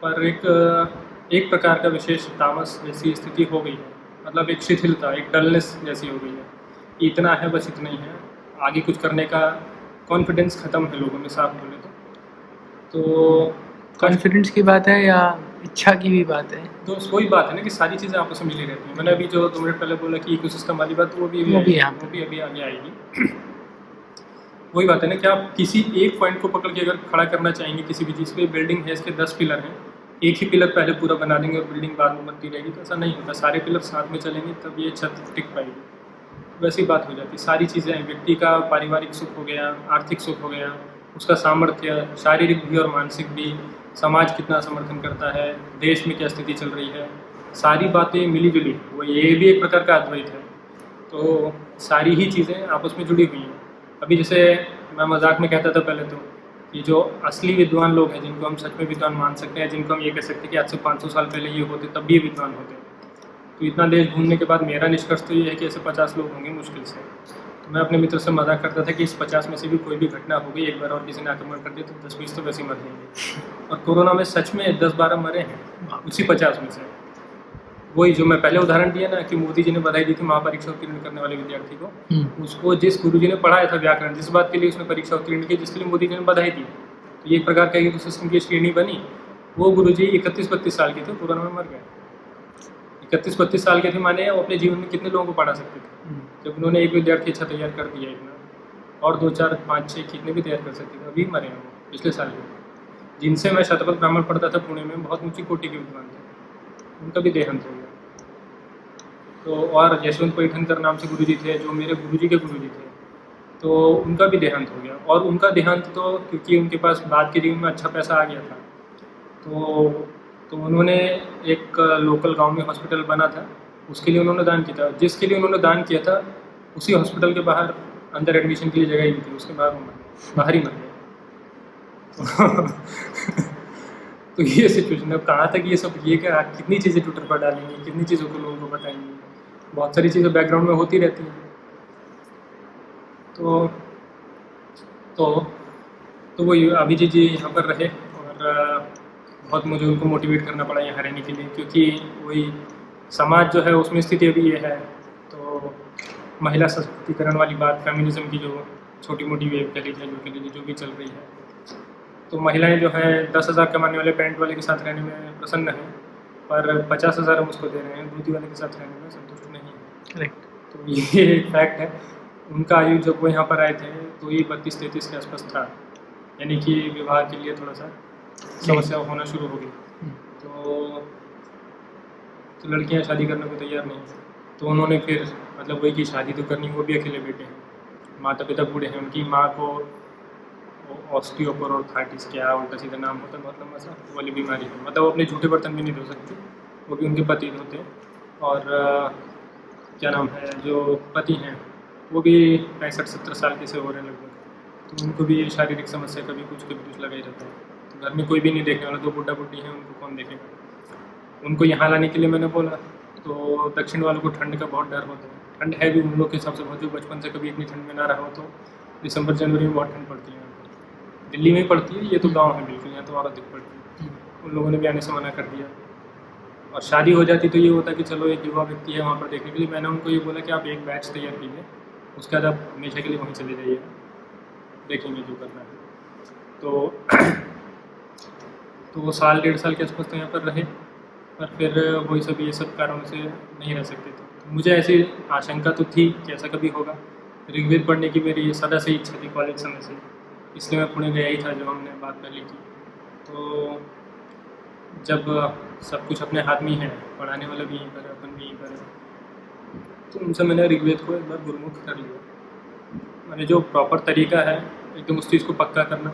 पर एक प्रकार का विशेष तामस जैसी स्थिति हो गई है, मतलब एक शिथिलता, एक डलनेस जैसी हो गई है। इतना है, बस इतना ही है, आगे कुछ करने का कॉन्फिडेंस ख़त्म है लोगों में, साफ बोले तो
कॉन्फिडेंस की बात है या इच्छा की भी बात है?
तो वही बात है ना कि सारी चीज़ें आपस में मिली रहती हैं। मैंने अभी जो 2 मिनट पहले बोला कि इकोसिस्टम वाली बात, वो भी अभी आगे आएगी। वही बात है ना कि आप किसी एक पॉइंट को पकड़ के अगर खड़ा करना चाहेंगे किसी भी चीज़ पे, बिल्डिंग है, इसके 10 पिलर हैं, एक ही पिलर पहले पूरा बना देंगे और बिल्डिंग बाद में बनती रहेगी, तो ऐसा नहीं होता। सारे पिलर साथ में चलेंगे तब ये छत टिक पाएगी। वैसी बात हो जाती है। सारी चीज़ें, व्यक्ति का पारिवारिक सुख हो गया, आर्थिक सुख हो गया, उसका सामर्थ्य शारीरिक भी और मानसिक भी, समाज कितना समर्थन करता है, देश में क्या स्थिति चल रही है, सारी बातें मिली जुली। वो ये भी एक प्रकार का अद्वैत है। तो सारी ही चीज़ें आपस में जुड़ी हुई हैं। अभी जैसे मैं मजाक में कहता था पहले तो कि जो असली विद्वान लोग हैं, जिनको हम सच में विद्वान मान सकते हैं, जिनको हम ये कह सकते हैं कि आज से 500 साल पहले ये होते तब भी ये विद्वान होते, तो इतना देश घूमने के बाद मेरा निष्कर्ष तो ये है कि ऐसे 50 लोग होंगे मुश्किल से। तो मैं अपने मित्र से मजाक करता था कि इस 50 में से भी कोई भी घटना हो गई एक बार और किसी ने आक्रमण कर दिया तो 10-20 तो वैसे ही मर जाएंगे। और कोरोना में सच में 10-12 मरे हैं उसी 50 में से। वही जो मैं पहले उदाहरण दिया ना कि मोदी जी ने बधाई दी थी महापरीक्षा उत्तीर्ण करने वाले विद्यार्थी को, उसको जिस गुरुजी ने पढ़ाया था व्याकरण, जिस बात के लिए उसने परीक्षा उत्तीर्ण की, जिसके लिए मोदी जी ने बधाई दी, तो ये एक प्रकार का इकोसिस्टम की श्रेणी बनी। वो गुरुजी 31-32 साल के थे, कोरोना में मर गए। 31-32 साल के थे माने वो अपने जीवन में कितने लोगों को पढ़ा सकते थे, जब उन्होंने एक विद्यार्थी अच्छा तैयार कर दिया इतना, और 2, 4, 5, 6 कितने भी तैयार कर सकते थे। अभी मरे हैं वो पिछले साल के, जिनसे मैं शतपथ ब्राह्मण पढ़ता था पुणे में, बहुत ऊंची कोटि के विद्वान थे, उनका भी देहांत हो गया। तो और यशवंत पैठनकर नाम से गुरुजी थे, जो मेरे गुरुजी के गुरुजी थे, तो उनका भी देहांत हो गया। और उनका देहांत तो क्योंकि उनके पास बाद के जीवन में अच्छा पैसा आ गया था, तो उन्होंने एक लोकल गांव में हॉस्पिटल बना था, उसके लिए उन्होंने दान किया था। जिसके लिए उन्होंने दान किया था उसी हॉस्पिटल के बाहर अंदर एडमिशन के लिए जगह ही नहीं थी, उसके बाहर ही मर गए। तो ये सिचुएशन है। कहाँ तक ये सब, ये क्या कितनी चीज़ें ट्विटर पर डालेंगे, कितनी चीज़ों को लोगों को बताएंगे, बहुत सारी चीज़ें बैकग्राउंड में होती रहती हैं। तो वही अभिजीत जी यहाँ पर रहे और बहुत मुझे उनको मोटिवेट करना पड़ा यहाँ रहने के लिए, क्योंकि वही समाज जो है उसमें स्थिति अभी ये है। तो महिला सशक्तिकरण वाली बात, फेमिनिज्म की जो छोटी मोटी वेव कह लीजिए जो भी चल रही है, तो महिलाएं जो है 10,000 कमाने वाले पेंट वाले के साथ रहने में प्रसन्न हैं, पर 50,000 हम उसको दे रहे हैं, धोती वाले के साथ रहने में संतुष्ट नहीं है।
करेक्ट।
तो ये एक फैक्ट है। उनका आयु जब वो यहाँ पर आए थे तो ये 32-33 के आसपास था, यानी कि विवाह के लिए थोड़ा सा समस्या होना शुरू हो गई। तो लड़कियाँ शादी करने को तैयार नहीं, तो उन्होंने फिर मतलब वही कि शादी तो करनी, वो भी अकेले बेटे हैं, माता पिता बूढ़े हैं, उनकी माँ को ऑस्टियोपोरोथाइटिस, क्या उल्टा सीधा नाम होता है, बहुत लंबा सा, वो वाली बीमारी है। मतलब वो अपने झूठे बर्तन भी नहीं धो सकते, वो भी उनके पति होते हैं। और क्या नाम है, जो पति हैं वो भी 65-70 साल के से हो रहे हैं लगभग, तो उनको भी शारीरिक समस्या कभी कुछ लगा ही रहता है। तो घर में कोई भी नहीं देखने वाला, 2 बुढ़ा बुढ़ी हैं, उनको कौन देखेगा। उनको यहाँ लाने के लिए मैंने बोला, तो दक्षिण वालों को ठंड का बहुत डर होता है। ठंड है भी उन लोग के हिसाब से बहुत, जो बचपन से कभी इतनी ठंड में ना रहा हो, तो दिसंबर जनवरी में बहुत ठंड पड़ती है यहाँ पर। दिल्ली में ही पड़ती है, ये तो गाँव है बिल्कुल, यहाँ तो और अधिक पड़ती है। उन लोगों ने भी आने से मना कर दिया। और शादी हो जाती तो ये होता कि चलो एक युवा व्यक्ति है वहाँ पर देखने के लिए। मैंने उनको ये बोला कि आप एक बैच तैयार कीजिए, उसके बाद आप हमेशा के लिए वहीं चले जाइए, देखेंगे जो करना है। तो वो 1-1.5 साल के आसपास तो यहाँ पर रहे, पर फिर वही सब ये सब कारणों से नहीं रह सकते थे। तो मुझे ऐसी आशंका तो थी कि ऐसा कभी होगा। ऋग्वेद पढ़ने की मेरी सदा से इच्छा थी कॉलेज समय से, इसलिए मैं पुणे गया ही था जब हमने बात पहले की। तो जब सब कुछ अपने हाथ में ही है, पढ़ाने वाला भी यहीं पर है, अपन भी यहीं पर है, तो उनसे मैंने ऋग्वेद को एक बार गुरुमुख कर लिया। मैंने जो प्रॉपर तरीका है एकदम उस चीज़ को पक्का करना,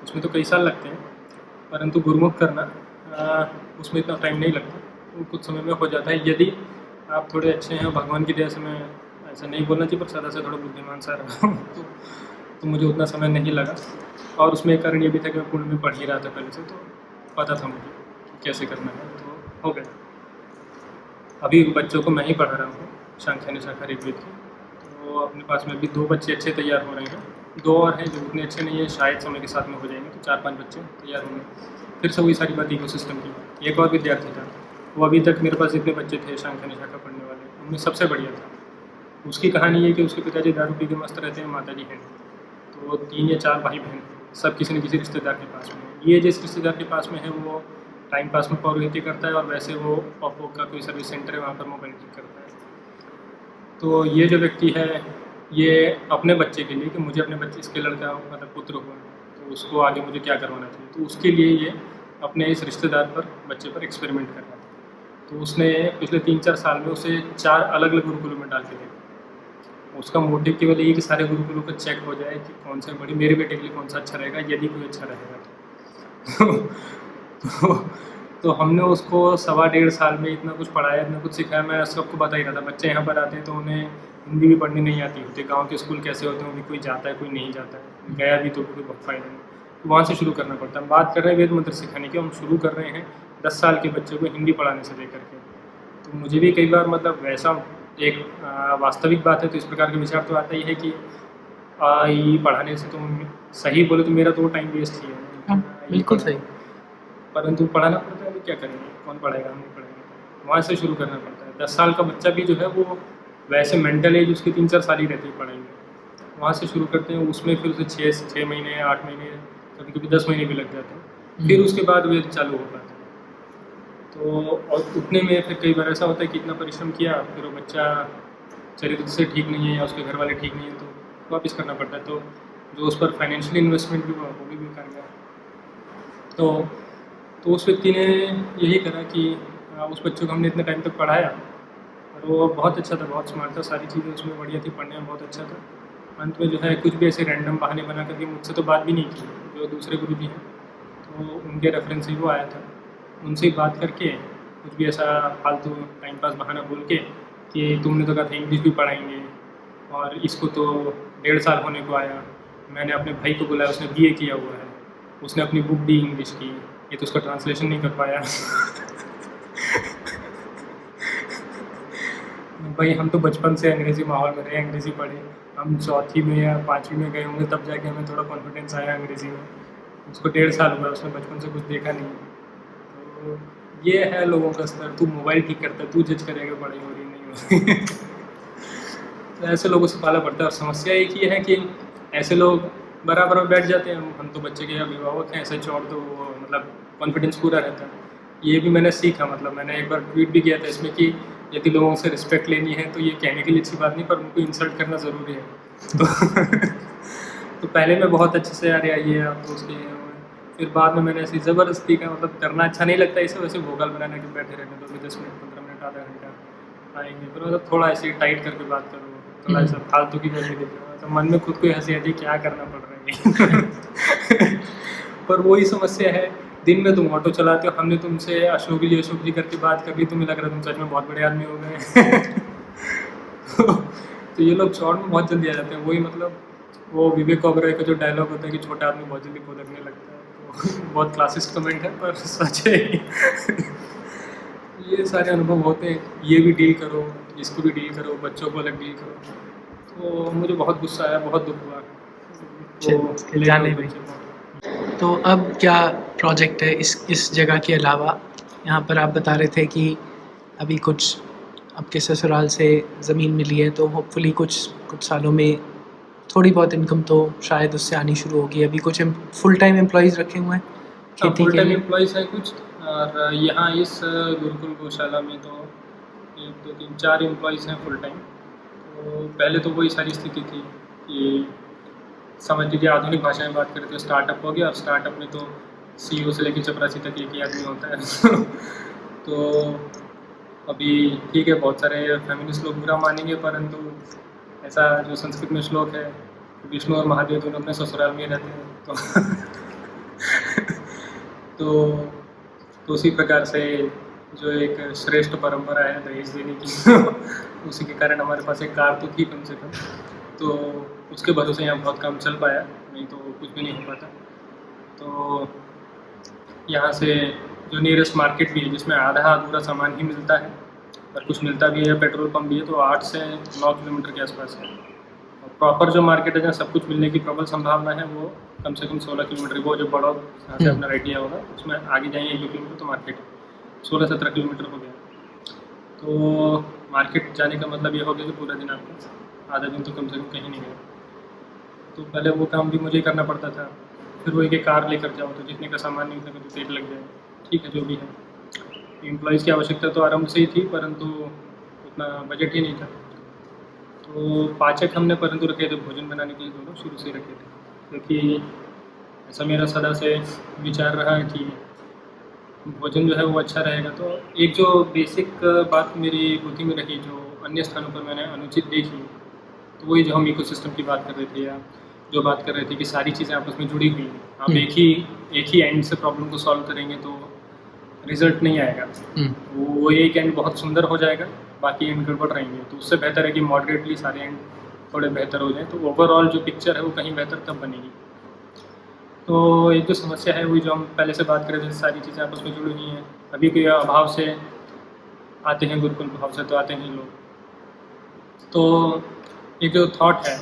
उसमें तो कई साल लगते हैं, परंतु गुरुमुख करना उसमें इतना टाइम नहीं लगता, वो कुछ समय में हो जाता है यदि आप थोड़े अच्छे हैं। भगवान की दया से, मैं ऐसा नहीं बोलना चाहिए, पर सदा से थोड़ा बुद्धिमान सा रहा हूँ, तो मुझे उतना समय नहीं लगा। और उसमें एक कारण ये भी था कि मैं पुणे में पढ़ ही रहा था पहले से, तो पता था मुझे कैसे करना है, तो हो गया। अभी बच्चों को मैं ही पढ़ा रहा हूँ सांख्य निशाखा ऋग्वेद की, तो अपने पास में भी 2 बच्चे अच्छे तैयार हो रहे हैं, 2 और हैं जो उतने अच्छे नहीं है, शायद समय के साथ में हो जाएंगे, तो 4-5 बच्चे तैयार होंगे। फिर से वही सारी बात इकोसिस्टम की। एक और विद्यार्थी था, वो अभी तक मेरे पास जितने बच्चे थे सांख्य निशाखा पढ़ने वाले, उनमें सबसे बढ़िया था। उसकी कहानी ये कि उसके पिताजी दारू पी के मस्त रहते हैं, माताजी हैं, तो 3 या 4 भाई बहन, सब किसी न किसी रिश्तेदार के पास में है। ये जिस रिश्तेदार के पास में है वो टाइम पास में पौरोहित्य करता है, और वैसे वो पॉपो का कोई सर्विस सेंटर है वहाँ पर मोबाइल ठीक करता है। तो ये जो व्यक्ति है, ये अपने बच्चे के लिए कि मुझे अपने बच्चे, इसके लड़का मतलब पुत्र हुआ, तो उसको आगे मुझे क्या करवाना चाहिए, तो उसके लिए ये अपने इस रिश्तेदार पर, बच्चे पर एक्सपेरिमेंट कर रहा था। तो उसने पिछले 3-4 साल में उसे 4 अलग-अलग गुरुकुलों में डाल के देखा। उसका मोटिव केवल यही कि सारे गुरुकुलों को चेक हो जाए कि कौन सा बड़ी मेरे बेटे के लिए कौन सा अच्छा रहेगा, यदि कोई अच्छा रहेगा तो तो हमने उसको 1.25 साल में इतना कुछ पढ़ाया, इतना कुछ सिखाया। मैं सबको बता ही रहा था, बच्चे यहाँ पर आते हैं तो उन्हें हिंदी भी पढ़नी नहीं आती होती। गांव के स्कूल कैसे होते हैं, भी कोई जाता है कोई नहीं जाता है, गया भी तो कोई बहुत फ़ायदा नहीं। तो वहाँ से शुरू करना पड़ता है। हम बात कर रहे हैं वेद मंत्र सिखाने की, हम शुरू कर रहे हैं 10 साल के बच्चे को हिंदी पढ़ाने से लेकर के। तो मुझे भी कई बार मतलब वैसा एक वास्तविक बात है, तो इस प्रकार के विचार तो आता ही है कि ये पढ़ाने से तो सही बोले तो मेरा तो टाइम वेस्ट ही है।
बिल्कुल सही।
परंतु पढ़ाना पड़ता है, अभी क्या करेंगे, कौन पढ़ाएगा, हम नहीं पढ़ाएंगे। वहाँ से शुरू करना पड़ता है। 10 साल का बच्चा भी जो है वो वैसे मेंटल एज उसकी 3-4 साल ही रहती है पढ़ाई में। वहाँ से शुरू करते हैं, उसमें फिर उसे 6 महीने 8 महीने कभी कभी 10 महीने भी लग जाते हैं। फिर उसके बाद वेद चालू हो पाता है। तो और उठने में फिर कई बार ऐसा होता है कि इतना परिश्रम किया, फिर वो बच्चा चरित्र से ठीक नहीं है या उसके घर वाले ठीक नहीं हैं, तो वापस करना पड़ता है। तो जो उस पर फाइनेंशियली इन्वेस्टमेंट भी हुआ वो भी बेकार गया। तो उस व्यक्ति ने यही करा कि उस बच्चे को हमने इतने टाइम तक पढ़ाया और वो बहुत अच्छा था, बहुत स्मार्ट था, सारी चीज़ें उसमें बढ़िया थी, पढ़ने में बहुत अच्छा था। अंत में जो है कुछ भी ऐसे रैंडम बहाने बना करके मुझसे तो बात भी नहीं की, जो दूसरे गुरु जी हैं तो उनके रेफरेंस से वो आया था। उनसे ही बात करके कुछ भी ऐसा फालतू टाइम पास बहाना बोल के कि तुमने तो कहा था इंग्लिश भी पढ़ाएंगे और इसको तो 1.5 साल होने को आया। मैंने अपने भाई को बुलाया, उसने BA किया हुआ है, उसने अपनी बुक दी इंग्लिश की, ये तो उसका ट्रांसलेशन नहीं कर पाया भाई हम तो बचपन से अंग्रेज़ी माहौल में रहे, अंग्रेज़ी पढ़े। हम 4वीं में या 5वीं में गए होंगे तब जाके हमें थोड़ा कॉन्फिडेंस आया अंग्रेज़ी में। उसको 1.5 साल हुआ, उसने बचपन से कुछ देखा नहीं। तो ये है लोगों का स्तर। तू मोबाइल ठीक करता है, तू जज करेगा पढ़ाई हो रही नहीं हो रही तो ऐसे लोगों से पाला पड़ता है। और समस्या एक ही है कि ऐसे लोग बराबर बैठ जाते हैं। हम तो बच्चे के अभिभावक हैं, ऐसे चौड़ तो मतलब कॉन्फिडेंस पूरा रहता है। ये भी मैंने सीखा, मतलब मैंने एक बार ट्वीट भी किया था इसमें कि यदि लोगों से रिस्पेक्ट लेनी है तो ये कहने के लिए अच्छी बात नहीं, पर उनको इंसल्ट करना ज़रूरी है तो तो पहले मैं बहुत अच्छे से यार ये आप तो उसके, फिर बाद में मैंने ऐसी ज़बरदस्ती का मतलब करना अच्छा नहीं लगता इसे, वैसे भोकाल बनाने के बैठे रहने दो, 10 मिनट 15 मिनट आधा घंटा आएंगे, फिर मतलब थोड़ा ऐसे टाइट करके बात करो, थोड़ा ऐसा फालतू की गर्मी देखो, तो मन में खुद को हंसी आती क्या करना पड़ रहा है पर वही समस्या है, दिन में तुम ऑटो चलाते हो, हमने तुमसे अशोक जी करके बात कर ली, तुम्हें लग रहा है तुम सच में बहुत बड़े आदमी हो गए तो ये लोग शॉर्ट में बहुत जल्दी आ जाते हैं। वही मतलब वो विवेक ओबरॉय का जो डायलॉग होता है कि छोटा आदमी बहुत जल्दी खोदकने लगता है, तो बहुत क्लासिस्ट कमेंट है पर सच है ये सारे अनुभव होते हैं। ये भी डील करो, इसको भी डील करो, बच्चों को अलग डील करो। तो मुझे बहुत गुस्सा आया, बहुत दुख हुआ तो
जाने में। तो अब क्या प्रोजेक्ट है इस जगह के अलावा? यहाँ पर आप बता रहे थे कि अभी कुछ आपके ससुराल से ज़मीन मिली है, तो होपफुली कुछ सालों में थोड़ी बहुत इनकम तो शायद उससे आनी शुरू होगी। अभी कुछ फुल टाइम एम्प्लॉयज़ रखे हुए हैं खेती
फुल
के
टाइम
लिए?
एम्प्लॉयज़ हैं कुछ, और यहाँ इस गुरुकुल गौशाला में तो 1 2 3 4 एम्प्लॉयज़ हैं फुल टाइम। तो पहले तो वही सारी स्थिति थी कि समझ लीजिए आधुनिक भाषा में बात करें तो स्टार्टअप हो गया, और स्टार्टअप में तो CEO से लेकर चपरासी तक एक ही आदमी होता है तो अभी ठीक है, बहुत सारे फेमिनिस्ट लोग बुरा मानेंगे, परंतु ऐसा जो संस्कृत में श्लोक है, विष्णु और महादेव दोनों अपने ससुराल में रहते हैं तो उसी प्रकार से जो एक श्रेष्ठ परंपरा है दहेज देने की उसी के कारण हमारे पास एक कार तो थी कम से कम, तो उसके भरोसे यहाँ बहुत काम चल पाया, नहीं तो कुछ भी नहीं हो पाता। तो यहाँ से जो नियरेस्ट मार्केट भी है, जिसमें आधा अधूरा सामान ही मिलता है और कुछ मिलता भी है, पेट्रोल पंप भी है, तो 8 से 9 किलोमीटर के आसपास है। और प्रॉपर जो मार्केट है जहाँ सब कुछ मिलने की प्रबल संभावना है, वो कम से कम 16 किलोमीटर, वो जो बड़ा यहाँ से अपना राइडिया होगा उसमें आगे जाएंगे 1 2 किलोमीटर तो मार्केट है, 16-17 किलोमीटर हो गया। तो मार्केट जाने का मतलब ये हो गया कि पूरा दिन आपका आधा दिन तो कम से कम कहीं नहीं गया। तो पहले वो काम भी मुझे करना पड़ता था, फिर वो एक कार लेकर जाओ तो जितने का सामान नहीं उतने का तो तेल लग जाए, ठीक है जो भी है। एम्प्लॉयज़ की आवश्यकता तो आरंभ से ही थी, परंतु उतना बजट ही नहीं था। तो पाचक हमने परंतु रखे थे भोजन बनाने के लिए, दोनों शुरू से रखे थे, क्योंकि ऐसा मेरा सदा से विचार रहा है कि भोजन जो है वो अच्छा रहेगा। तो एक जो बेसिक बात मेरी बुद्धि में रही, जो अन्य स्थानों पर मैंने अनुचित देखी, तो वही जो हम इकोसिस्टम की बात कर रहे थे, या जो बात कर रहे थे कि सारी चीज़ें आपस में जुड़ी हुई हैं। आप एक ही एंड से प्रॉब्लम को सॉल्व करेंगे तो रिजल्ट नहीं आएगा। वो एक एंड बहुत सुंदर हो जाएगा, बाकी एंड गड़बड़ रहेंगे। तो उससे बेहतर है कि मॉडरेटली सारे एंड थोड़े बेहतर हो जाए, तो ओवरऑल जो पिक्चर है वो कहीं बेहतर तब बनेगी। तो एक जो समस्या है वही जो हम पहले से बात कर रहे थे, सारी चीज़ें आपस में जुड़ी हुई हैं। अभी कोई अभाव से आते हैं, गुरुकुल भाव से तो आते हैं लोग, तो एक जो थॉट है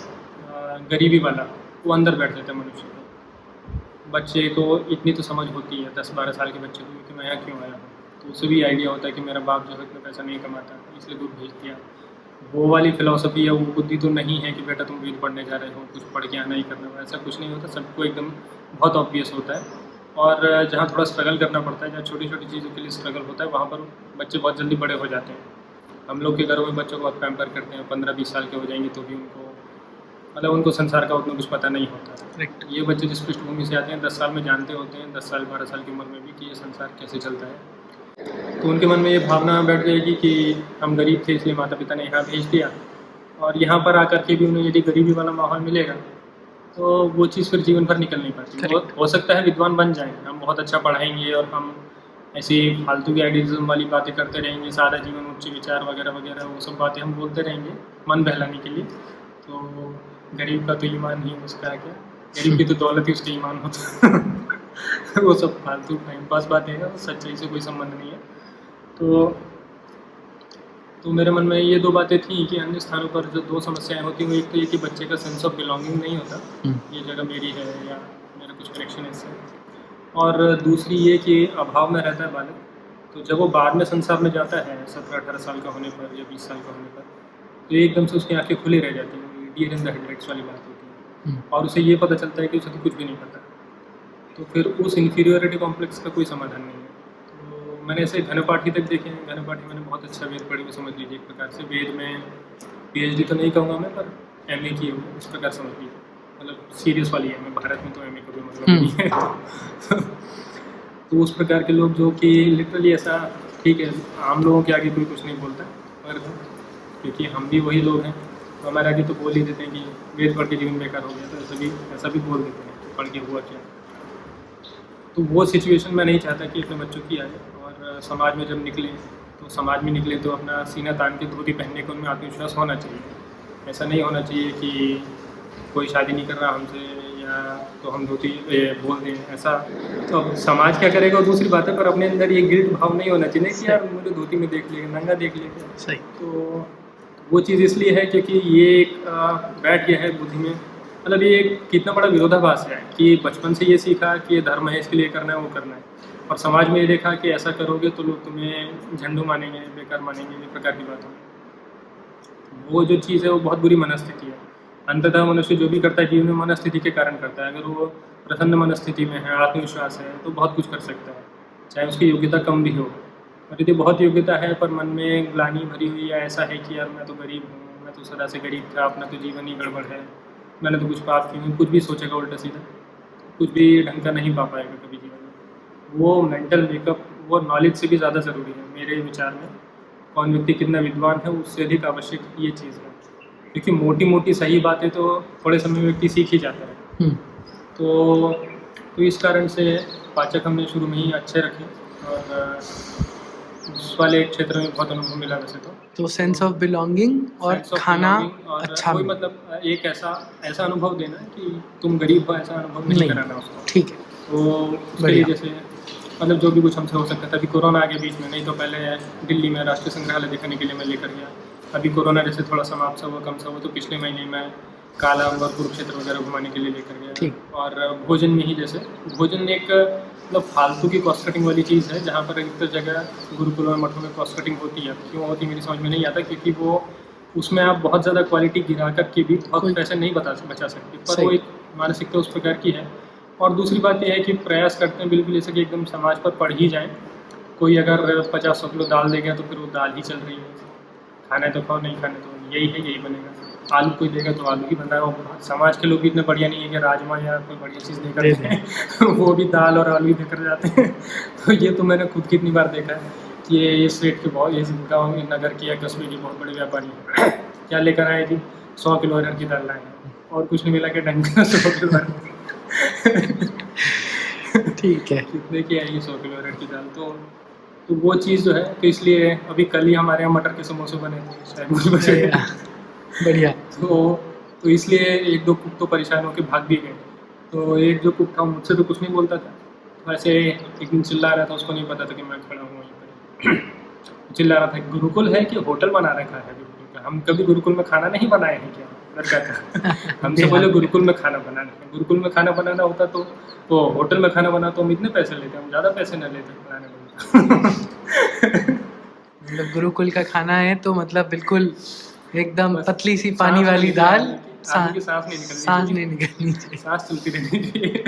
गरीबी वाला, वो अंदर बैठ जाता है मनुष्य को। बच्चे को इतनी तो समझ होती है 10-12 साल के बच्चे को कि मैं यहाँ क्यों आया हूँ, तो उसे भी आइडिया होता है कि मेरा बाप जो है इतना पैसा नहीं कमाता, इसलिए दूर भेज दिया। वो वाली फिलॉसफी या वो बुद्धि तो नहीं है कि बेटा तुम वेद पढ़ने जा रहे हो, कुछ पढ़ के आना ही करना, ऐसा कुछ नहीं होता। सबको एकदम बहुत ऑब्वियस होता है। और जहाँ थोड़ा स्ट्रगल करना पड़ता है, जहाँ छोटी छोटी चीज़ों के लिए स्ट्रगल होता है, वहाँ पर बच्चे बहुत जल्दी बड़े हो जाते हैं। हम लोग के घरों में बच्चों को बहुत पैम्पर करते हैं, 15-20 साल के हो जाएंगे तो भी उनको मतलब उनको संसार का उतना कुछ पता नहीं होता। ये बच्चे जिस पृष्ठभूमि से आते हैं 10 साल में जानते होते हैं, 10 साल 12 साल की उम्र में भी, कि ये संसार कैसे चलता है। तो उनके मन में ये भावना बैठ जाएगी कि हम गरीब थे इसलिए माता पिता ने यहाँ भेज दिया, और यहाँ पर आकर के भी उन्हें यदि गरीबी वाला माहौल मिलेगा तो वो चीज़ फिर जीवन भर निकल नहीं पाती। हो सकता है विद्वान बन जाएं, हम बहुत अच्छा पढ़ाएंगे और हम ऐसी फालतू की आइडियलिज्म वाली बातें करते रहेंगे, सादा जीवन, उच्च विचार वगैरह वगैरह, वो सब बातें हम बोलते रहेंगे मन बहलाने के लिए। तो गरीब का तो ईमान ही उसका क्या, गरीब की तो दौलत ही उसका ईमान होता वो सब फालतू टाइम पास बातें हैं, सच्चाई से कोई संबंध नहीं है। तो मेरे मन में ये दो बातें थी कि अन्य स्थानों पर जो दो समस्याएं होती हैं, एक तो ये कि बच्चे का सेंस ऑफ बिलोंगिंग नहीं होता, ये जगह मेरी है या मेरा कुछ कनेक्शन है इससे, और दूसरी ये कि अभाव में रहता है बालक। तो जब वो बाद में संसार में जाता है 17-18 साल का होने पर या 20 साल का होने पर, तो एकदम से उसकी आंखें खुली रह जाती हैं, डियर इन द हेडलाइट्स वाली बात होती है, और उसे ये पता चलता है कि उसे तो कुछ भी नहीं पता। तो फिर उस इन्फीरियोरिटी कॉम्प्लेक्स का कोई समाधान नहीं है। तो मैंने ऐसे घनपाठी तक देखे हैं, घनपाठी मैंने बहुत अच्छा वेद पढ़ी हुई, समझ लीजिए एक प्रकार से वेद में PhD तो नहीं कहूँगा मैं, पर MA किए हुए इस प्रकार समझ लीजिए, मतलब सीरियस वाली है। मैं भारत में तो MA का कोई मतलब नहीं है तो उस प्रकार के लोग जो कि लिटरली ऐसा, ठीक है आम लोगों के आगे कोई कुछ नहीं बोलता, पर क्योंकि हम भी वही लोग हैं तो हमारे आगे तो बोल ही देते हैं कि वेद पढ़ के जीवन बेकार हो गया, तो ऐसा भी बोल देते हैं, पढ़ के हुआ क्या। तो वो सिचुएशन मैं नहीं चाहता कि अपने बच्चों की आए, और समाज में जब निकले तो समाज में निकले तो अपना सीना तान के धोती पहनने का उनमें आत्मविश्वास होना चाहिए। ऐसा नहीं होना चाहिए कि कोई शादी नहीं कर रहा हमसे, या तो हम धोती बोल दें ऐसा। तो अब समाज क्या करेगा वो दूसरी बात है, पर अपने अंदर ये गिल्ट भाव नहीं होना चाहिए कि यार मुझे धोती में देख लेगा, नंगा देख लेगा।
सही।
तो वो चीज़ इसलिए है क्योंकि ये एक बैठ गया है बुद्धि में, मतलब ये कितना बड़ा विरोधाभास है कि बचपन से ये सीखा कि ये धर्म है, इसके लिए करना है, वो करना है, और समाज में ये देखा कि ऐसा करोगे तो लोग तुम्हें झंडू मानेंगे, बेकार मानेंगे, ये प्रकार की बात हो। वो जो चीज़ है वो बहुत बुरी मनस्थिति है। अंततः मनुष्य जो भी करता है जीवन में मनस्थिति के कारण करता है। अगर वो प्रसन्न मनस्थिति में है, आत्मविश्वास है, तो बहुत कुछ कर सकता है, चाहे उसकी योग्यता कम भी हो। और यदि बहुत योग्यता है पर मन में ग्लानि भरी हुई है, ऐसा है कि यार मैं तो गरीब हूँ, मैं तो सदा से गरीब था, अपना तो जीवन ही गड़बड़ है, मैंने तो कुछ पाप किए, कुछ भी सोचेगा उल्टा सीधा, कुछ भी ढंग का नहीं पा पाएगा कभी जीवन में। वो मेंटल मेकअप वो नॉलेज से भी ज़्यादा ज़रूरी है मेरे विचार में। कौन व्यक्ति कितना विद्वान है उससे अधिक आवश्यक ये चीज़ है, क्योंकि मोटी मोटी सही बातें तो थोड़े समय में व्यक्ति सीख ही जाता है। तो इस कारण से पाचक हमने शुरू में ही अच्छे रखे, और उस वाले क्षेत्र में बहुत अनुभव मिला वैसे तो
सेंस ऑफ बिलोंगिंग और
Sense of
खाना
belonging, और
अच्छा
कोई
मिला।
मतलब एक ऐसा अनुभव देना कि तुम गरीब हो, ऐसा अनुभव नहीं कराना उसको।
ठीक है।
तो उसके लिए जैसे मतलब जो भी कुछ हमसे हो सकता था। अभी कोरोना आ गया बीच में, नहीं तो पहले दिल्ली में राष्ट्रीय संग्रहालय दिखाने के लिए मैं लेकर गया। अभी कोरोना जैसे थोड़ा समाप्त हुआ, कम सा हुआ, तो पिछले महीने मैं काला और कुरुक्षेत्र वगैरह घुमाने के लिए लेकर गया। और भोजन में ही जैसे भोजन एक मतलब फालतू की कॉस्ट कटिंग वाली चीज़ है, जहाँ पर एक जगह गुरुकुलों और मठों में कॉस्ट कटिंग होती है। क्यों होती है मेरी समझ में नहीं आता, क्योंकि वो उसमें आप बहुत ज़्यादा क्वालिटी गिरा करके भी बहुत पैसे नहीं बचा सकते, पर वो एक मानसिकता उस प्रकार की है। और दूसरी बात यह है कि प्रयास करते हैं बिल्कुल जैसे कि एकदम समाज पर पढ़ ही जाएँ। कोई अगर 50-100 किलो दाल दे गया तो फिर वो दाल ही चल रही है, खाना तो खाओ, नहीं खाने तो यही है, यही बनेगा। आलू कोई देगा तो आलू ही बन रहा है, और समाज के लोग भी इतने बढ़िया नहीं है कि राजमा या कोई बढ़िया चीज़ देकर
दे
दें वो भी दाल और आलू ही देकर जाते हैं। तो ये तो मैंने खुद कितनी बार देखा है कि ये स्टेट के बहुत, ये गाँव नगर की या कस्बे के बहुत बड़े व्यापारी हैं। क्या लेकर आए जी, 100 किलो अरहर की दाल लाए और कुछ नहीं मिला कि ढंग का 100 किलो
ठीक है।
कितने की आएगी 100 किलो अरहर की दाल? तो वो चीज़ जो है, तो इसलिए अभी कल ही हमारे यहाँ मटर के समोसे बने थे, शायद मुझे बचे।
बढ़िया।
तो इसलिए एक दो कुक तो परेशान होकर भाग भी गए। तो एक जो कुक था मुझसे तो कुछ नहीं बोलता था, तो ऐसे एक दिन चिल्ला रहा था, उसको नहीं पता था कि मैं खड़ा हूँ वहीं पर। चिल्ला रहा था गुरुकुल है कि होटल बना रखा है गुरुकुल का, हम कभी गुरुकुल में खाना नहीं बनाए हैं क्या? लड़का था। हमसे बोले गुरुकुल में खाना बनाना है, गुरुकुल में खाना बनाना होता तो होटल में खाना बना तो हम इतने पैसे लेते, हम ज़्यादा पैसे न लेते बनाने में।
मतलब गुरुकुल का खाना है तो मतलब बिल्कुल एकदम
बस
पतली सी पानी वाली दाल,
आदमी की सांस नहीं निकलनी
सांस
चाहिए,
नहीं निकलनी चाहिए।
सांस चलती रहनी चाहिए।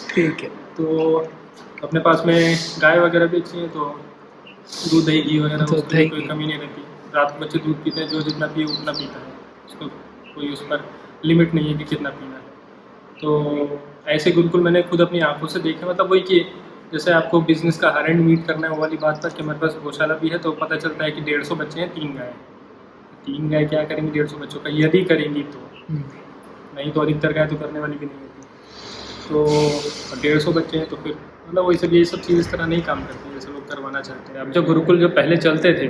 ठीक है।
तो अपने पास में गाय वगैरह भी अच्छी है, तो दूध दही घी वगैरह
तो
उसकी
दही
कोई
घी।
कमी नहीं रहती। रात को बच्चे दूध पीते हैं, जो जितना पिए उतना पीता है, उसको कोई उस पर लिमिट नहीं है कि कितना पीना है। तो ऐसे गुरुकुल मैंने खुद अपनी आंखों से देखे, मतलब वही कि जैसे आपको बिजनेस का हर एंड मीट करना है, वो वाली बात पर कि हमारे पास गौशाला भी है, तो पता चलता है कि 150 बच्चे हैं, 3 गाय। 3 गाय क्या करेंगी 150 बच्चों का? यदि करेंगी तो, नहीं तो अधिकतर गाय तो करने वाली भी नहीं होती। तो 150 बच्चे हैं, तो फिर मतलब वही सब, ये सब चीज़ इस तरह नहीं काम करती जैसे लोग करवाना चाहते हैं। अब जो गुरुकुल जो पहले चलते थे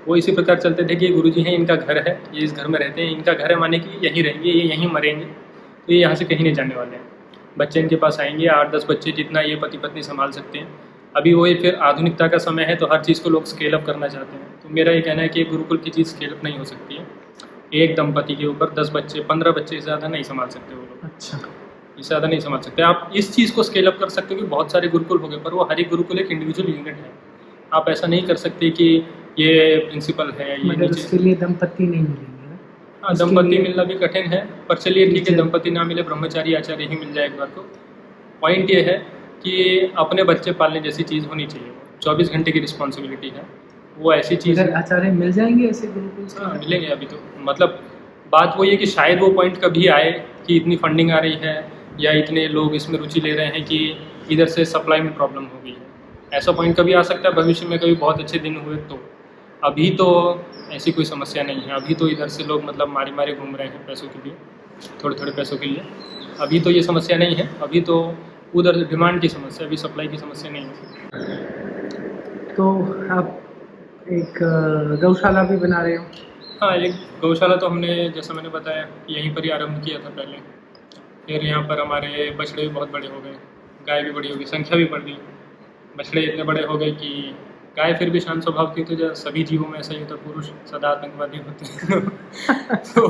वो इसी प्रकार चलते थे कि ये गुरुजी हैं, इनका घर है, ये इस घर में रहते हैं, इनका घर है माने कि यहीं रहेंगे, ये यहीं मरेंगे, तो ये यहाँ से कहीं नहीं जाने वाले हैं। बच्चे इनके पास आएंगे, 8-10 बच्चे जितना ये पति पत्नी संभाल सकते हैं। अभी वही फिर आधुनिकता का समय है, तो हर चीज़ को लोग स्केल अप करना चाहते हैं। तो मेरा ये कहना है कि गुरुकुल की चीज़ स्केल अप नहीं हो सकती है। एक दंपति के ऊपर 10 बच्चे 15 बच्चे से ज़्यादा नहीं संभाल सकते वो लोग,
अच्छा।
इससे ज़्यादा नहीं संभाल सकते। आप इस चीज़ को स्केल अप कर सकते हो कि बहुत सारे गुरुकुल हो गए, पर वो हर एक गुरुकुल एक इंडिविजुअल यूनिट है। आप ऐसा नहीं कर सकते कि ये प्रिंसिपल है, ये
मगर उसके
नीचे।
लिए दंपति नहीं मिलेंगे ना?
हाँ,
उसके
दंपति
लिए-
मिलना भी कठिन है, पर चलिए ठीक है,
टीचर-
दंपति ना मिले, ब्रह्मचारी आचार्य ही मिल जाए एक बार को। पॉइंट ये है कि अपने बच्चे पालने जैसी चीज़ होनी चाहिए, 24 घंटे की रिस्पॉन्सिबिलिटी है, वो ऐसी चीज़
मगर
है।
आचार्य मिल जाएंगे ऐसे गुरुकुल से?
हाँ, मिलेंगे अभी तो, मतलब बात वही है कि शायद वो पॉइंट कभी आए कि इतनी फंडिंग आ रही है या इतने लोग इसमें रुचि ले रहे हैं कि इधर से सप्लाई में प्रॉब्लम हो गई है। ऐसा पॉइंट कभी आ सकता है भविष्य में, कभी बहुत अच्छे दिन हुए तो। अभी तो ऐसी कोई समस्या नहीं है, अभी तो इधर से लोग मतलब मारी मारी घूम रहे हैं पैसों के लिए, थोड़े थोड़े पैसों के लिए। अभी तो ये समस्या नहीं है, अभी तो उधर डिमांड की समस्या, अभी सप्लाई की समस्या नहीं है।
तो आप एक गौशाला भी बना रहे हो?
हाँ, एक गौशाला तो हमने, जैसा मैंने बताया, यहीं पर ही आरंभ किया था पहले। फिर यहाँ पर हमारे बछड़े भी बहुत बड़े हो गए, गाय भी बड़ी हो गई, संख्या भी बढ़ गई। बछड़े इतने बड़े हो गए कि गाय फिर भी शांत स्वभाव की, तो जो सभी जीवों में ऐसा ही होता, पुरुष सदा आतंकवादी होते हैं। तो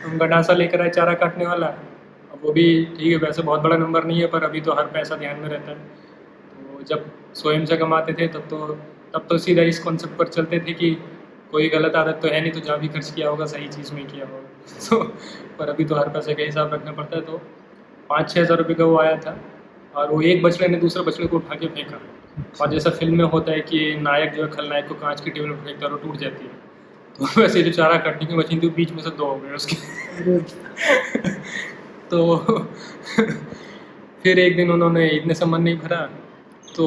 हम गंडासा लेकर आए चारा काटने वाला, अब वो भी ठीक है, वैसे बहुत बड़ा नंबर नहीं है, पर अभी तो हर पैसा ध्यान में रहता है। तो जब स्वयं से कमाते थे तब तो सीधा इस कॉन्सेप्ट पर चलते थे कि कोई गलत आदत तो है नहीं, तो जहाँ भी खर्च किया होगा सही चीज़ में किया होगा। तो पर अभी तो हर पैसे का हिसाब रखना पड़ता है। तो 5-6 हज़ार रुपये का वो आया था, और वो एक बछड़े ने दूसरे बछड़े को उठा के फेंका। और जैसा फिल्म में होता है कि नायक जो है खलनायक को कांच की टेबल पर फेंकता है और वो टूट जाती है, तो वैसे जो चारा काटने की मशीन थी बीच में से 2 हो गए उसके। तो फिर एक दिन उन्होंने इतने से मन नहीं भरा, तो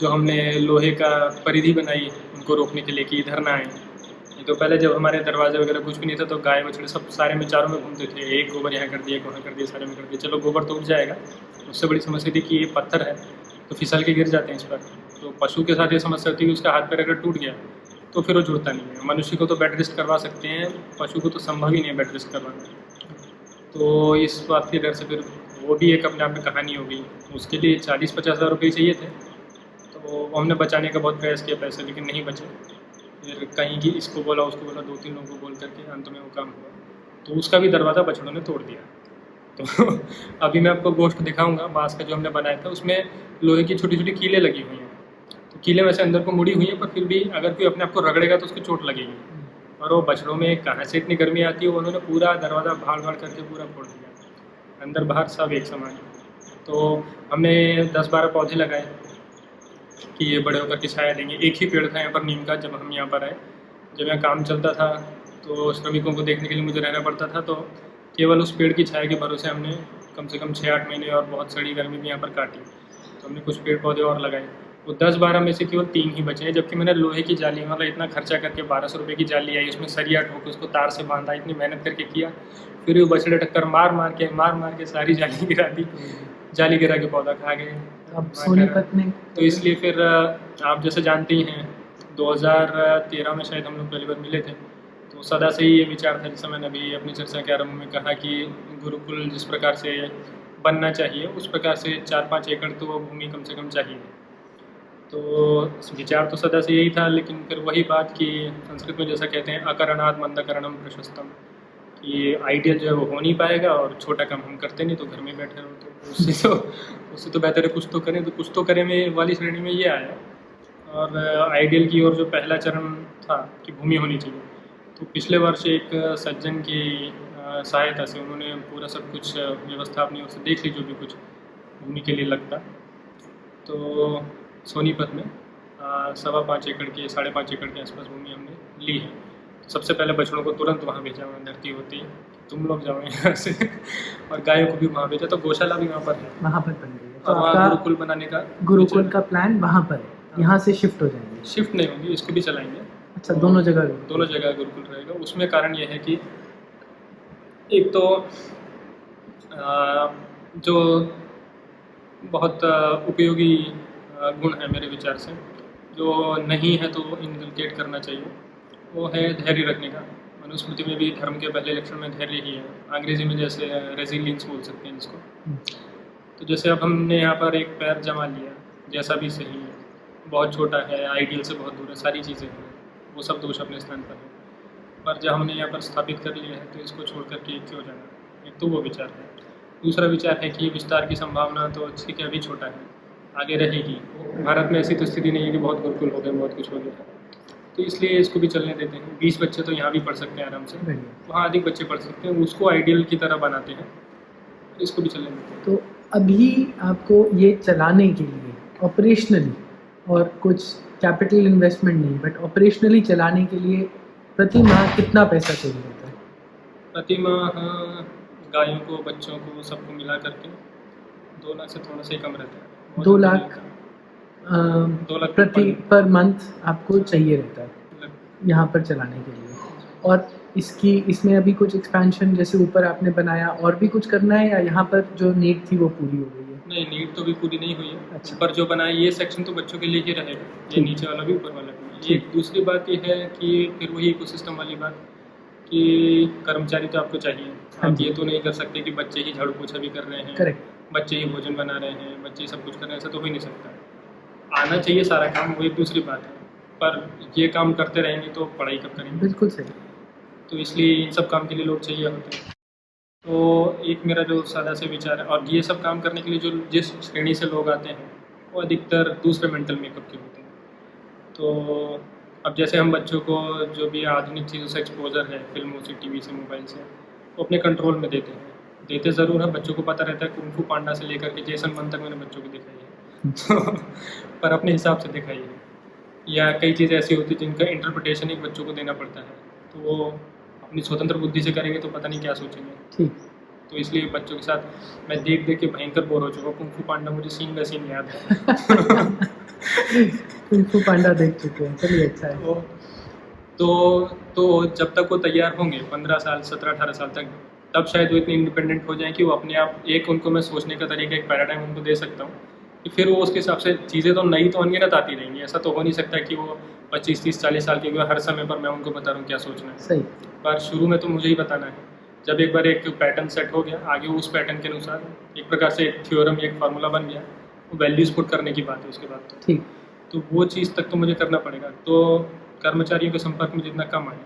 जो हमने लोहे का परिधि बनाई उनको रोकने के लिए कि इधर ना आए। नहीं तो पहले जब हमारे दरवाजे वगैरह कुछ भी नहीं था, तो गाय बछड़े सब सारे में चारों में घूमते थे, एक गोबर यहाँ कर दिया, एक वहाँ कर दिया, सारे में कर दिया। चलो गोबर तो उठ जाएगा, उससे बड़ी समस्या थी कि ये पत्थर है तो फिसल के गिर जाते हैं इस पर। तो पशु के साथ ये समस्या होती है कि उसका हाथ पैर अगर टूट गया तो फिर वो जुड़ता नहीं है। मनुष्य को तो बेड रेस्ट करवा सकते हैं, पशु को तो संभव ही नहीं है बेड रेस्ट करवाना। तो इस बात के डर से फिर वो भी एक अपने आप में कहानी हो गई। उसके लिए 40-50 हज़ार रुपये चाहिए थे, तो हमने बचाने का बहुत प्रयास किया पैसे, लेकिन नहीं बचे। फिर कहीं की इसको बोला उसको बोला, 2-3 लोगों को बोल करके अंत में वो काम हुआ। तो उसका भी दरवाज़ा बछड़ों ने तोड़ दिया। तो अभी मैं आपको गोश्त दिखाऊंगा, बांस का जो हमने बनाया था, उसमें लोहे की छोटी छोटी कीलें लगी हुई हैं। तो कीलें वैसे अंदर को मुड़ी हुई हैं, पर फिर भी अगर कोई अपने आप को रगड़ेगा तो उसको चोट लगेगी। और वो बछड़ों में कहाँ से इतनी गर्मी आती है, उन्होंने पूरा दरवाज़ा भाड़ करके पूरा फोड़ दिया, अंदर बाहर सब एक समान। तो हमने 10-12 पौधे लगाए कि ये बड़े होकर के छाया देंगे। एक ही पेड़ था यहाँ पर नीम का, जब हम यहाँ पर आए, जब यहाँ काम चलता था तो श्रमिकों को देखने के लिए मुझे रहना पड़ता था, तो केवल उस पेड़ की छाया के भरोसे हमने कम से कम 6-8 महीने और बहुत सड़ी गर्मी भी यहाँ पर काटी। तो हमने कुछ पेड़ पौधे और लगाए, वो 10-12 में से केवल 3 ही बचे हैं, जबकि मैंने लोहे की जाली, मतलब इतना खर्चा करके 1200 रुपये की जाली आई, उसमें सरिया ठोक उसको तार से बांधा, इतनी मेहनत करके किया, फिर वो बछड़े टक्कर मार के सारी जाली गिरा दी, जाली गिरा के पौधा खा गए।
अब सोनीपत में
तो इसलिए फिर आप जैसे जानते ही हैं 2013 में शायद हम लोग पहली बार मिले थे, तो सदा से ही ये विचार था, जैसे मैंने अभी अपनी चर्चा के आरंभ में कहा कि गुरुकुल जिस प्रकार से बनना चाहिए उस प्रकार से 4-5 एकड़ तो भूमि कम से कम चाहिए। तो विचार तो सदा से यही था, लेकिन फिर वही बात कि संस्कृत में जैसा कहते हैं अकरणात् मंदकरणम प्रशस्तम, कि आइडियल जो है वो हो नहीं पाएगा और छोटा काम हम करते नहीं तो घर में बैठे रहो, तो उससे तो बेहतर है कुछ तो करें में वाली श्रेणी में ये आया। और आइडियल की ओर जो पहला चरण था कि भूमि होनी चाहिए, तो पिछले वर्ष एक सज्जन की सहायता से उन्होंने पूरा सब कुछ व्यवस्था अपनी ओर से देख ली, जो भी कुछ भूमि के लिए लगता। तो सोनीपत में 5.25 एकड़ के 5.5 एकड़ के आसपास भूमि हमने ली है। तो सबसे पहले बछड़ों को तुरंत वहाँ भेजा, वहाँ धरती होती है तुम लोग जाओ यहाँ से, और गायों को भी वहाँ भेजा, तो गौशाला भी वहाँ पर है,
वहाँ पर बन गई है। तो
वहाँ
आपका
गुरुकुल बनाने का
गुरुकुल का प्लान वहाँ पर है, यहाँ से शिफ्ट हो जाएंगे?
शिफ्ट नहीं होंगी, इसको भी चलाएंगे।
अच्छा, दोनों जगह
गुरुकुल रहेगा। उसमें कारण यह है कि एक तो जो बहुत उपयोगी गुण है मेरे विचार से, जो नहीं है तो इनकलकेट करना चाहिए, वो है धैर्य रखने का। मनुस्मृति में भी धर्म के पहले लक्षण में धैर्य ही है, अंग्रेजी में जैसे रेजिलियंस बोल सकते हैं जिसको। तो जैसे अब हमने यहाँ पर एक पैर जमा लिया, जैसा भी सही है, बहुत छोटा है, आइडियल से बहुत दूर है, सारी चीज़ें हैं, वो सब दोष अपने स्थान पर है, पर जब हमने यहाँ पर स्थापित कर लिया है तो इसको छोड़ करके क्यों जाना। एक तो वो विचार है। दूसरा विचार है कि विस्तार की संभावना तो ठीक है, अभी छोटा है, आगे रहेगी। भारत में ऐसी तो स्थिति नहीं है कि बहुत गुरुकुल हो गए, बहुत कुछ हो गया, तो इसलिए इसको भी चलने देते हैं। 20 बच्चे तो यहाँ भी पढ़ सकते हैं आराम से, वहाँ अधिक बच्चे पढ़ सकते हैं, उसको आइडियल की तरह बनाते हैं, इसको भी चलने देते हैं।
तो अभी आपको ये चलाने के लिए ऑपरेशनली, और कुछ कैपिटल इन्वेस्टमेंट नहीं, बट ऑपरेशनली चलाने के लिए प्रति माह कितना पैसा चाहिए होता है?
प्रति माह गायों को, बच्चों को, सबको मिला करके 2 लाख से थोड़ा सा ही कम रहता है।
2 लाख
2 लाख
प्रति पर मंथ आपको चाहिए रहता है यहाँ पर चलाने के लिए। और इसमें अभी कुछ एक्सपेंशन जैसे ऊपर आपने बनाया, और भी कुछ करना है, या यहाँ पर जो नीड थी वो पूरी हो गई है?
नहीं, नीड तो भी पूरी नहीं हुई है।
अच्छा।
पर जो बनाया ये सेक्शन तो बच्चों के लिए ही रहेगा, ये नीचे वाला भी ऊपर वाला भी। एक दूसरी बात ये है कि फिर वही इकोसिस्टम वाली बात कि कर्मचारी तो आपको चाहिए। आप ये तो नहीं कर सकते कि बच्चे ही झाड़ू पोछा भी कर रहे हैं,
करेक्ट,
बच्चे ही भोजन बना रहे हैं, बच्चे ही सब कुछ कर रहे हैं, ऐसा तो हो ही नहीं सकता। आना चाहिए सारा काम, वो एक दूसरी बात है, पर ये काम करते रहेंगे तो पढ़ाई कब करेंगे?
बिल्कुल सही।
तो इसलिए इन सब काम के लिए लोग चाहिए होते हैं। तो एक मेरा जो सादा से विचार है, और ये सब काम करने के लिए जो जिस श्रेणी से लोग आते हैं वो अधिकतर दूसरे मेंटल मेकअप के होते हैं। तो अब जैसे हम बच्चों को जो भी आधुनिक चीज़ों से एक्सपोजर है, फिल्मों से, टीवी से, मोबाइल से, वो अपने कंट्रोल में देते ज़रूर है। बच्चों को पता रहता है कुंग फू पांडा से लेकर के जेसन वन तक मैंने बच्चों को दिखाई है पर अपने हिसाब से दिखाई है। या कई चीज़ें ऐसी होती हैं जिनका इंटरप्रिटेशन एक बच्चों को देना पड़ता है, तो वो अपनी स्वतंत्र बुद्धि से करेंगे तो पता नहीं क्या सोचेंगे।
ठीक।
तो इसलिए बच्चों के साथ मैं देख के भयंकर बोर हो चुका हूँ। कुंग फू पांडा मुझे सीन का सीन याद है
कुंग फू पांडा देख चुके हैं, चलिए अच्छा है।
तो जब तक वो तैयार होंगे 15 साल, 17-18 साल तक, तब शायद वो इतने इंडिपेंडेंट हो जाएं कि वो अपने आप, एक उनको मैं सोचने का तरीका, एक पैराडाइम उनको दे सकता हूँ कि फिर वो उसके हिसाब से चीज़ें तो नई तो अनगिनत आती रहेंगी। ऐसा तो हो नहीं सकता कि वो 25, 30, 40 साल के हर समय पर मैं उनको बता रहा हूँ क्या सोचना है।
सही।
पर शुरू में तो मुझे ही बताना है। जब एक बार एक पैटर्न सेट हो गया, आगे उस पैटर्न के अनुसार एक प्रकार से एक थ्योरम, एक फार्मूला बन गया, वो वैल्यूज़ पुट करने की बात है उसके बाद।
ठीक।
तो वो चीज़ तक तो मुझे करना पड़ेगा। तो कर्मचारियों के संपर्क में जितना कम आए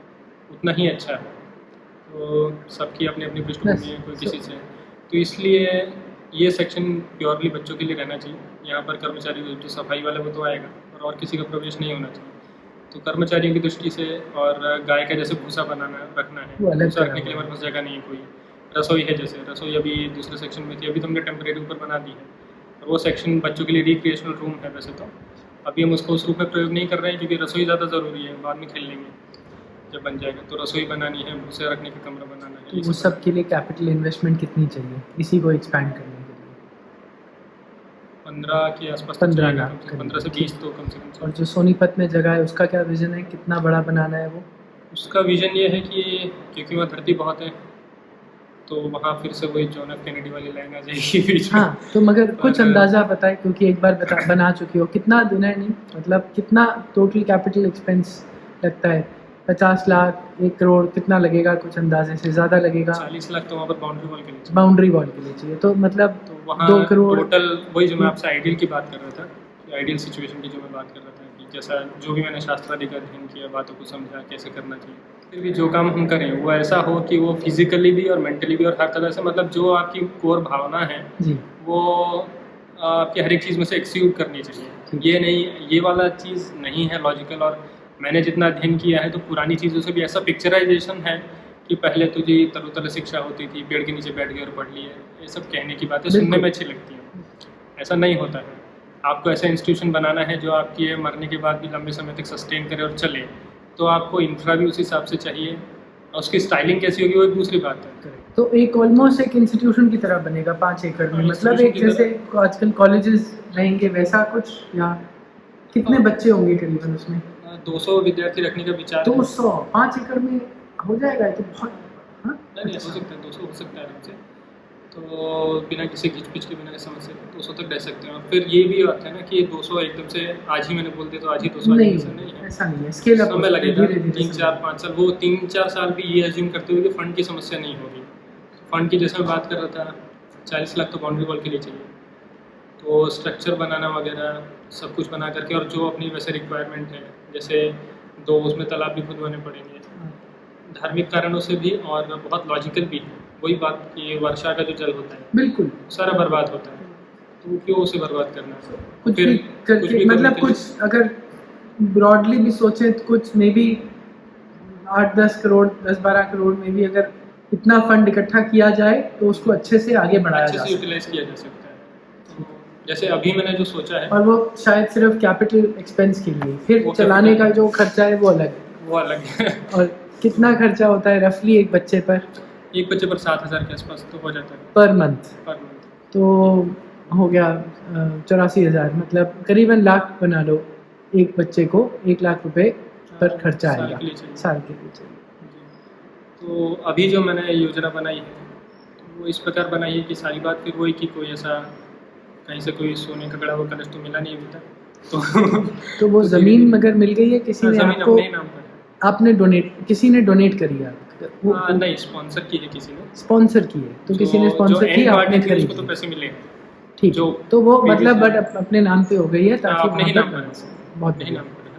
उतना ही अच्छा है। तो सबकी अपनी अपनी पृष्ठभूमि है, कोई किसी से, तो इसलिए ये सेक्शन प्योरली बच्चों के लिए रहना चाहिए। यहाँ पर कर्मचारी जो सफाई वाले वो तो आएगा और किसी का प्रवेश नहीं होना चाहिए। तो कर्मचारियों की दृष्टि से, और गाय का जैसे भूसा बनाना रखना है, भूसा रखने के लिए हमारे पास जगह नहीं है कोई। रसोई है, जैसे रसोई अभी दूसरे सेक्शन में थी, अभी तो हमने टेम्परेरी ऊपर बना दी है, और वो सेक्शन बच्चों के लिए रिक्रिएशनल रूम है। वैसे तो अभी हम उसको उस रूप में प्रयोग नहीं कर रहे हैं क्योंकि रसोई ज़्यादा ज़रूरी है, बाद में खेल लेंगे। जब बन जाएगा तो रसोई बनानी है, भूसे रखने का कमरा बनाना है,
तो
ये
वो
सब
सब के लिए कैपिटल इन्वेस्टमेंट कितनी चाहिए इसी को एक्सपैंड करने के लिए?
15 के आसपास तो
15
चाहिएगा
लाख
कम से कम,
करीब,
15 से
ठीक।
20 तो कम से कम
और जो सोनीपत में जगह है उसका क्या विजन है, कितना बड़ा बनाना है वो?
उसका विजन ये है कि क्योंकि वहाँ धरती बहुत है तो वहाँ फिर से वही जॉन एफ कैनेडी वाली लाइन आ जाएगी बीच में।
हाँ, तो मगर कुछ
और-
अंदाजा बताए, क्योंकि एक बार बना चुकी हो, कितना देना है, नहीं मतलब कितना टोटल कैपिटल एक्सपेंस लगता है? 50 लाख, 1 करोड़, कितना लगेगा? कुछ अंदाजे से ज़्यादा लगेगा?
40 लाख तो वहाँ पर बाउंड्री वॉल के लिए चाहिए।
बाउंड्री वॉल के लिए चाहिए, तो मतलब
तो वहाँ
2 करोड़।
टोटल वही जो मैं आपसे आइडियल की बात कर रहा था, आइडियल सिचुएशन की जो मैं बात कर रहा था कि जैसा जो भी मैंने शास्त्रादि का अध्ययन किया, बातों को समझा कैसे करना चाहिए, फिर भी जो काम हम करें वो ऐसा हो कि वो फिजिकली भी और मेंटली भी और हर तरह से, मतलब जो आपकी कोर भावना है
जी,
वो आपकी हर एक चीज़ में से एक्सीक्यूट करनी चाहिए।
ठीक।
ये नहीं, ये वाला चीज़ नहीं है लॉजिकल। और मैंने जितना अध्ययन किया है तो पुरानी चीज़ों से भी ऐसा पिक्चराइजेशन है कि पहले तो जी तरोतला शिक्षा होती थी, पेड़ के नीचे बैठ गए और पढ़ लिए, ये सब कहने की बातें सुनने
बिल्कुल।
में अच्छी लगती हैं। ऐसा नहीं होता है। आपको ऐसा इंस्टीट्यूशन बनाना है जो आपकी मरने के बाद भी लंबे समय तक सस्टेन करे और चले, तो आपको इंफ्रा भी उस हिसाब से चाहिए और उसकी स्टाइलिंग कैसी होगी वो एक दूसरी बात है।
तो एक ऑलमोस्ट एक इंस्टीट्यूशन की तरह बनेगा 5 एकड़ में,
हाँ,
मतलब
institution
एक
की
जैसे आजकल कॉलेजेस रहेंगे वैसा कुछ, या कितने
हाँ।
बच्चे होंगे करीबन उसमें?
200 विद्यार्थी रखने का विचार है।
200 5 एकड़ में हो जाएगा? ये तो बहुत, हाँ?
नहीं हो सकता है, 200 हो सकता है आराम से। तो बिना किसी खिचपिच के, बिना समस्या के 200 तक रह सकते हैं। और फिर ये भी बात है ना कि 200 एकदम से आज ही मैंने बोल दिया तो आज ही 200
नहीं,
ऐसा नहीं है।
ऐसा नहीं है, स्केल अप
समय लगेगा,
धीरे-धीरे
3, 4, 5 साल। वो 3, 4 साल भी ये अज्यूम करते हुए कि फंड की समस्या नहीं होगी। फंड की जैसे मैं बात कर रहा था, 40 लाख तो बाउंड्री वॉल के लिए चाहिए, तो स्ट्रक्चर बनाना वगैरह सब कुछ बना करके, और जो अपनी वैसे रिक्वायरमेंट है, जैसे 2 उसमें तालाब भी खुदवाने पड़ेंगे, धार्मिक कारणों से भी, और बहुत लॉजिकल भी है। वही बात कि वर्षा का जो जल होता है
बिल्कुल
सारा बर्बाद होता है, तो क्यों उसे बर्बाद करना है?
कुछ
फिर
भी
कुछ
करके,
भी
मतलब
करने के लिए-
कुछ अगर ब्रॉडली भी सोचें तो कुछ मे बी 8-10 करोड़, 10-12 करोड़ में भी अगर इतना फंड इकट्ठा किया जाए तो उसको अच्छे से आगे बढ़ाया
अच्छे
जा
से
सकता
यूटिलाइज किया जा सकता है। तो जैसे अभी मैंने जो सोचा है
है, और वो शायद सिर्फ कैपिटल एक्सपेंस के लिए, फिर
वो
चलाने का
capital-
जो खर्चा है वो अलग है।
वो अलग है।
और कितना खर्चा होता है रफली एक बच्चे पर
एक बच्चे पर 7,000 के आसपास तो हो जाता है
पर मंथ?
Per month.
तो हो गया 84,000, मतलब करीबन लाख बना लो, एक बच्चे को 1 लाख रुपए पर खर्चा
साल
आएगा
के लिए चाहिए।
साल के लिए चाहिए।
जी। तो अभी जो मैंने योजना बनाई है तो वो इस प्रकार बनाई है कि सारी बात फिर वही कि कोई ऐसा कहीं से कोई सोने का गड़ा हुआ कलश तो मिला नहीं अभी तक, तो
तो वो
तो
ज़मीन
धीरे-धीरे-
मगर मिल गई है किसी ने
ज़मीन
आपको?
अपने ही नाम पर है।
आपने डोनेट, किसी ने डोनेट करी है? वो
नहीं, स्पॉन्सर की है किसी ने।
स्पॉन्सर की है, तो किसी ने
जो
स्पॉन्सर की,
end
आपने
party थी
खरीद
उसको तो
ली।
पैसे मिले हैं।
ठीक,
जो
तो वो
previous
मतलब
है।
बट अपने नाम पे हो गई है ताकि
अपने ही
वहाँ
नाम
पर
पर है।
बहुत
अपने ही
बढ़िया।
नाम पर है।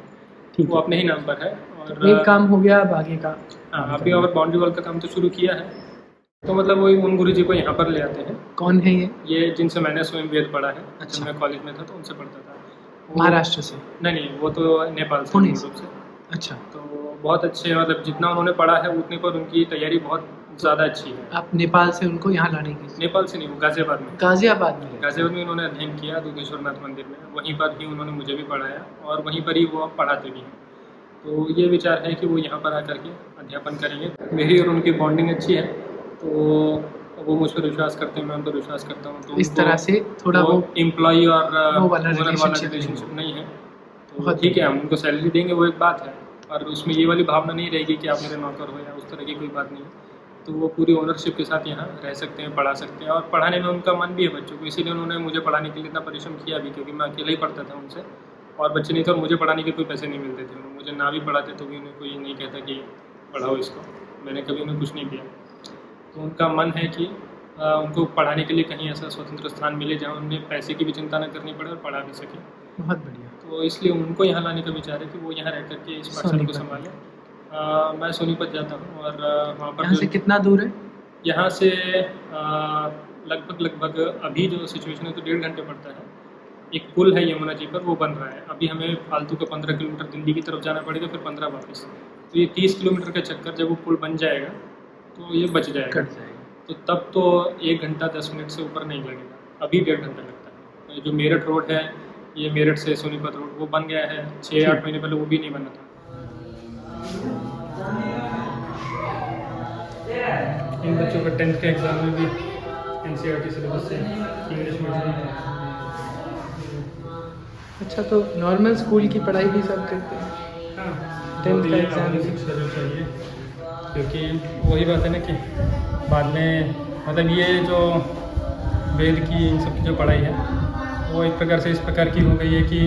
ठीक
वो
है,
अपने ही नाम पर है। और
एक काम हो गया, अब आगे का
हाँ, अभी और बाउंड्री वॉल का काम तो शुरू किया है। तो मतलब वही उन गुरु जी को यहाँ पर ले आते हैं,
कौन है
ये जिनसे मैंने स्वयं वेद पढ़ा है।
अच्छा।
जब मैं कॉलेज में था तो उनसे पढ़ता था। वो-
महाराष्ट्र से?
नहीं, वो तो नेपाल से,
पुणे
मूल
से।
रूप से।
अच्छा,
तो बहुत अच्छे, मतलब जितना उन्होंने पढ़ा है उतने पर उनकी तैयारी बहुत ज़्यादा अच्छी है।
आप नेपाल से उनको यहाँ लाने की?
नेपाल से नहीं, वो गाज़ियाबाद में।
गाजियाबाद में?
गाज़ियाबाद में उन्होंने अध्ययन किया दुधेश्वरनाथ मंदिर में, वहीं पर ही उन्होंने मुझे भी पढ़ाया और वहीं पर ही वो अब पढ़ाते भी हैं। तो ये विचार है कि वो यहाँ पर आकर के अध्यापन करेंगे। मेरी और उनकी बॉन्डिंग अच्छी है, तो वो मुझ पर विश्वास करते हैं, मैं उन पर विश्वास करता हूँ। तो
इस तरह से थोड़ा वो
एम्प्लॉई और
वो वाला
ओनर वाला
relationship
रिलेशनशिप नहीं है। तो
बहुत
ठीक है, हम उनको सैलरी देंगे, वो एक बात है, और उसमें ये वाली भावना नहीं रहेगी कि आप मेरे नौकर हो या उस तरह की कोई बात नहीं है। तो वो पूरी ओनरशिप के साथ यहाँ रह सकते हैं, पढ़ा सकते हैं, और पढ़ाने में उनका मन भी है बच्चों को, इसीलिए उन्होंने मुझे पढ़ाने के लिए इतना परिश्रम किया भी, क्योंकि मैं अकेला ही पढ़ता था उनसे और बच्चे नहीं थे, और मुझे पढ़ाने के कोई पैसे नहीं मिलते थे। मुझे ना भी पढ़ाते तो भी उन्हें कोई नहीं कहता कि पढ़ाओ इसको, मैंने कभी उन्हें कुछ नहीं दिया। तो उनका मन है कि उनको पढ़ाने के लिए कहीं ऐसा स्वतंत्र स्थान मिले जहाँ उन्हें पैसे की भी चिंता न करनी पड़े और पढ़ा भी सकें।
बहुत बढ़िया।
तो इसलिए उनको यहाँ लाने का विचार है कि वो यहाँ रह करके इस पाठशाला को संभालें। मैं सोनीपत जाता हूँ और वहाँ पर
यहाँ से कितना दूर है?
यहाँ से लगभग अभी जो सिचुएशन है तो 1.5 घंटे पड़ता है। एक पुल है यमुना जी पर, वो बन रहा है। अभी हमें फालतू का 15 किलोमीटर दिल्ली की तरफ जाना पड़ेगा, फिर 15 वापस। तो ये 30 किलोमीटर का चक्कर जब वो पुल बन जाएगा तो ये बच जाएगा।
कट जाएगा।
तो तब तो 1 घंटा 10 मिनट से ऊपर नहीं लगेगा, अभी 1.5 घंटा लगता है। जो मेरठ रोड है, ये मेरठ से सोनीपत रोड, वो बन गया है 6-8 महीने पहले, वो भी नहीं बना था। इन बच्चों का 10th के एग्ज़ाम में भी NCERT सिलेबस से इंग्लिश मीडियम है।
अच्छा, तो नॉर्मल स्कूल की पढ़ाई भी सब करते हैं?
हाँ,
10th का एग्ज़ाम
आधुनिक शिक्षा जो चाहिए, क्योंकि वही बात है ना कि बाद में मतलब ये जो वेद की इन सब की जो पढ़ाई है वो एक प्रकार से इस प्रकार की हो गई है कि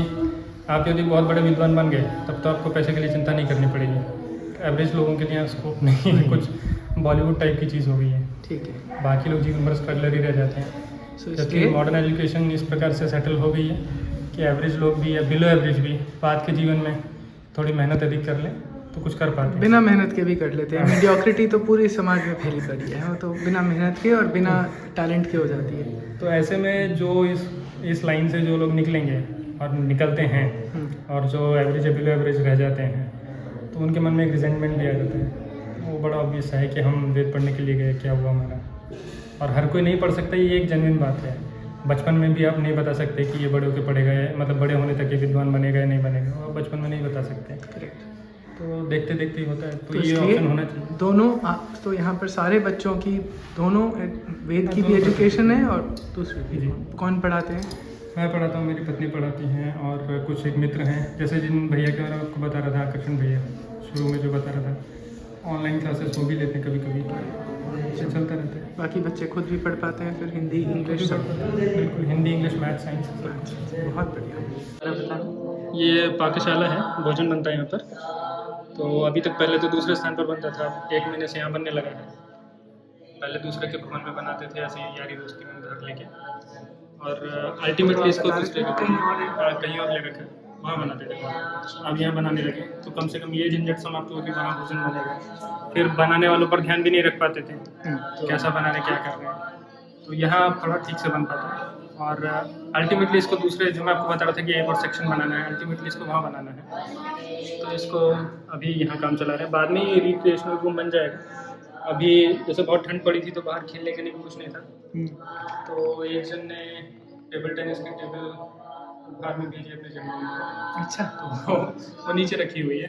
आप यदि बहुत बड़े विद्वान बन गए तब तो आपको पैसे के लिए चिंता नहीं करनी पड़ेगी। एवरेज लोगों के लिए स्कोप नहीं है, कुछ बॉलीवुड टाइप की चीज़ हो गई है।
ठीक है।
बाकी लोग जीवन भर स्ट्रगलर ही रह जाते हैं।
So,
जबकि
इसलिए
मॉडर्न एजुकेशन इस प्रकार से सेटल हो गई है कि एवरेज लोग भी या बिलो एवरेज भी बाद के जीवन में थोड़ी मेहनत अधिक कर लें तो कुछ कर पाते हैं।
बिना मेहनत के भी कर लेते हैं। मीडियोक्रिटी तो पूरे समाज में फैली पड़ी है, वो तो बिना मेहनत के और बिना टैलेंट के हो जाती है।
तो ऐसे में जो इस लाइन से जो लोग निकलेंगे और निकलते हैं और जो एवरेज या बिलो एवरेज रह जाते हैं तो उनके मन में एक रिजेंटमेंट भी आ जाता है। वो बड़ा ऑब्वियस है कि हम वेद पढ़ने के लिए गए, क्या हुआ हमारा। और हर कोई नहीं पढ़ सकता, ये एक जेन्युइन बात है। बचपन में भी आप नहीं बता सकते कि ये बड़े होकर पढ़ेगा, मतलब बड़े होने तक ये विद्वान बनेगा या नहीं बनेगा, वो बचपन में नहीं बता सकते। तो देखते देखते ही होता है। तो ये ऑप्शन होना चाहिए।
दोनों तो यहाँ पर सारे बच्चों की दोनों वेद की भी एजुकेशन है और दूसरी भी।
जी।
कौन पढ़ाते हैं?
मैं पढ़ाता हूँ, मेरी पत्नी पढ़ाती हैं और कुछ एक मित्र हैं, जैसे जिन भैया के बारे में आपको बता रहा था, आकर्षण भैया, शुरू में जो बता रहा था। ऑनलाइन क्लासेस वो भी लेते हैं कभी कभी, तो चलता रहता है।
बाकी बच्चे खुद भी पढ़ पाते हैं फिर हिंदी इंग्लिश सब?
बिल्कुल, हिंदी इंग्लिश मैथ साइंस।
बहुत बढ़िया।
ये पाकशाला है, भोजन बनता है यहाँ पर। तो अभी तक पहले तो दूसरे स्थान पर बनता था, 1 महीने से यहाँ बनने लगा है। पहले दूसरे के भवन में बनाते थे, ऐसे ही यारी दोस्ती में उधार लेके, और अल्टीमेटली इसको दूसरे के कहीं और ले रखा, वहाँ बनाते थे। अब यहाँ बनाने लगे तो कम से कम ये झंझट समाप्त हो कि वहाँ भोजन बनेगा। फिर बनाने वालों पर ध्यान भी नहीं रख पाते थे, तो कैसा बना रहे, क्या कर रहे हैं। तो यहाँ थोड़ा ठीक से बन पाता है। और अल्टीमेटली इसको दूसरे, जो मैं आपको बता रहा था कि एक और सेक्शन बनाना है, अल्टीमेटली इसको वहाँ बनाना है। तो इसको अभी यहाँ काम चला रहे हैं, बाद में ये रिक्रिएशनल रूम बन जाएगा। अभी जैसे बहुत ठंड पड़ी थी तो बाहर खेलने के लिए भी कुछ नहीं था, तो एक जन ने टेबल टेनिस की टेबल बाहर में भेजी अपने जमीन में।
अच्छा।
तो वो नीचे रखी हुई है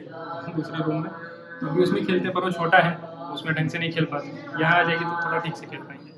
दूसरे रूम में, तो अभी उसमें खेलते हैं, पर वो छोटा है, उसमें ढंग से नहीं खेल पाते। यहाँ आ जाएगी तो थोड़ा ठीक से खेल पाएंगे।